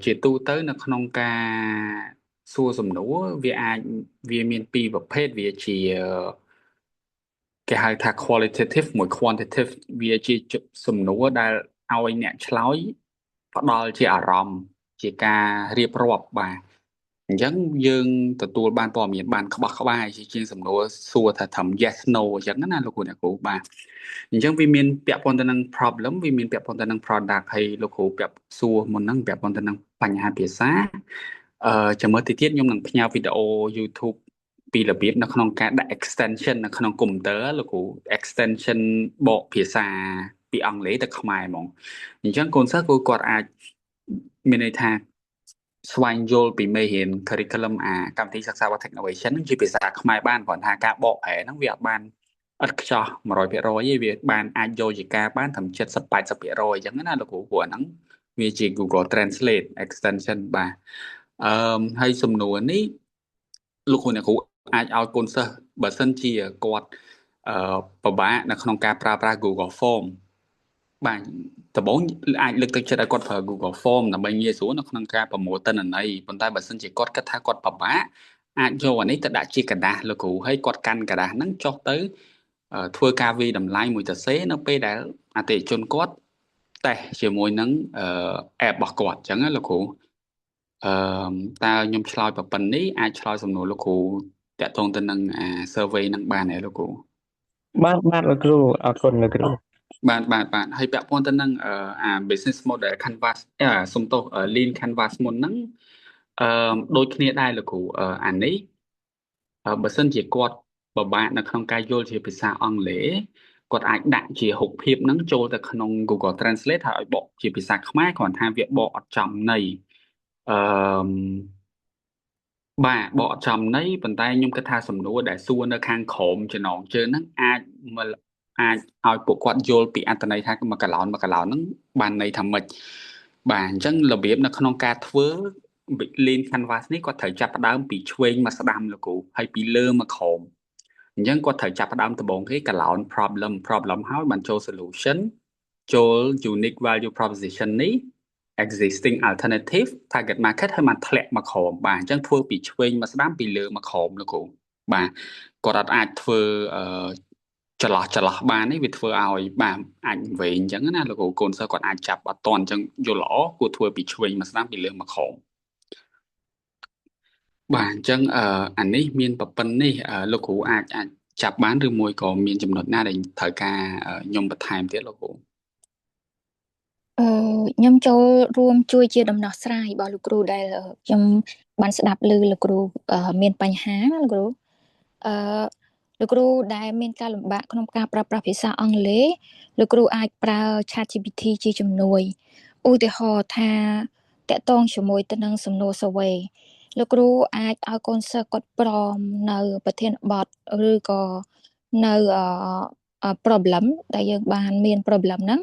ជាទូទៅនៅក្នុងការសួរសំណួរវាមានពីរប្រភេទវាជាគេហៅថា qualitative មួយ quantitative វាជាសំណួរដែលឲ្យអ្នកឆ្លើយផ្ដល់ជាអារម្មណ៍ជាការរៀបរាប់បាទអញ្ចឹងយើងទទួលបានព័ត៌មានបានក្បោះក្បាយជាងសំណួរសួរថាត្រឹម yes no អញ្ចឹងណាលោកគ្រូអ្នកគ្រូបាទអញ្ចឹងវាមានពាក់ព័ន្ធទៅនឹង problem វាមានពាក់ព័ន្ធទៅនឹង product ហើយលោកគ្រូពាក់សួរមុនហ្នឹងពាក់ព័ន្ធទៅនឹងបញ្ហាភាសាចាំមើលទីទៀតខ្ញុំនឹងផ្ញើវីដេអូ YouTube ពីរបៀបនៅក្នុងការដាក់ extension នៅក្នុងកុំព្យូទ័រលោកគ្រូ extension បកភាសាពីអង់គ្លេសទៅខ្មែរហ្មងអញ្ចឹងកូនសិស្សគាត់អាចមានន័យថាស្វែងយល់ពីមេរៀន curriculum កម្មវិធីសិក្សារបស់ Technovation នឹងជាភាសាខ្មែរបានគ្រាន់ថាការបកប្រែហ្នឹងវាអត់បានឥតខ្ចោះ 100% ទេវាបានអាចយកជាការបានត្រឹម 70-80% អញ្ចឹងណាលោកគ្រូព្រោះអាហ្នឹងវាជា Google Translate extension បាទហើយសំណួរនេះលោកគ្រូអ្នកគ្រូអាចឲ្យកូនសិស្សបើសិនជាគាត់ពិបាកនៅក្នុងការប្រើប្រាស់ Google Form បាទដំបូងអាចលើកទឹកចិត្តឲ្យគាត់ប្រើ Google Form ដើម្បីងាយស្រួលនៅក្នុងការប្រមូលទិន្នន័យប៉ុន្តែបើសិនជាគាត់គិតថាគាត់ពិបាកអាចយកអានេះទៅដាក់ជាกระดาษលោកគ្រូហើយគាត់កាន់กระดาษហ្នឹងចុះទៅធ្វើការវាយតម្លៃមួយទៅសេនៅពេលដែលអតិថិជនគាត់តេស្តជាមួយនឹងapp របស់គាត់អញ្ចឹងណាលោកគ្រូតើខ្ញុំឆ្លើយប៉ុណ្ណេះអាចឆ្លើយសំណួរលោកគ្រូតាក់ទងទៅនឹងsurvey ហ្នឹងបានទេលោកគ្រូបាទលោកគ្រូអរគុណលោកគ្រូបាទហើយពាក់ព័ន្ធទៅនឹងbusiness model canvas សុំទោស lean canvas មុនហ្នឹងដូចគ្នាដែរលោកគ្រូអានេះបើសិនជាគាត់ពិបាកនៅក្នុងការយល់ជាភាសាអង់គ្លេសគាត់អាចដាក់ជារូបភាពហ្នឹងចូលទៅក្នុង Google Translate ហើយឲ្យបកជាភាសាខ្មែរគ្រាន់ថាវាបកអត់ចំន័យបាទបកអត់ចំន័យប៉ុន្តែខ្ញុំគិតថាសំណួរដែលសួរនៅខាងក្រោមចំណងជើងហ្នឹងអាចឲ្យពួកគាត់យល់ពីអត្ថន័យថាមួយកន្លងហ្នឹងបានន័យថាម៉េចបាទអញ្ចឹងរបៀបនៅក្នុងការធ្វើ lean canvas នេះគាត់ត្រូវចាប់ផ្ដើមពីឆ្វេងមកស្ដាំលោកគ្រូហើយពីលើមកក្រោមអញ្ចឹងគាត់ត្រូវចាប់ផ្ដើមដំបូងគេកន្លង problem ហើយបានចូល solution ចូល unique value proposition នេះ existing alternative target market ហើយបានធ្លាក់មកក្រោមបាទអញ្ចឹងធ្វើពីឆ្វេងមកស្ដាំពីលើមកក្រោមលោកគ្រូបាទគាត់អត់អាចធ្វើចន្លោះបាននេះវាធ្វើឲ្យបាទអាចវែងអញ្ចឹងណាលោកគ្រូកូនសិស្សគាត់អាចចាប់អត់តាន់អញ្ចឹងយល់ល្អគួរធ្វើពីឆ្វេងមកស្ដាំពីលើមកក្រោមបាទអញ្ចឹងអានេះមានប៉ុណ្ណេះលោកគ្រូអាច ចាប់បានឬមួយក៏មានចំណុចណាដែលត្រូវការខ្ញុំបន្ថែមទៀតលោកគ្រូខ្ញុំចូលរួមជួយជាដំណោះស្រាយរបស់លោកគ្រូដែលខ្ញុំបានស្ដាប់ឮលោកគ្រូមានបញ្ហាណាលោកគ្រូអឺលោកគ្រូដែលមានការលំបាកក្នុងការប្រើប្រាស់ភាសាអង់គ្លេសលោកគ្រូអាចប្រើ ChatGPT ជាជំនួយឧទាហរណ៍ថាតាក់ទងជាមួយទៅនឹងសំណួរ survey លោកគ្រូអាចឲ្យកូនសិស្សគាត់ព្រមនៅប្រធានបទឬក៏នៅproblem ដែលយើងបានមាន problem ហ្នឹង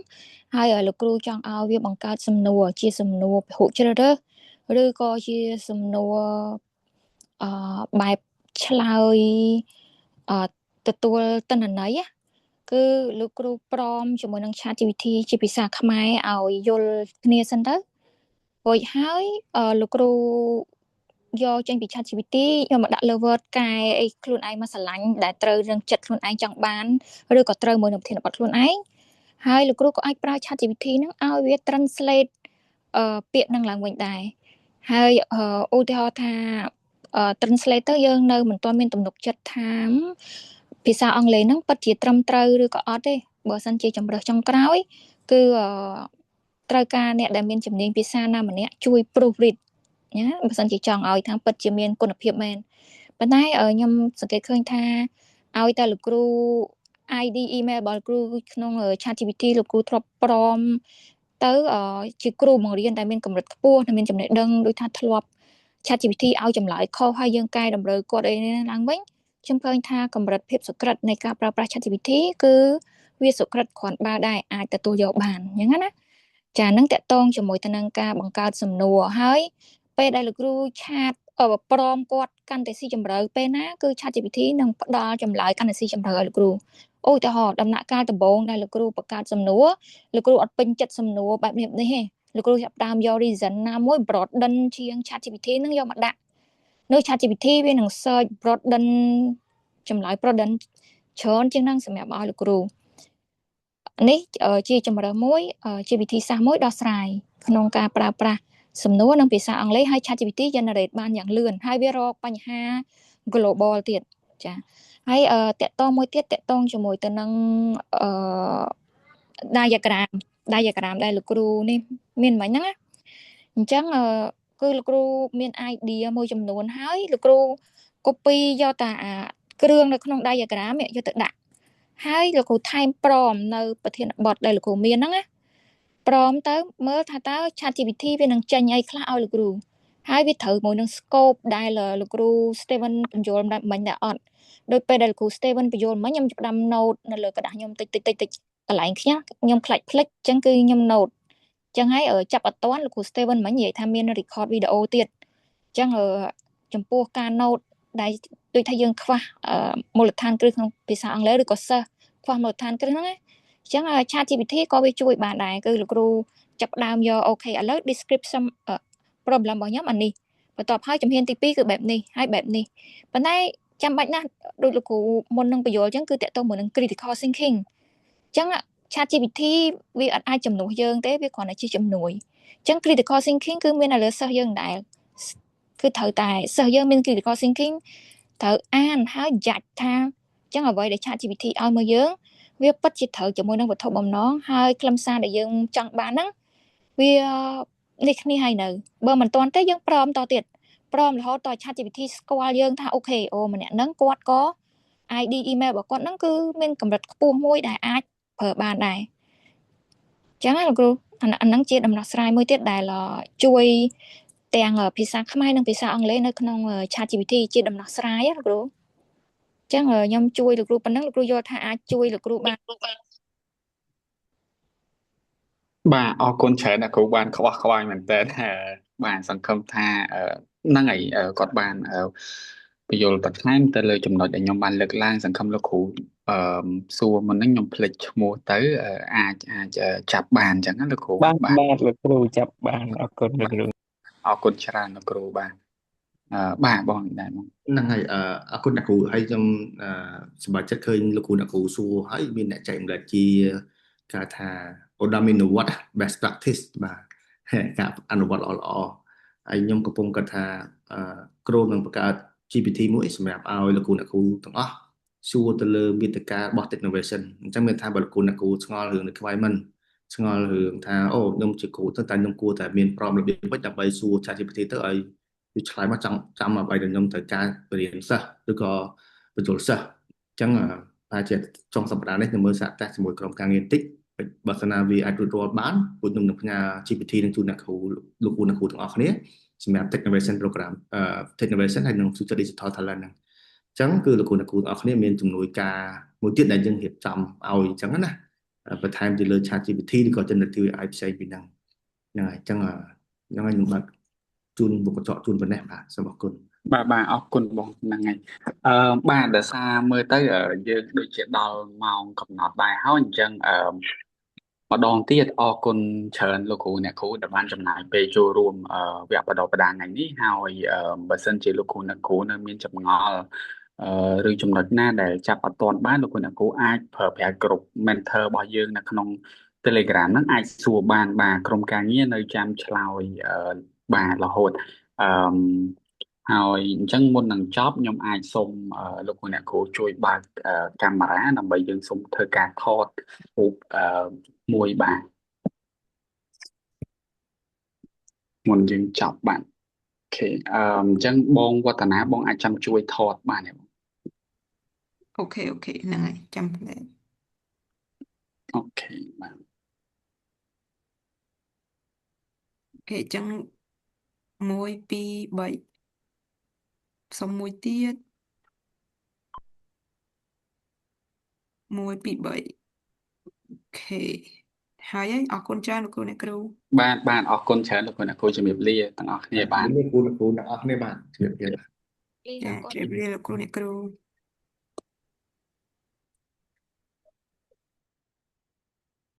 ហើយលោកគ្រូចង់ឲ្យវាបង្កើតសំណួរជាសំណួរពហុជ្រើសរើសឬក៏ជាសំណួរបែបឆ្លើយទទួលទិន្នន័យគឺលោកគ្រូព្រមជាមួយនឹង ChatGPT ជាភាសាខ្មែរឲ្យយល់គ្នាសិនទៅរួចហើយលោកគ្រូយកចេញពី ChatGPT យកមកដាក់លើ Word កែអីខ្លួនឯងមកស្រឡាញ់ដែលត្រូវនឹងចិត្តខ្លួនឯងចង់បានឬក៏ត្រូវមួយនឹងប្រធានបទខ្លួនឯងហើយលោកគ្រូក៏អាចប្រើ ChatGPT ហ្នឹងឲ្យវា translate ពាក្យហ្នឹងឡើងវិញដែរហើយឧទាហរណ៍ថា translate ទៅយើងនៅមិនទាន់មានទំនុកចិត្តថាភាសាអង់គ្លេសហ្នឹងពិតជាត្រឹមត្រូវឬក៏អត់ទេបើសិនជាជំរើសចុងក្រោយគឺត្រូវការអ្នកដែលមានជំនាញភាសាណាម្នាក់ជួយ proofread ណាបើសិនជាចង់ឲ្យថាពិតជាមានគុណភាពមែនប៉ុន្តែខ្ញុំសង្កេតឃើញថាឲ្យតែលោកគ្រូ ID email របស់លោកគ្រូក្នុង ChatGPT លោកគ្រូធ្លាប់ព្រមទៅជាគ្រូបង្រៀនដែលមានកម្រិតខ្ពស់និងមានចំណេះដឹងដូចថាធ្លាប់ ChatGPT ឲ្យចម្លើយខុសហើយយើងកែតម្រូវគាត់អីឡើងវិញខ្ញុំឃើញថាកម្រិតភាពសុក្រិតនៃការប្រើប្រាស់ ChatGPT គឺវាសុក្រិតគ្រាន់បើដែរអាចទទួលយកបានអញ្ចឹងណាចានឹងតកតងជាមួយទៅនឹងការបង្កើតសំណួរហើយពេលដែលលោកគ្រូឆាតព្រមគាត់កាន់តែស៊ីជម្រៅពេលណាគឺ ChatGPT នឹងផ្ដល់ចម្លើយកាន់តែស៊ីជម្រៅឲ្យលោកគ្រូឧទាហរណ៍ដំណាក់កាលដំបូងដែលលោកគ្រូបង្កើតសំណួរលោកគ្រូអត់ពេញចិត្តសំណួរបែបនេះទេលោកគ្រូចាប់តាមយក reason ណាមួយ broaden ជាង ChatGPT នឹងយកមកដាក់នៅ ChatGPT វានឹង search broaden ចម្លើយ broaden ច្រើនជាងនឹងសម្រាប់ឲ្យលោកគ្រូនេះជាជំរើសមួយជាវិធីសាស្ត្រមួយដោះស្រាយក្នុងការប្រើប្រាស់សំណួរនិងភាសាអង់គ្លេសហើយ ChatGPT generate បានយ៉ាងលឿនហើយវារកបញ្ហា global ទៀតចាហើយតកតងមួយទៀតតកតងជាមួយទៅនឹងdiagram ដែលលោកគ្រូនេះមានមិញហ្នឹងណាអញ្ចឹងគឺលោកគ្រូមាន idea មួយចំនួនហើយលោកគ្រូ copy យកតាគ្រឿងនៅក្នុង diagram យកទៅដាក់ហើយលោកគ្រូថែមព្រមនៅប្រធានបទដែលលោកគ្រូមានហ្នឹងណាព្រមទៅមើលថាតើ ChatGPT វានឹងចេញអីខ្លះឲ្យលោកគ្រូហើយវាត្រូវមួយនឹង scope ដែលលោកគ្រូ Steven បញ្យល់មិញដែរអត់ដោយពេលដែលលោកគ្រូ Steven បញ្យល់មិញខ្ញុំចាប់ដើម note នៅលើกระดาษខ្ញុំតិចកន្លែងខ្ញុំខ្លាច់ភ្លេចអញ្ចឹងគឺខ្ញុំ note អញ្ចឹងហើយចាប់អត់តាន់លោកគ្រូ Steven មិញនិយាយថាមាន record វីដេអូទៀតអញ្ចឹងចំពោះការ note ដែលដូចថាយើងខ្វះមូលដ្ឋានគ្រឹះក្នុងភាសាអង់គ្លេសឬក៏សិស្សខ្វះមូលដ្ឋានគ្រឹះហ្នឹងណាអញ្ចឹង ChatGPT ក៏វាជួយបានដែរគឺលោកគ្រូចាប់ដើមយកអូខេឥឡូវ description problem របស់ខ្ញុំអានេះបន្ទាប់ហើយជំហានទី2គឺបែបនេះហើយបែបនេះប៉ុន្តែចាំបាច់ណាស់ដូចលោកគ្រូមុននឹងបញ្យល់អញ្ចឹងគឺតកតមួយនឹង critical thinking អញ្ចឹង ChatGPT វាអត់អាចជំនួសយើងទេវាគ្រាន់តែជាជំនួយអញ្ចឹង critical thinking គឺមាននៅលើសិស្សយើងដែរគឺត្រូវតែសិស្សយើងមាន critical thinking ត្រូវអានហើយចាច់ថាអញ្ចឹងអ្វីដែល ChatGPT ឲ្យមកយើងវាពិតជាត្រូវជាមួយនឹងវត្ថុបំណងហើយខ្លឹមសារដែលយើងចង់បានហ្នឹងវានេះគ្នាហើយនៅបើមិនទាន់ទេយើងព្រមតទៀតព្រមរហូតត ChatGPT ស្គាល់យើងថាអូខេអូម្នាក់ហ្នឹងគាត់ក៏ ID email របស់គាត់ហ្នឹងគឺមានកម្រិតខ្ពស់មួយដែលអាចប្រើបានដែរអញ្ចឹងណាលោកគ្រូអាហ្នឹងជាដំណោះស្រាយមួយទៀតដែលជួយទាំងភាសាខ្មែរនិងភាសាអង់គ្លេសនៅក្នុង ChatGPT ជាដំណោះស្រាយណាលោកគ្រូអញ្ចឹងខ្ញុំជួយលោកគ្រូប៉ុណ្ណឹងលោកគ្រូយល់ថាអាចជួយលោកគ្រូបានបាទអរគុណច្រើនអ្នកគ្រូបានខ្វះខ្វាយមែនតើបាទសង្ឃឹមថាហ្នឹងហើយគាត់បានបញ្យល់បន្ថែមទៅលើចំណុចដែលខ្ញុំបានលើកឡើងសង្ឃឹមលោកគ្រូសួរមុនហ្នឹងខ្ញុំភ្លេចឈ្មោះទៅអាចចាប់បានអញ្ចឹងណាលោកគ្រូបាទលោកគ្រូចាប់បានអរគុណលោកគ្រូអរគុណច្រើនលោកគ្រូបាទបាទបងដែរបងហ្នឹងហើយអរគុណអ្នកគ្រូហើយខ្ញុំសប្បាយចិត្តឃើញលោកគ្រូអ្នកគ្រូសួរហើយមានអ្នកចែកម្លែកជាគេថាឧត្តមវត្ត best practice បាទការអនុវត្តល្អហើយខ្ញុំកំពុងគិតថាគ្រូនឹងបង្កើត GPT មួយសម្រាប់ឲ្យលោកគ្រូអ្នកគ្រូទាំងអស់ សួរទៅលើមាតិការបស់ Technovation អញ្ចឹងមានថាបើលោកគ្រូអ្នកគ្រូឆ្ងល់រឿងនៅខ្វាយមិនឆ្ងល់រឿងថាអូខ្ញុំជាគ្រូទៅតែខ្ញុំគួរតែមានប្រមរបៀបម៉េចដើម្បីសួរ ChatGPT ទៅឲ្យវាឆ្លើយមកចាំអ្វីដែលខ្ញុំត្រូវការបរៀនសិស្សឬក៏បញ្ចូលសិស្សអញ្ចឹងប្រហែលជាចុងសប្តាហ៍នេះខ្ញុំមើលសាកតេស្តជាមួយក្រុមការងារបន្តិចបើសិនណាវាអាចរួចរាល់បានពួកខ្ញុំនឹងផ្ញើ GPT នឹងជូនអ្នកគ្រូលោកគ្រូអ្នកគ្រូទាំងអស់គ្នាសម្រាប់ Technovation program Technovation ហើយនិង Future Digital Talent ហ្នឹងអញ្ចឹងគឺលោកគ្រូអ្នកគ្រូទាំងអស់គ្នាមានជំនួយការមួយទៀតដែលយើងរៀបចំឲ្យអញ្ចឹងណាបន្ថែមទៅលើ ChatGPT ឬក៏ Generative AI ផ្សេងពីហ្នឹងហ្នឹងហើយអញ្ចឹងខ្ញុំបាទជូនបុគ្គលចកជូនប៉ុណ្ណេះបាទសូមអរគុណបាទអរគុណបងហ្នឹងហើយបាទដោយសារមើលទៅយើងដូចជាដល់ម៉ោងកំណត់ដែរហើយអញ្ចឹងម្ដងទៀតអរគុណច្រើនលោកគ្រូអ្នកគ្រូដែលបានចំណាយពេលចូលរួមវគ្គបណ្ដុះបណ្ដាលថ្ងៃនេះហើយបើសិនជាលោកគ្រូអ្នកគ្រូនៅមានចម្ងល់ឬចំណុចណាដែលចាប់អត់ទាន់បានលោកគ្រូអ្នកគ្រូអាចប្រើប្រាស់ក្រុម mentor របស់យើងនៅក្នុង Telegram ហ្នឹងអាចសួរបានបាទក្រុមការងារនៅចាំឆ្លើយបាទរហូតអឺហើយអញ្ចឹងមុននឹងចប់ខ្ញុំអាចសូមលោកគ្រូអ្នកគ្រូជួយបើកកាមេរ៉ាដើម្បីយើងសូមធ្វើការថតរូបមួយបាទមុនយើងចប់បាទអូខេអញ្ចឹងបងវឌ្ឍនាបងអាចចាំជួយថតបានទេបងអូខេហ្នឹងហើយចាំផ្លែអូខេបាទអូខេអញ្ចឹង1 2 3សុំមួយទៀត1 2 3អូខេហើយអរគុណច្រើនលោកគ្រូអ្នកគ្រូបាទអរគុណច្រើនលោកគ្រូអ្នកគ្រូជំរាបលាទាំងអស់គ្នាបាទលោកគ្រូទាំងអស់គ្នាបាទជំរាបលាចាជំរាបលាលោកគ្រូអ្នកគ្រូ